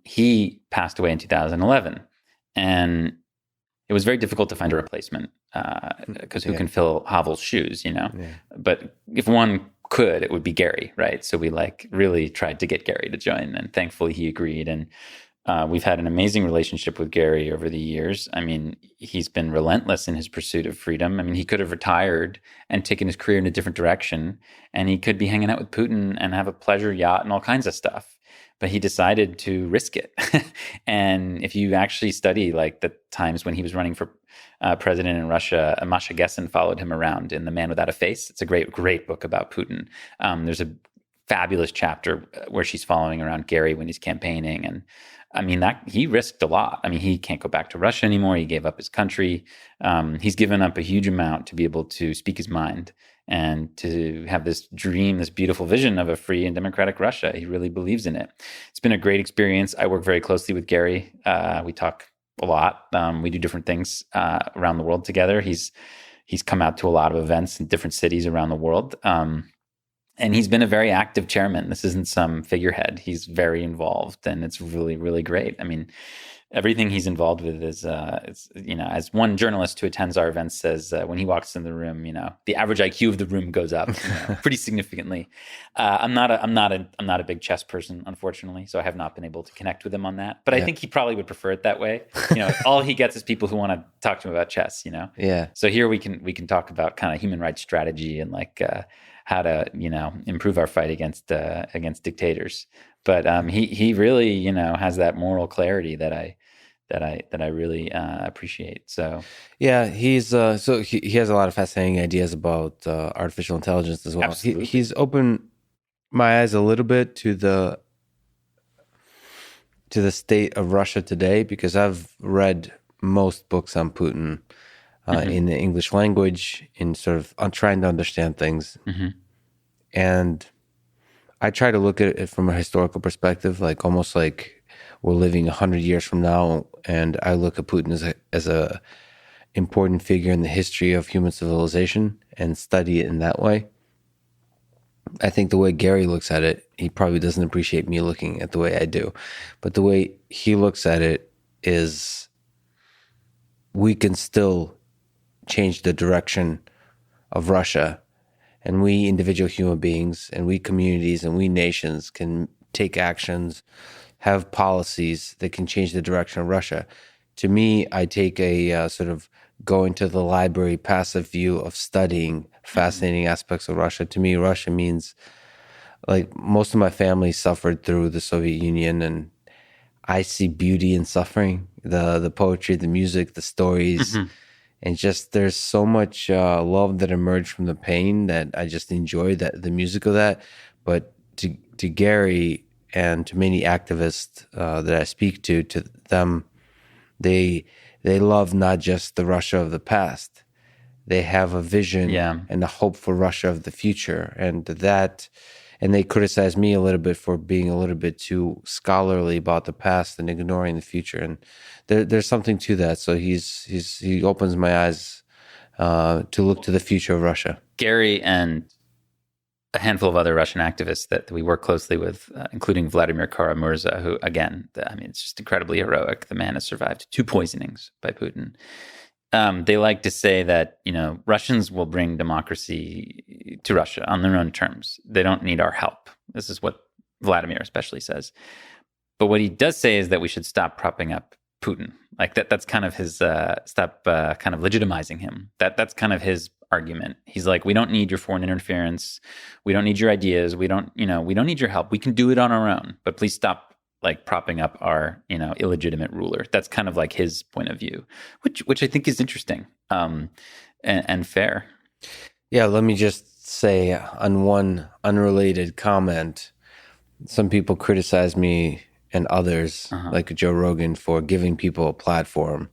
He passed away in 2011. And it was very difficult to find a replacement because who can fill Havel's shoes, Yeah. But if one could, it would be Garry, right? So we really tried to get Garry to join, and thankfully he agreed. And we've had an amazing relationship with Garry over the years. I mean, he's been relentless in his pursuit of freedom. I mean, he could have retired and taken his career in a different direction, and he could be hanging out with Putin and have a pleasure yacht and all kinds of stuff. But he decided to risk it. And if you actually study like the times when he was running for president in Russia, Masha Gessen followed him around in The Man Without a Face. It's a great, great book about Putin. There's a fabulous chapter where she's following around Garry when he's campaigning. And I mean, that he risked a lot. I mean, he can't go back to Russia anymore. He gave up his country. He's given up a huge amount to be able to speak his mind and to have this dream, this beautiful vision of a free and democratic Russia. He really believes in it. It's been a great experience. I work very closely with Garry. We talk a lot. We do different things around the world together. He's come out to a lot of events in different cities around the world. And he's been a very active chairman. This isn't some figurehead. He's very involved, and it's really, really great. I mean, everything he's involved with is, as one journalist who attends our events says, when he walks in the room, the average IQ of the room goes up pretty significantly. I'm not a big chess person, unfortunately, so I have not been able to connect with him on that. But I think he probably would prefer it that way. All he gets is people who want to talk to him about chess. Yeah. So here we can talk about kind of human rights strategy and how to improve our fight against dictators. But he really has that moral clarity that I really appreciate. So yeah, he has a lot of fascinating ideas about artificial intelligence as well. Absolutely. He's opened my eyes a little bit to the state of Russia today, because I've read most books on Putin in the English language, in sort of trying to understand things. And I try to look at it from a historical perspective, like almost like we're living 100 years from now, and I look at Putin as important figure in the history of human civilization and study it in that way. I think the way Garry looks at it, he probably doesn't appreciate me looking at the way I do. But the way he looks at it is we can still change the direction of Russia, and we individual human beings and we communities and we nations can take actions, have policies that can change the direction of Russia. To me, I take a sort of going to the library passive view of studying fascinating aspects of Russia. To me, Russia means, like, most of my family suffered through the Soviet Union, and I see beauty in suffering, the poetry, the music, the stories, and just there's so much love that emerged from the pain that I just enjoy that the music of that. But to Garry and to many activists that I speak to them, they love not just the Russia of the past. They have a vision and a hope for Russia of the future, and they criticize me a little bit for being a little bit too scholarly about the past and ignoring the future. And there's something to that. So he opens my eyes to look to the future of Russia. Garry and a handful of other Russian activists that we work closely with, including Vladimir Kara-Murza, who, again, it's just incredibly heroic. The man has survived 2 poisonings by Putin. They like to say that, Russians will bring democracy to Russia on their own terms. They don't need our help. This is what Vladimir especially says. But what he does say is that we should stop propping up Putin. Like that's kind of his, stop kind of legitimizing him. That's kind of his argument. He's like, we don't need your foreign interference. We don't need your ideas. We don't need your help. We can do it on our own, but please stop propping up our, illegitimate ruler. That's kind of like his point of view, which I think is interesting, and fair. Yeah. Let me just say on one unrelated comment, some people criticize me and others, like Joe Rogan, for giving people a platform.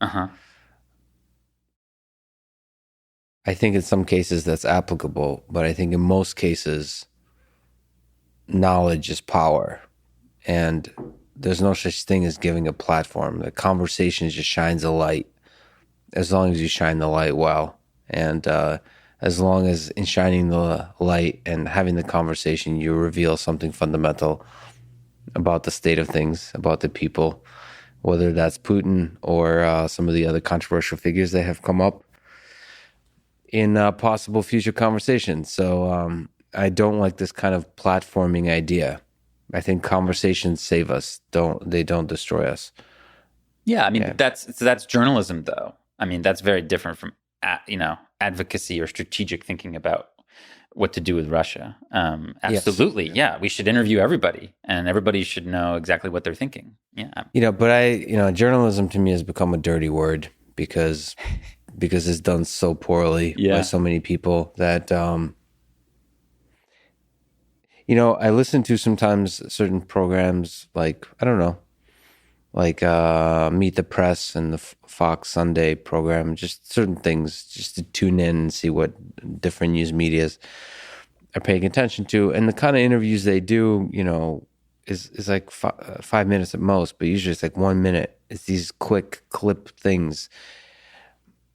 I think in some cases that's applicable, but I think in most cases, knowledge is power. And there's no such thing as giving a platform. The conversation just shines a light, as long as you shine the light well. And as long as in shining the light and having the conversation, you reveal something fundamental about the state of things, about the people, whether that's Putin or some of the other controversial figures that have come up in possible future conversations. So I don't like this kind of platforming idea. I think conversations save us. They don't destroy us. Yeah, I mean, that's journalism, though. I mean, that's very different from advocacy or strategic thinking about what to do with Russia. Absolutely, yes. Yeah, we should interview everybody, and everybody should know exactly what they're thinking. Yeah, but journalism to me has become a dirty word because it's done so poorly by so many people that. I listen to sometimes certain programs like, I don't know, like Meet the Press and the Fox Sunday program, just certain things, just to tune in and see what different news medias are paying attention to. And the kind of interviews they do, is like 5 minutes at most, but usually it's like 1 minute. It's these quick clip things.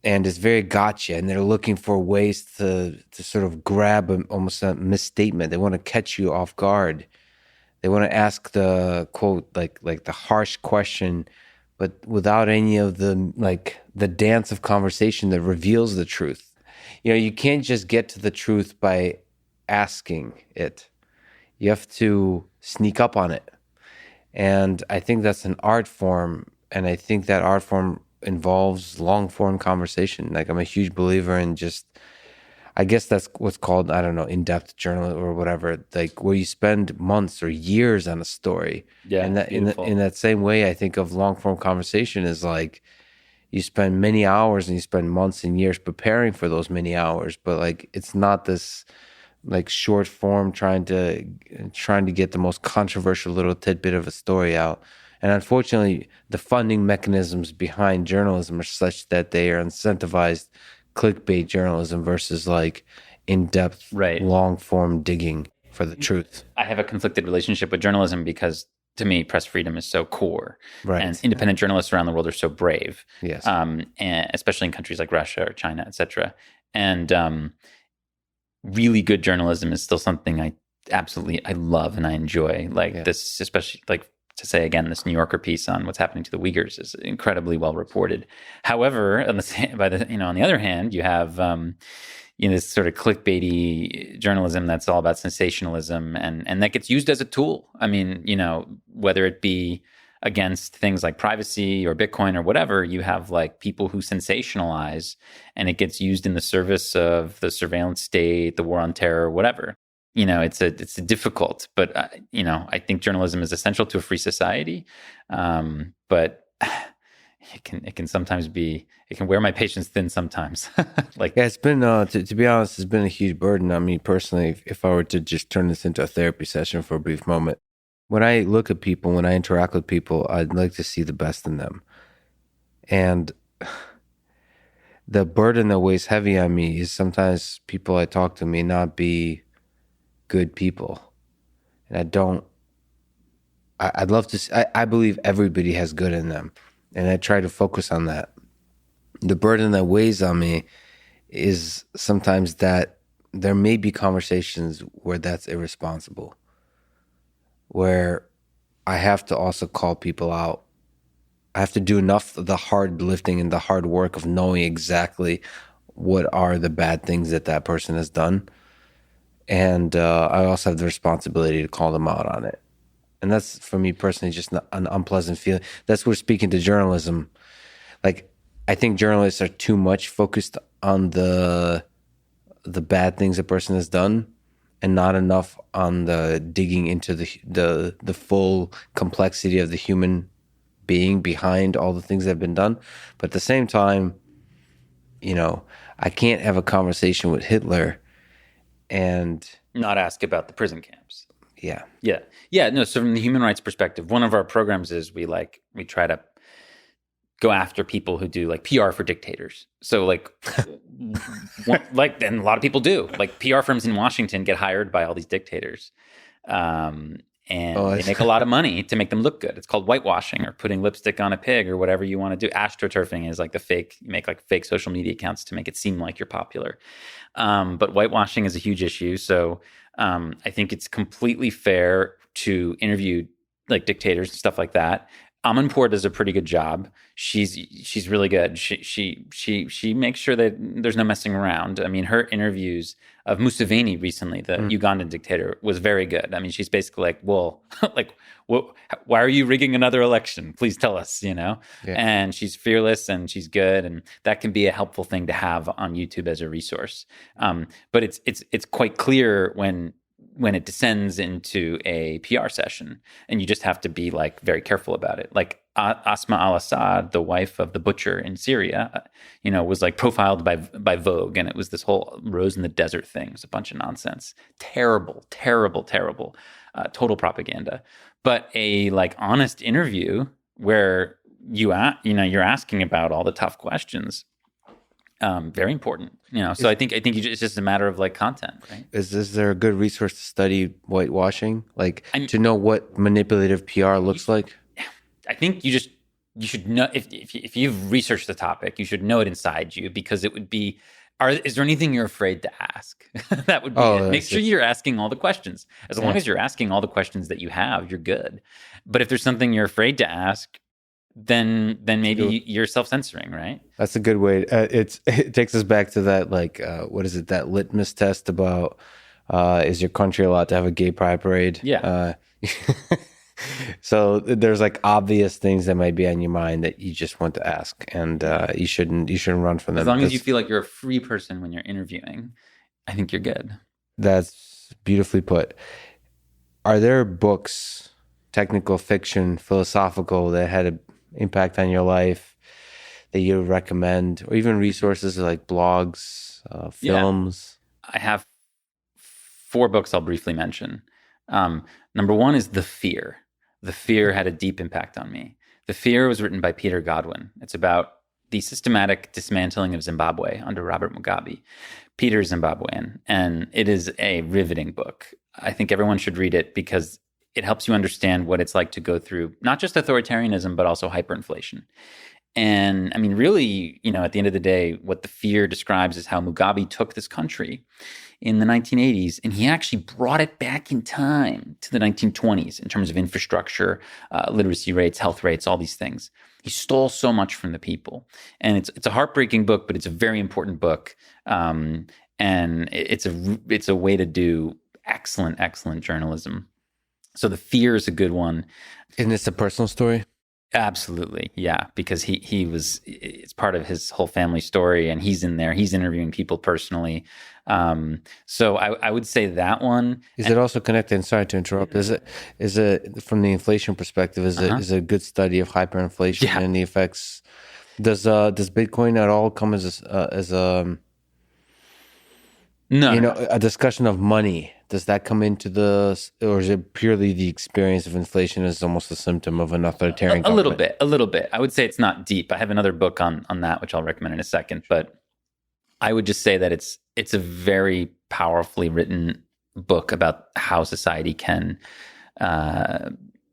And it's very gotcha, and they're looking for ways to sort of grab almost a misstatement. They want to catch you off guard. They want to ask the quote, like the harsh question, but without any of the dance of conversation that reveals the truth. You can't just get to the truth by asking it. You have to sneak up on it. And I think that's an art form, and I think that art form involves long form conversation. Like, I'm a huge believer in I guess that's what's called, I don't know, in-depth journalism or whatever, like where you spend months or years on a story. Yeah. And that in that same way, I think of long form conversation is like you spend many hours and you spend months and years preparing for those many hours, but like it's not this like short form trying to get the most controversial little tidbit of a story out. And unfortunately, the funding mechanisms behind journalism are such that they are incentivized clickbait journalism versus like in-depth, long-form digging for the truth. I have a conflicted relationship with journalism because to me, press freedom is so core. Right. And independent journalists around the world are so brave. Yes. And especially in countries like Russia or China, et cetera. And really good journalism is still something I love and I enjoy. Like this, especially like to say again, this New Yorker piece on what's happening to the Uyghurs is incredibly well reported. However, on the other hand, you have this sort of clickbaity journalism that's all about sensationalism, and that gets used as a tool. I mean, whether it be against things like privacy or Bitcoin or whatever, you have like people who sensationalize, and it gets used in the service of the surveillance state, the war on terror, whatever. It's a difficult, but I think journalism is essential to a free society. But it can sometimes be, it can wear my patience thin sometimes. It's been to be honest, it's been a huge burden on me personally. If I were to just turn this into a therapy session for a brief moment, when I look at people, when I interact with people, I'd like to see the best in them, and the burden that weighs heavy on me is sometimes people I talk to may not be good people, and I'd love to. I believe everybody has good in them, and I try to focus on that. The burden that weighs on me is sometimes that there may be conversations where that's irresponsible, where I have to also call people out. I have to do enough of the hard lifting and the hard work of knowing exactly what are the bad things that person has done. And I also have the responsibility to call them out on it. And that's, for me personally, just an unpleasant feeling. That's where, speaking to journalism, like, I think journalists are too much focused on the bad things a person has done, and not enough on the digging into the full complexity of the human being behind all the things that have been done. But at the same time, I can't have a conversation with Hitler and not ask about the prison camps. Yeah. No, so from the human rights perspective, one of our programs is we try to go after people who do like PR for dictators. So and a lot of people do. Like, PR firms in Washington get hired by all these dictators. They make a lot of money to make them look good. It's called whitewashing, or putting lipstick on a pig, or whatever you want to do. AstroTurfing is like you make like fake social media accounts to make it seem like you're popular. But whitewashing is a huge issue. So I think it's completely fair to interview like dictators and stuff like that. Amanpour does a pretty good job. She's really good. She makes sure that there's no messing around. I mean, her interviews of Museveni recently, the Ugandan dictator, was very good. I mean, she's basically like, well, why are you rigging another election? Please tell us, Yeah. And she's fearless and she's good, and that can be a helpful thing to have on YouTube as a resource. But it's quite clear when it descends into a PR session, and you just have to be like very careful about it. Like Asma al-Assad, the wife of the butcher in Syria, was like profiled by Vogue, and it was this whole Rose in the Desert thing. It was a bunch of nonsense. Terrible, terrible, terrible, total propaganda. But a like honest interview where you're asking about all the tough questions. Very important, So I think it's just a matter of like content, right? Is there a good resource to study whitewashing, to know what manipulative PR looks like? I think you should know, if you've researched the topic, you should know it inside you, because it would be, is there anything you're afraid to ask? That would be it. Make sure you're asking all the questions. As long as you're asking all the questions that you have, you're good. But if there's something you're afraid to ask, then maybe you're self-censoring, right? That's a good way. It takes us back to that, what is it, that litmus test about is your country allowed to have a gay pride parade? Yeah. So there's like obvious things that might be on your mind that you just want to ask, and you shouldn't run from them. As long as you feel like you're a free person when you're interviewing, I think you're good. That's beautifully put. Are there books, technical fiction, philosophical, that had an impact on your life that you would recommend, or even resources like blogs, films? Yeah. I have 4 books I'll briefly mention. Number 1 is The Fear. The Fear had a deep impact on me. The Fear was written by Peter Godwin. It's about the systematic dismantling of Zimbabwe under Robert Mugabe. Peter's Zimbabwean, and it is a riveting book. I think everyone should read it because it helps you understand what it's like to go through not just authoritarianism, but also hyperinflation. And I mean, really, at the end of the day, what the fear describes is how Mugabe took this country in the 1980s, and he actually brought it back in time to the 1920s in terms of infrastructure, literacy rates, health rates, all these things. He stole so much from the people. And it's a heartbreaking book, but it's a very important book. And it's a way to do excellent journalism. So The Fear is a good one. And it's a personal story? Absolutely. Yeah. Because it's part of his whole family story, and he's in there. He's interviewing people personally. So I would say that one. Is it also connected? And sorry to interrupt. Is it from the inflation perspective? Is it a good study of hyperinflation and the effects? Does Bitcoin at all come as a a discussion of money? Does that come into or is it purely the experience of inflation as almost a symptom of an authoritarian government? A little bit. I would say it's not deep. I have another book on that, which I'll recommend in a second. But I would just say that it's a very powerfully written book about how society can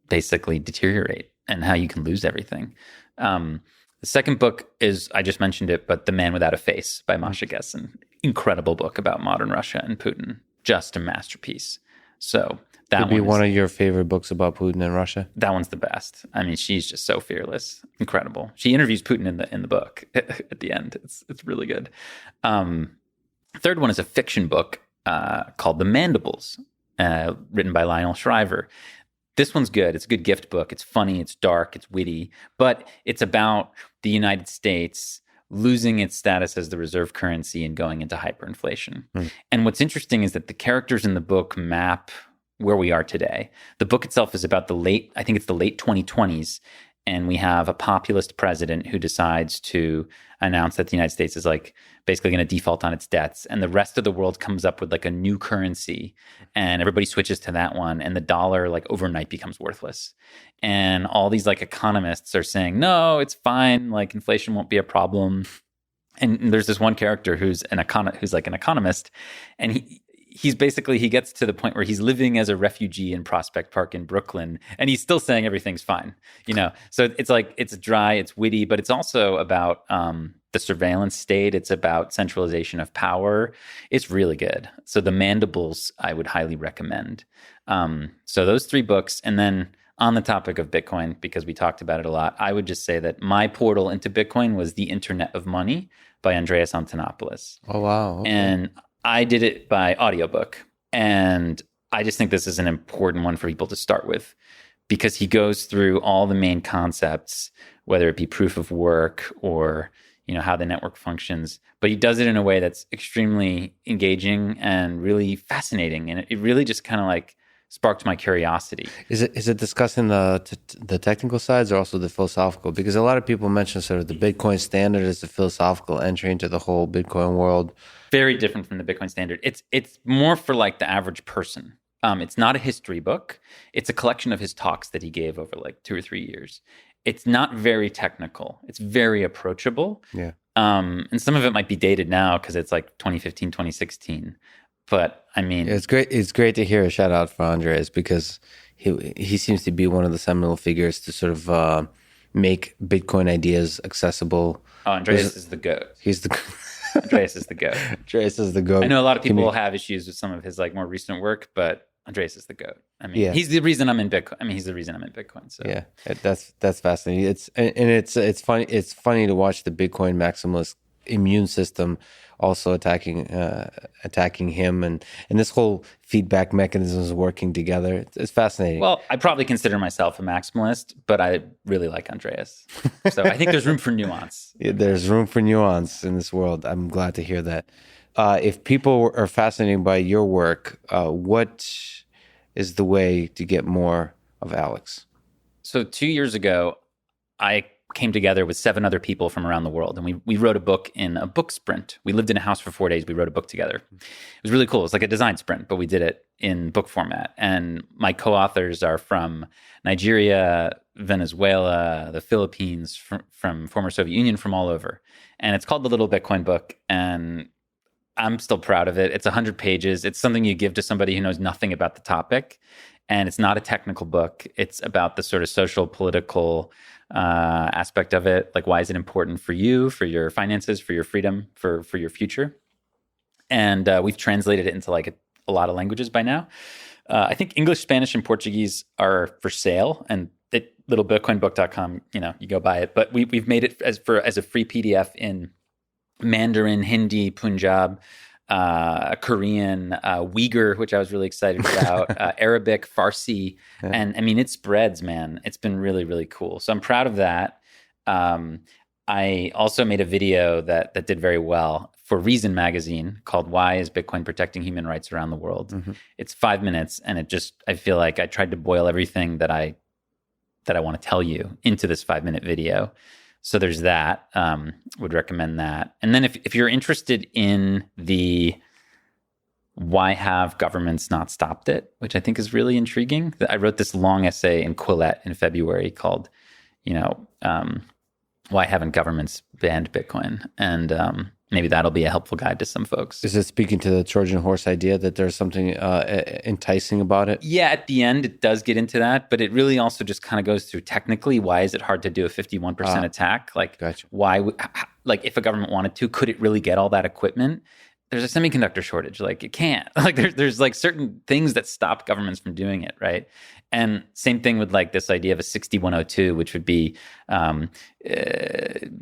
basically deteriorate and how you can lose everything. The second book is, I just mentioned it, but The Man Without a Face by Masha Gessen. Incredible book about modern Russia and Putin. Just a masterpiece. So that would be one of your favorite books about Putin and Russia. That one's the best. I mean, she's just so fearless, incredible. She interviews Putin in the book at the end. It's really good. Third one is a fiction book called The Mandibles, written by Lionel Shriver. This one's good. It's a good gift book. It's funny. It's dark. It's witty. But it's about the United States losing its status as the reserve currency and going into hyperinflation. And what's interesting is that the characters in the book map where we are today. The book itself is about the late 2020s, and we have a populist president who decides to announce that the United States is basically going to default on its debts, and the rest of the world comes up with a new currency, and everybody switches to that one, and the dollar overnight becomes worthless. And all these economists are saying, no, it's fine, inflation won't be a problem. And there's this one character who's an economist, and he gets to the point where he's living as a refugee in Prospect Park in Brooklyn, and he's still saying everything's fine, So it's dry, it's witty, but it's also about the surveillance state. It's about centralization of power. It's really good. So The Mandibles, I would highly recommend. So those three books, and then on the topic of Bitcoin, because we talked about it a lot, I would just say that my portal into Bitcoin was The Internet of Money by Andreas Antonopoulos. Oh, wow. Okay. And I did it by audiobook. And I just think this is an important one for people to start with, because he goes through all the main concepts, whether it be proof of work or how the network functions. But he does it in a way that's extremely engaging and really fascinating. And it really just kind of sparked my curiosity. Is it discussing the technical sides or also the philosophical? Because a lot of people mention sort of the Bitcoin standard as the philosophical entry into the whole Bitcoin world. Very different from the Bitcoin standard. It's more for the average person. It's not a history book. It's a collection of his talks that he gave over 2 or 3 years. It's not very technical. It's very approachable. Yeah. And some of it might be dated now because it's 2015, 2016. But I mean, it's great. It's great to hear a shout out for Andres, because he seems to be one of the seminal figures to sort of make Bitcoin ideas accessible. Oh, Andreas is the GOAT. He's the Andreas is the GOAT. Andreas is the GOAT. I know a lot of people have issues with some of his more recent work, but Andreas is the GOAT. I mean, he's the reason I'm in Bitcoin. He's the reason I'm in Bitcoin. So yeah, that's fascinating. It's funny. It's funny to watch the Bitcoin maximalist immune system also attacking him, and this whole feedback mechanism is working together. It's fascinating. Well, I probably consider myself a maximalist, but I really like Andreas. So I think there's room for nuance. Yeah, there's room for nuance in this world. I'm glad to hear that. If people are fascinated by your work, what is the way to get more of Alex? So 2 years ago, I came together with 7 other people from around the world, and we wrote a book in a book sprint. We lived in a house for 4 days. We wrote a book together. It was really cool. It was like a design sprint, but we did it in book format. And my co-authors are from Nigeria, Venezuela, the Philippines, from former Soviet Union, from all over. And it's called The Little Bitcoin Book, and I'm still proud of it. It's 100 pages. It's something you give to somebody who knows nothing about the topic, And it's not a technical book. It's about the sort of social, political aspect of it. Like, why is it important for you, for your finances, for your freedom, for your future? And we've translated it into like a lot of languages by now. I think English, Spanish, and Portuguese are for sale, and littlebitcoinbook.com, you go buy it. But we've made it as a free PDF in Mandarin, Hindi, Punjab, Korean, Uyghur, which I was really excited about, Arabic, Farsi. Yeah. And I mean, it spreads, man. It's been really, really cool. So I'm proud of that. I also made a video that did very well for Reason Magazine called Why is Bitcoin Protecting Human Rights Around the World? Mm-hmm. It's 5 minutes, and I feel like I tried to boil everything that I want to tell you into this 5-minute video. So there's that. Would recommend that. And then if you're interested in the why have governments not stopped it, which I think is really intriguing. I wrote this long essay in Quillette in February called, why haven't governments banned Bitcoin? And maybe that'll be a helpful guide to some folks. Is it speaking to the Trojan horse idea that there's something enticing about it? Yeah, at the end, it does get into that, but it really also just kind of goes through technically, why is it hard to do a 51% attack? Like, gotcha. Like if a government wanted to, could it really get all that equipment? There's a semiconductor shortage. Like it can't. Like there's like certain things that stop governments from doing it, right? And same thing with like this idea of a 6102, which would be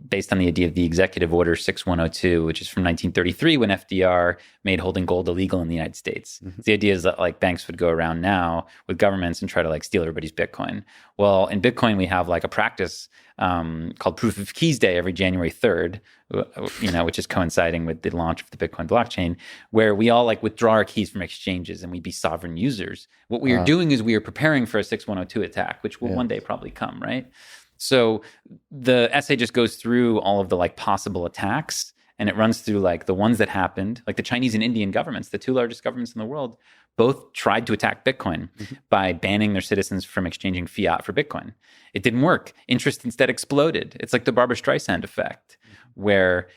based on the idea of the Executive Order 6102, which is from 1933 when FDR made holding gold illegal in the United States. Mm-hmm. The idea is that like banks would go around now with governments and try to like steal everybody's Bitcoin. Well, in Bitcoin, we have like a practice called Proof of Keys Day every January 3rd, which is coinciding with the launch of the Bitcoin blockchain, where we all like withdraw our keys from exchanges and we be sovereign users. What we are doing is we are preparing for a 6102 attack, which will one day probably come, right? So the essay just goes through all of the like possible attacks, and it runs through like the ones that happened, like the Chinese and Indian governments, the two largest governments in the world, both tried to attack Bitcoin by banning their citizens from exchanging fiat for Bitcoin. It didn't work. Interest instead exploded. It's like the Barbra Streisand effect, where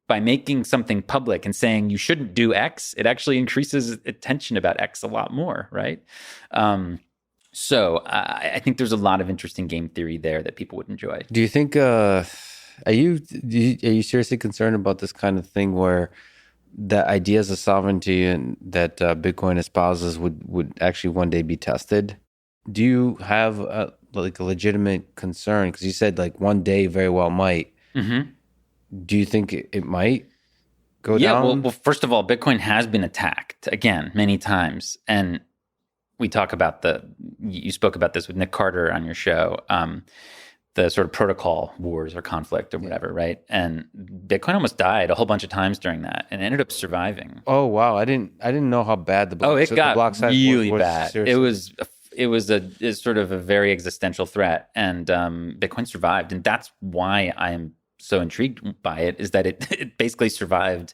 by making something public and saying you shouldn't do X, it actually increases attention about X a lot more, right? So I think there's a lot of interesting game theory there that people would enjoy. Do you think? Are you seriously concerned about this kind of thing where the ideas of sovereignty and that Bitcoin espouses would actually one day be tested? Do you have a legitimate concern? Because you said like one day very well might. Mm-hmm. Do you think it might go down? Well, first of all, Bitcoin has been attacked again many times, and we talk about you spoke about this with Nick Carter on your show, the sort of protocol wars or conflict or whatever, right? And Bitcoin almost died a whole bunch of times during that and ended up surviving. Oh wow, I didn't know how bad the block. It got the block size really was bad. Seriously. It was a sort of a very existential threat, and Bitcoin survived, and that's why I am so intrigued by it. Is that it basically survived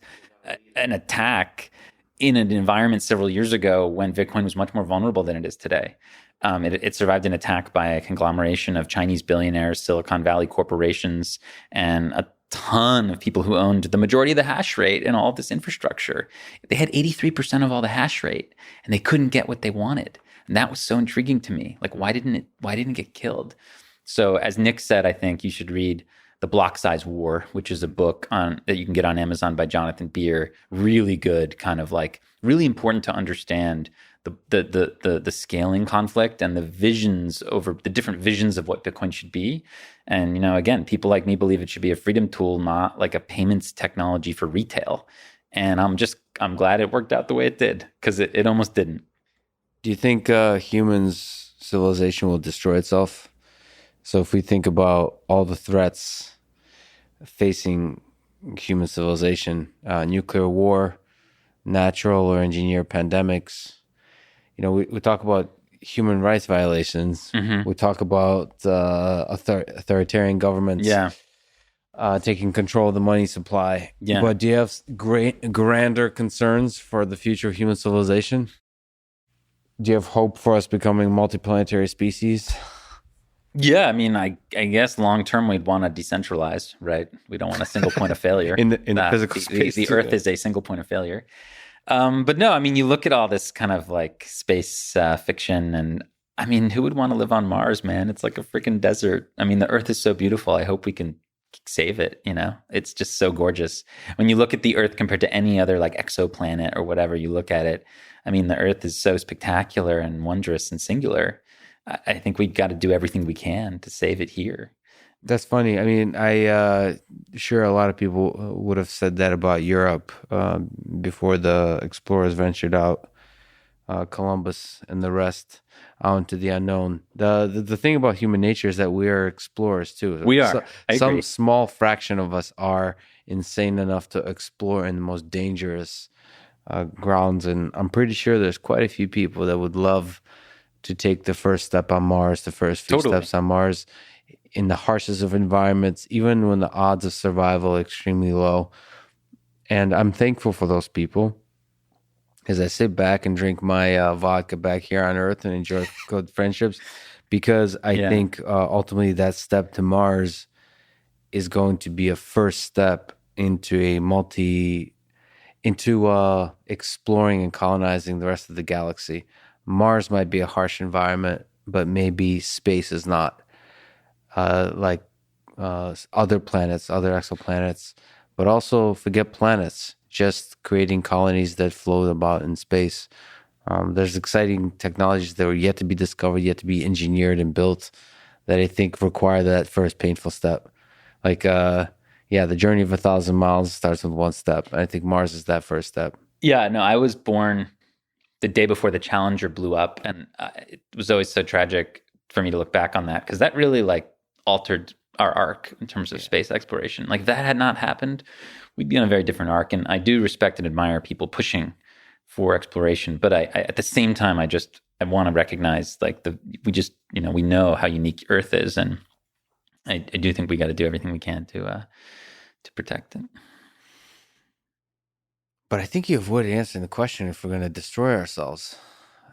an attack in an environment several years ago when Bitcoin was much more vulnerable than it is today. It survived an attack by a conglomeration of Chinese billionaires, Silicon Valley corporations, and a ton of people who owned the majority of the hash rate and all of this infrastructure. They had 83% of all the hash rate, and they couldn't get what they wanted. And that was so intriguing to me. Like, why didn't it get killed? So as Nick said, I think you should read The Block Size War, which is a book that you can get on Amazon by Jonathan Beer. Really good, kind of like really important to understand the scaling conflict and the visions over the different visions of what Bitcoin should be. And, again, people like me believe it should be a freedom tool, not like a payments technology for retail. And I'm glad it worked out the way it did, because it almost didn't. Do you think humans' civilization will destroy itself? So if we think about all the threats facing human civilization, nuclear war, natural or engineered pandemics, we talk about human rights violations. Mm-hmm. We talk about authoritarian governments taking control of the money supply. Yeah. But do you have grander concerns for the future of human civilization? Do you have hope for us becoming a multiplanetary species? Yeah, I mean, I guess long term we'd want to decentralize, right? We don't want a single point of failure in the physical space. The Earth is a single point of failure. But no, I mean, you look at all this kind of like space fiction, and I mean, who would want to live on Mars, man? It's like a freaking desert. I mean, the Earth is so beautiful. I hope we can save it. It's just so gorgeous. When you look at the Earth compared to any other like exoplanet or whatever you look at it, I mean, the Earth is so spectacular and wondrous and singular. I think we've got to do everything we can to save it here. That's funny. I mean, I sure a lot of people would have said that about Europe before the explorers ventured out, Columbus and the rest out into the unknown. The thing about human nature is that we are explorers too. We are. Some small fraction of us are insane enough to explore in the most dangerous grounds, and I'm pretty sure there's quite a few people that would love to take the first step on Mars, the first few steps on Mars, in the harshest of environments, even when the odds of survival are extremely low. And I'm thankful for those people as I sit back and drink my vodka back here on Earth and enjoy good friendships, because I think ultimately that step to Mars is going to be a first step into exploring and colonizing the rest of the galaxy. Mars might be a harsh environment, but maybe space is not. Like other planets, other exoplanets, but also forget planets, just creating colonies that float about in space. There's exciting technologies that are yet to be discovered, yet to be engineered and built, that I think require that first painful step. Like, the journey of 1,000 miles starts with one step. I think Mars is that first step. Yeah, no, I was born the day before the Challenger blew up, and it was always so tragic for me to look back on that, because that really like altered our arc in terms of space exploration. Like, if that had not happened, we'd be on a very different arc. And I do respect and admire people pushing for exploration, but I at the same time, I want to recognize like we know how unique Earth is, and I do think we got to do everything we can to protect it. But I think you avoided answering the question if we're going to destroy ourselves.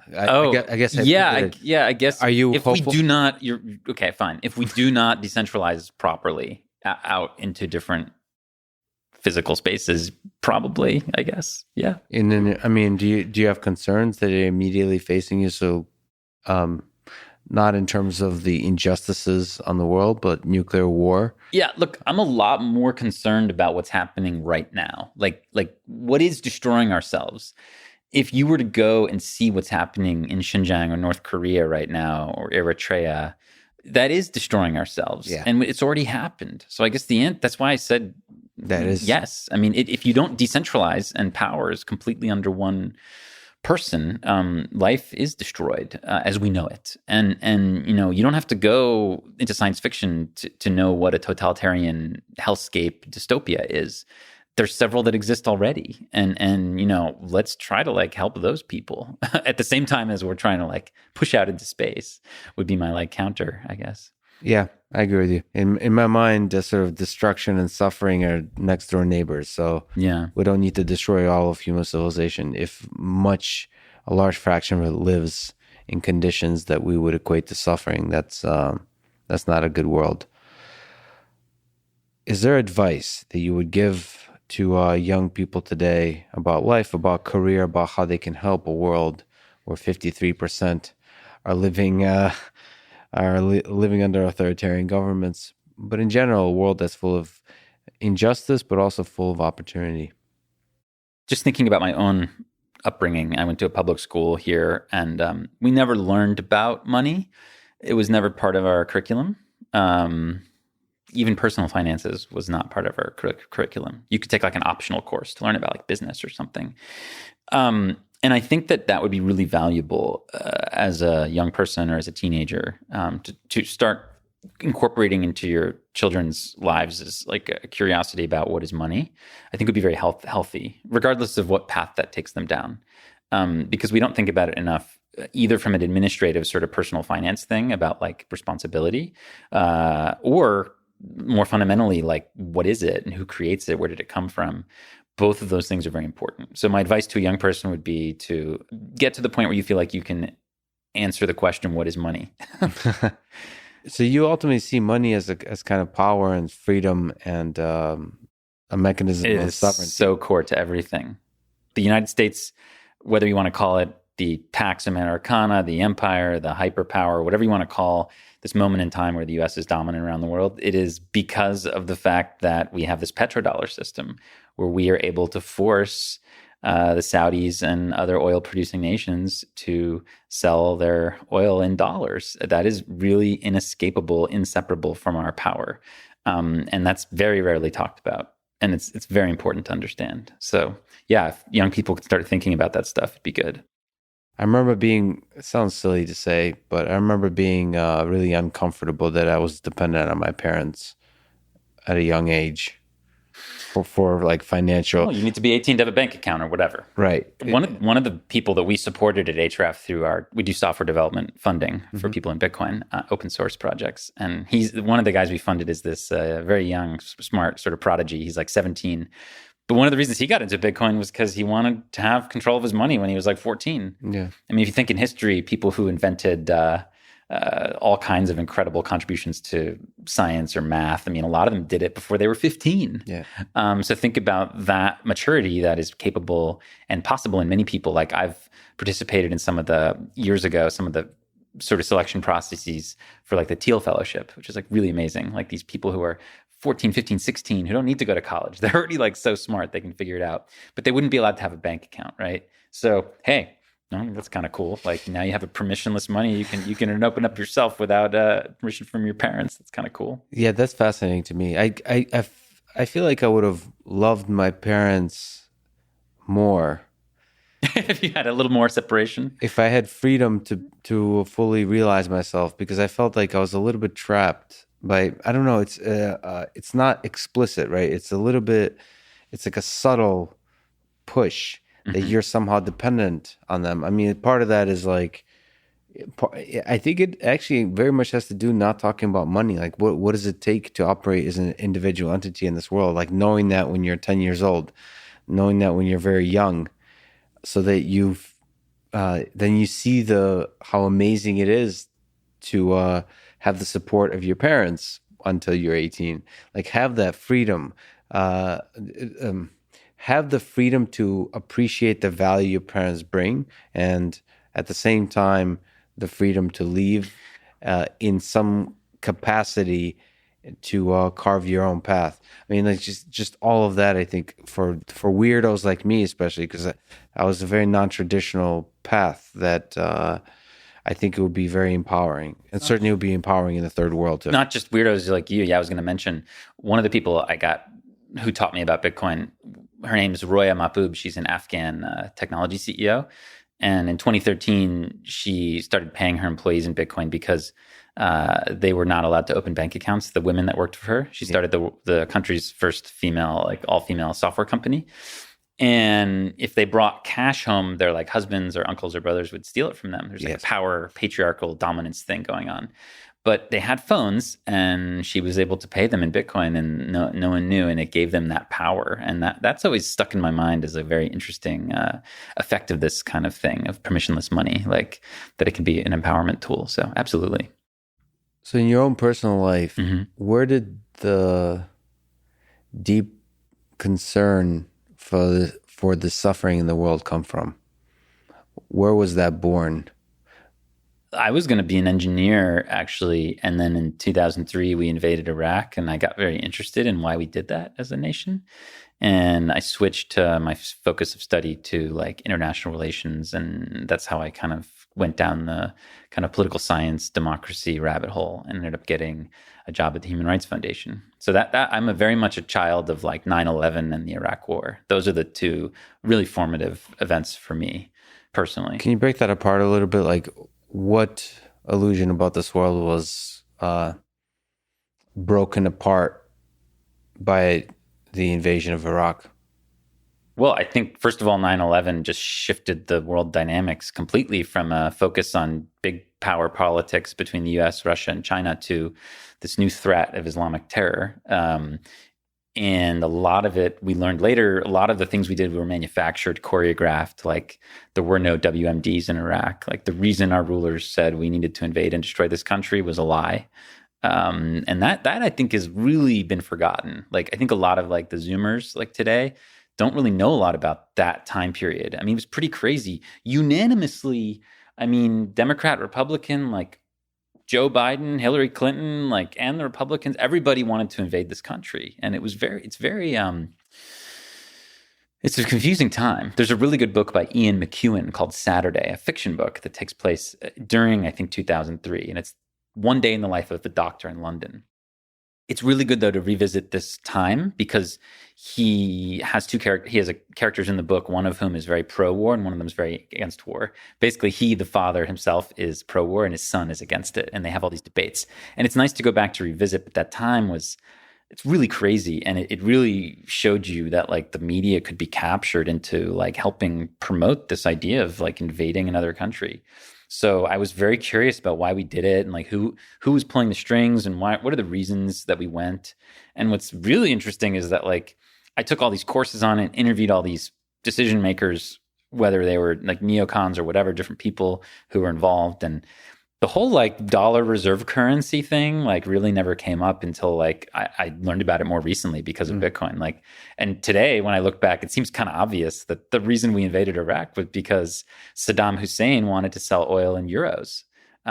I guess. I guess. Are you if hopeful? We do not, you're okay. Fine. If we do not decentralize properly out into different physical spaces, probably. I guess. Yeah. And then, I mean, do you have concerns that are immediately facing you? So, not in terms of the injustices on the world, but nuclear war. Yeah. Look, I'm a lot more concerned about what's happening right now. Like what is destroying ourselves. If you were to go and see what's happening in Xinjiang or North Korea right now, or Eritrea, that is destroying ourselves. Yeah. And it's already happened. So I guess that's why I said that is. Yes. I mean, if you don't decentralize and power is completely under one person, life is destroyed as we know it. And you don't have to go into science fiction to know what a totalitarian hellscape dystopia is. There's several that exist already, and let's try to like help those people at the same time as we're trying to like push out into space. Would be my like counter, I guess. Yeah, I agree with you. In my mind, the sort of destruction and suffering are next door neighbors. So yeah, we don't need to destroy all of human civilization if a large fraction of it lives in conditions that we would equate to suffering. That's not a good world. Is there advice that you would give to young people today about life, about career, about how they can help a world where 53% are living under authoritarian governments, but in general, a world that's full of injustice, but also full of opportunity? Just thinking about my own upbringing, I went to a public school here, and we never learned about money. It was never part of our curriculum. Even personal finances was not part of our curriculum. You could take like an optional course to learn about like business or something. And I think that would be really valuable as a young person or as a teenager to start incorporating into your children's lives is like a curiosity about what is money. I think would be very healthy, regardless of what path that takes them down, because we don't think about it enough, either from an administrative sort of personal finance thing about like responsibility, or more fundamentally, like what is it and who creates it? Where did it come from? Both of those things are very important. So my advice to a young person would be to get to the point where you feel like you can answer the question, what is money? So you ultimately see money as kind of power and freedom and a mechanism of sovereignty. So core to everything. the United States, whether you want to call it the Pax Americana, the empire, the hyperpower, whatever you want to call this moment in time where the US is dominant around the world, it is because of the fact that we have this petrodollar system where we are able to force the Saudis and other oil producing nations to sell their oil in dollars. That is really inescapable, inseparable from our power. And that's very rarely talked about. And it's very important to understand. So yeah, if young people could start thinking about that stuff, it'd be good. I remember it sounds silly to say, but I remember being really uncomfortable that I was dependent on my parents at a young age for like financial. Well, you need to be 18 to have a bank account or whatever. Right. One of the people that we supported at HREF through we do software development funding for people in Bitcoin, open source projects. And he's one of the guys we funded is this very young, smart sort of prodigy. He's like 17. But one of the reasons he got into Bitcoin was because he wanted to have control of his money when he was like 14. Yeah. I mean, if you think in history, people who invented all kinds of incredible contributions to science or math, I mean, a lot of them did it before they were 15. Yeah. So think about that maturity that is capable and possible in many people. Like I've participated in some of the sort of selection processes for like the Teal Fellowship, which is like really amazing. Like these people who are 14, 15, 16 who don't need to go to college. They're already like so smart, they can figure it out, but they wouldn't be allowed to have a bank account, right? So, hey, no, that's kind of cool. Like now you have a permissionless money. You can open up yourself without permission from your parents. That's kind of cool. Yeah, that's fascinating to me. I feel like I would have loved my parents more if you had a little more separation. If I had freedom to fully realize myself, because I felt like I was a little bit trapped by, I don't know, it's not explicit, right? It's a little bit, it's like a subtle push that you're somehow dependent on them. I mean, part of that is like, I think it actually very much has to do not talking about money. Like what does it take to operate as an individual entity in this world? Like knowing that when you're 10 years old, knowing that when you're very young, so that then you see how amazing it is to have the support of your parents until you're 18. Like have that freedom, have the freedom to appreciate the value your parents bring, and at the same time, the freedom to leave in some capacity to carve your own path. I mean, like just all of that. I think for weirdos like me, especially because I was a very non-traditional path, that I think it would be very empowering, and certainly it would be empowering in the third world too. Not just weirdos like you. Yeah, I was going to mention one of the people I got who taught me about Bitcoin. Her name is Roya Mahbub. She's an Afghan technology CEO. And in 2013, she started paying her employees in Bitcoin because they were not allowed to open bank accounts. The women that worked for her, she started the country's first female, like all-female software company. And if they brought cash home, their like husbands or uncles or brothers would steal it from them. There's like a power, patriarchal dominance thing going on. But they had phones, and she was able to pay them in Bitcoin, and no one knew, and it gave them that power. And that's always stuck in my mind as a very interesting effect of this kind of thing, of permissionless money, like that it can be an empowerment tool. So absolutely. So in your own personal life, where did the deep concern for the suffering in the world come from? Where was that born? I was going to be an engineer, actually. And then in 2003, we invaded Iraq, and I got very interested in why we did that as a nation. And I switched my focus of study to like international relations. And that's how I kind of went down the kind of political science, democracy rabbit hole, and ended up getting a job at the Human Rights Foundation. So that I'm very much a child of like 9/11 and the Iraq War. Those are the two really formative events for me personally. Can you break that apart a little bit? Like, what illusion about this world was broken apart by the invasion of Iraq? Well, I think, first of all, 9/11 just shifted the world dynamics completely from a focus on big power politics between the US, Russia, and China to this new threat of Islamic terror. And a lot of it, we learned later, a lot of the things we did were manufactured, choreographed, like there were no WMDs in Iraq. Like the reason our rulers said we needed to invade and destroy this country was a lie. And that I think has really been forgotten. Like I think a lot of like the Zoomers like today, don't really know a lot about that time period. I mean, it was pretty crazy. Unanimously, I mean, Democrat, Republican, like Joe Biden, Hillary Clinton, like, and the Republicans, everybody wanted to invade this country. And it's a confusing time. There's a really good book by Ian McEwan called Saturday, a fiction book that takes place during, I think, 2003. And it's one day in the life of the doctor in London. It's really good, though, to revisit this time because he has characters in the book, one of whom is very pro-war and one of them is very against war. Basically, the father himself, is pro-war and his son is against it. And they have all these debates. And it's nice to go back to revisit, but that time it's really crazy. And it really showed you that like the media could be captured into like helping promote this idea of like invading another country. So I was very curious about why we did it and like who was pulling the strings and what are the reasons that we went. And what's really interesting is that like I took all these courses on it, interviewed all these decision makers, whether they were like neocons or whatever, different people who were involved. And the whole like dollar reserve currency thing like really never came up until like I learned about it more recently because of Bitcoin. Like, and today when I look back, it seems kind of obvious that the reason we invaded Iraq was because Saddam Hussein wanted to sell oil in euros.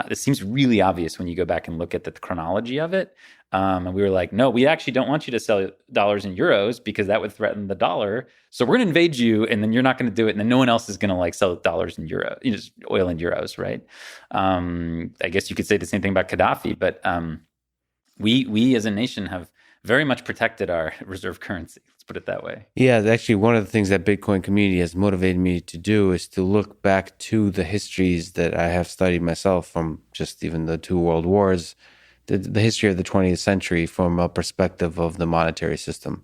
This seems really obvious when you go back and look at the chronology of it. And we were like, no, we actually don't want you to sell dollars in euros because that would threaten the dollar. So we're going to invade you, and then you're not going to do it, and then no one else is going to like sell dollars in euros, just oil in euros, right? I guess you could say the same thing about Gaddafi, but we as a nation have very much protected our reserve currency. Let's put it that way. Yeah, actually, one of the things that Bitcoin community has motivated me to do is to look back to the histories that I have studied myself from just even the two world wars, the history of the 20th century from a perspective of the monetary system,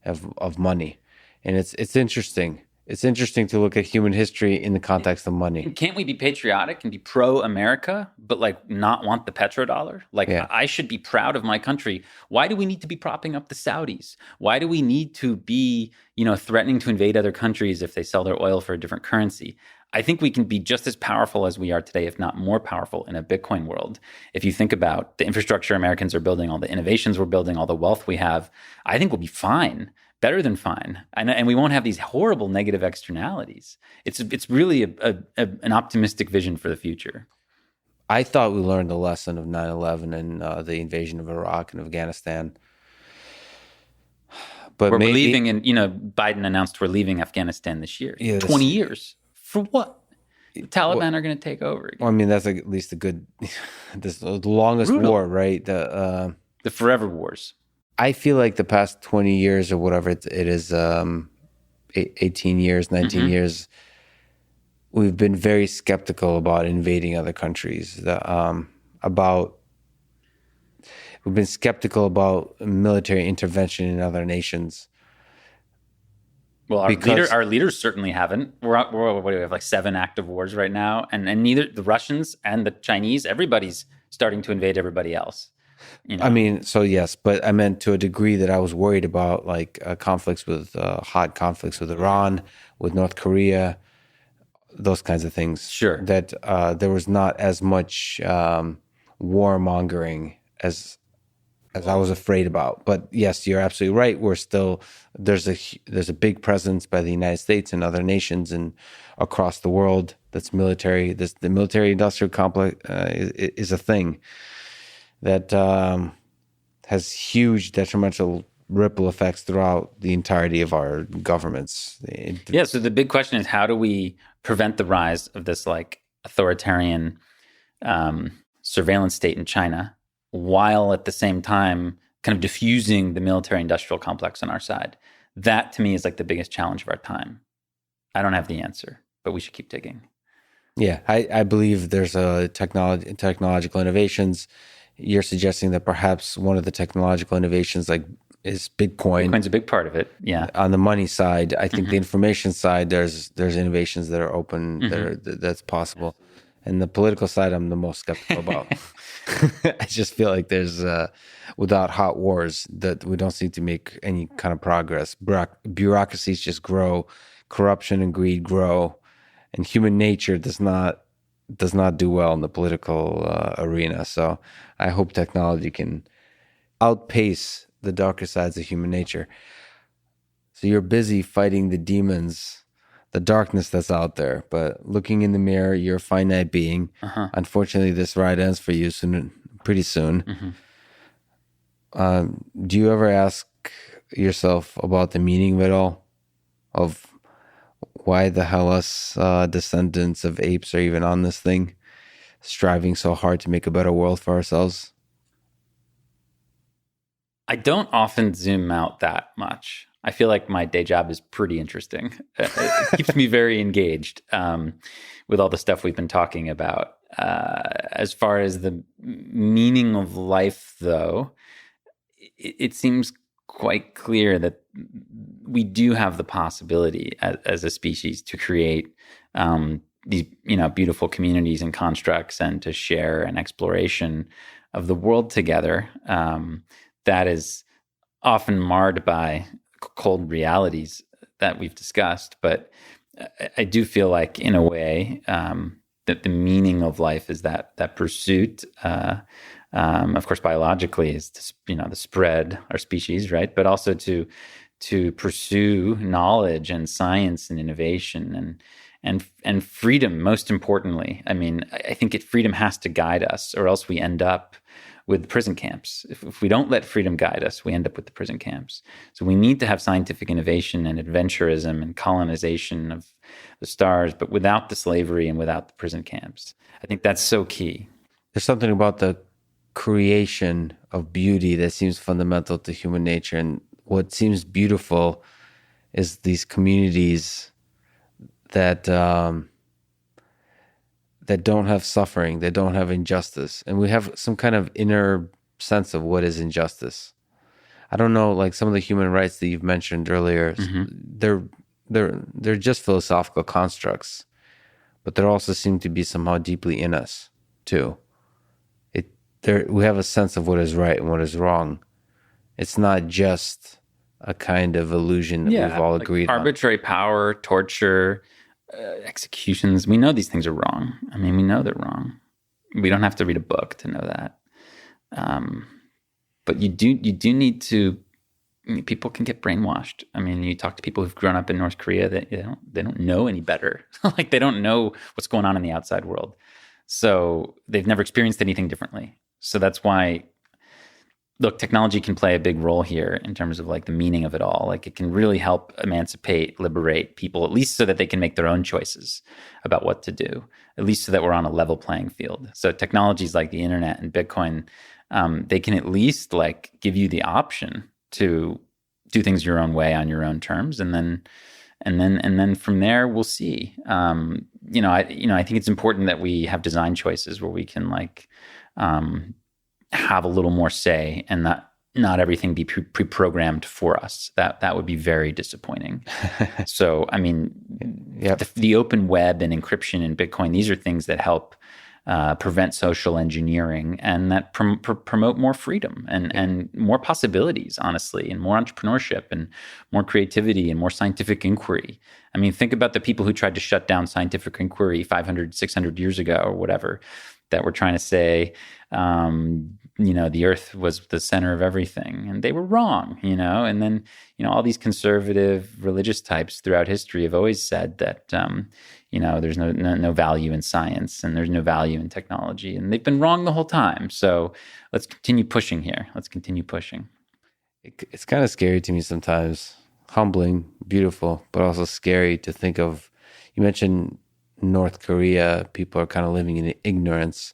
of money. And it's interesting. It's interesting to look at human history in the context of money. And can't we be patriotic and be pro-America, but like not want the petrodollar? Like I should be proud of my country. Why do we need to be propping up the Saudis? Why do we need to be, threatening to invade other countries if they sell their oil for a different currency? I think we can be just as powerful as we are today, if not more powerful, in a Bitcoin world. If you think about the infrastructure Americans are building, all the innovations we're building, all the wealth we have, I think we'll be fine. Better than fine, and we won't have these horrible negative externalities. It's really an optimistic vision for the future. I thought we learned the lesson of 9/11 and the invasion of Iraq and Afghanistan. But we're leaving, and Biden announced we're leaving Afghanistan this year. Yeah, 20 years for what? The Taliban are going to take over again. Well, I mean, that's at least a good. This the longest war, right? The forever wars. I feel like the past 20 years or whatever it is, 18 years, 19 years, we've been very skeptical about invading other countries. We've been skeptical about military intervention in other nations. Well, our leaders certainly haven't. What do we have, like 7 active wars right now? And neither the Russians and the Chinese, everybody's starting to invade everybody else. I mean, so yes, but I meant to a degree that I was worried about like hot conflicts with Iran, with North Korea, those kinds of things. Sure. That there was not as much warmongering as I was afraid about. But yes, you're absolutely right. We're still there's a big presence by the United States and other nations and across the world that's military. The military industrial complex is a thing that has huge detrimental ripple effects throughout the entirety of our governments. So the big question is, how do we prevent the rise of this like authoritarian surveillance state in China while at the same time kind of diffusing the military industrial complex on our side? That to me is like the biggest challenge of our time. I don't have the answer, but we should keep digging. Yeah, I believe there's a technological innovations. You're suggesting that perhaps one of the technological innovations is Bitcoin. Bitcoin's a big part of it. Yeah. On the money side, I think the information side, there's innovations that are open that's possible. And the political side, I'm the most skeptical about. I just feel like there's without hot wars that we don't seem to make any kind of progress. Bureaucracies just grow, corruption and greed grow, and human nature does not do well in the political arena. So I hope technology can outpace the darker sides of human nature. So you're busy fighting the demons, the darkness that's out there. But looking in the mirror, you're a finite being. Unfortunately, this ride ends for you pretty soon. Do you ever ask yourself about the meaning of it all? Of why the hell us descendants of apes are even on this thing, striving so hard to make a better world for ourselves? I don't often zoom out that much. I feel like my day job is pretty interesting. It keeps me very engaged with all the stuff we've been talking about. As far as the meaning of life, though, it seems quite clear that we do have the possibility as a species to create these, beautiful communities and constructs, and to share an exploration of the world together that is often marred by cold realities that we've discussed. But I do feel like, in a way, that the meaning of life is that pursuit. Of course, biologically, is to, the spread our species, right? But also to pursue knowledge and science and innovation and freedom. Most importantly, I mean, I think freedom has to guide us, or else we end up with prison camps. If we don't let freedom guide us, we end up with the prison camps. So we need to have scientific innovation and adventurism and colonization of the stars, but without the slavery and without the prison camps. I think that's so key. There's something about the creation of beauty that seems fundamental to human nature. And what seems beautiful is these communities that that don't have suffering, that don't have injustice. And we have some kind of inner sense of what is injustice. I don't know, like some of the human rights that you've mentioned earlier, they're just philosophical constructs, but they also seem to be somehow deeply in us too. We have a sense of what is right and what is wrong. It's not just a kind of illusion that we've all agreed on. Arbitrary power, torture, executions. We know these things are wrong. I mean, we know they're wrong. We don't have to read a book to know that. But you do need to. I mean, people can get brainwashed. I mean, you talk to people who've grown up in North Korea, that they don't know any better. Like, they don't know what's going on in the outside world, so they've never experienced anything differently. So that's why, look, technology can play a big role here in terms of like the meaning of it all. Like, it can really help emancipate, liberate people, at least so that they can make their own choices about what to do, at least so that we're on a level playing field. So technologies like the internet and Bitcoin, they can at least like give you the option to do things your own way on your own terms. And then from there, we'll see. I think it's important that we have design choices where we can like, have a little more say, and not everything be pre-programmed for us. That would be very disappointing. So, I mean, the open web and encryption and Bitcoin, these are things that help prevent social engineering, and that promote more freedom and more possibilities, honestly, and more entrepreneurship and more creativity and more scientific inquiry. I mean, think about the people who tried to shut down scientific inquiry 500, 600 years ago or whatever, that were trying to say, the earth was the center of everything. And they were wrong, And then, all these conservative religious types throughout history have always said that, there's no value in science and there's no value in technology. And they've been wrong the whole time. So let's continue pushing here. Let's continue pushing. It's kind of scary to me sometimes. Humbling, beautiful, but also scary to think of. You mentioned North Korea, people are kind of living in ignorance.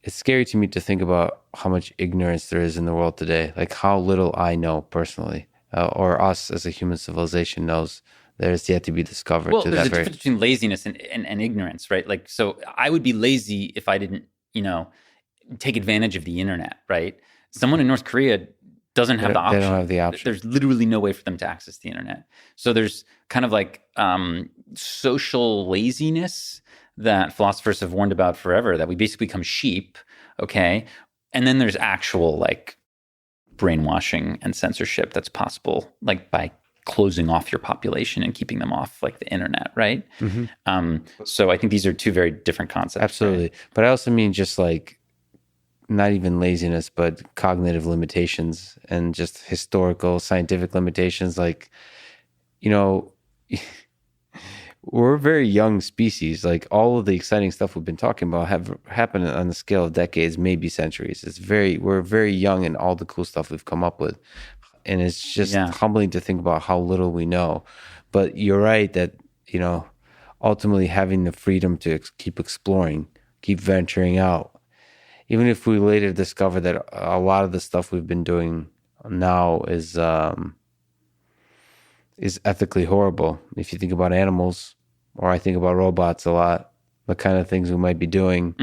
It's scary to me to think about how much ignorance there is in the world today, like how little I know personally, or us as a human civilization knows. There's yet to be discovered. Well, there's a difference between laziness and ignorance, right? Like, so I would be lazy if I didn't, take advantage of the internet, right? Someone in North Korea doesn't have the option. They don't have the option. There's literally no way for them to access the internet. So there's kind of like social laziness that philosophers have warned about forever, that we basically become sheep, okay? And then there's actual like brainwashing and censorship that's possible, like by closing off your population and keeping them off like the internet, right? Mm-hmm. So I think these are two very different concepts. Absolutely. Right? But I also mean just like not even laziness, but cognitive limitations and just historical scientific limitations. Like, you know, we're a very young species. Like all of the exciting stuff we've been talking about have happened on the scale of decades, maybe centuries. We're very young in all the cool stuff we've come up with. And it's just humbling to think about how little we know. But you're right that, ultimately having the freedom to keep exploring, keep venturing out, even if we later discover that a lot of the stuff we've been doing now is ethically horrible. If you think about animals, or I think about robots a lot, the kind of things we might be doing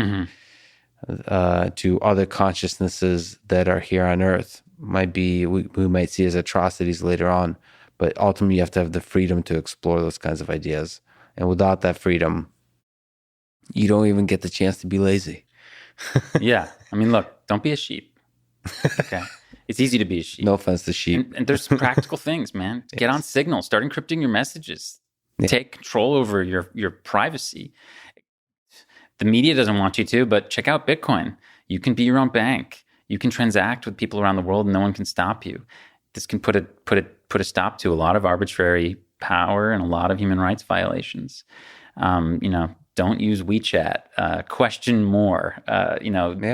to other consciousnesses that are here on Earth might be, we might see as atrocities later on. But ultimately, you have to have the freedom to explore those kinds of ideas. And without that freedom, you don't even get the chance to be lazy. Yeah. I mean, look, don't be a sheep. Okay. It's easy to be a sheep. No offense to sheep. And there's practical things, man. Yes. Get on Signal. Start encrypting your messages. Yeah. Take control over your privacy. The media doesn't want you to, but check out Bitcoin. You can be your own bank. You can transact with people around the world and no one can stop you. This can put a stop to a lot of arbitrary power and a lot of human rights violations. Don't use WeChat. Question more.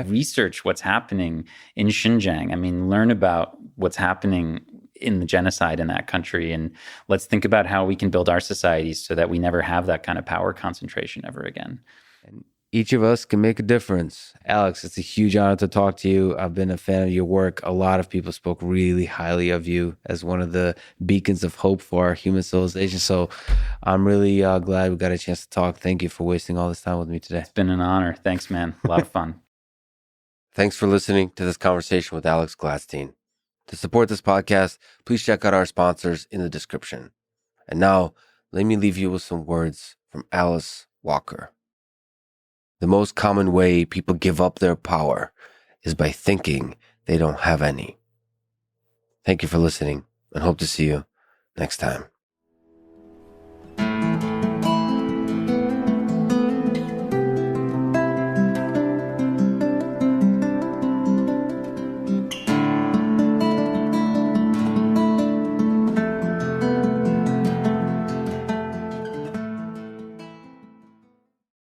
Research what's happening in Xinjiang. I mean, learn about what's happening in the genocide in that country, and let's think about how we can build our societies so that we never have that kind of power concentration ever again. And each of us can make a difference. Alex, it's a huge honor to talk to you. I've been a fan of your work. A lot of people spoke really highly of you as one of the beacons of hope for our human civilization. So I'm really glad we got a chance to talk. Thank you for wasting all this time with me today. It's been an honor. Thanks, man. A lot of fun. Thanks for listening to this conversation with Alex Gladstein. To support this podcast, please check out our sponsors in the description. And now, let me leave you with some words from Alice Walker. The most common way people give up their power is by thinking they don't have any. Thank you for listening and hope to see you next time.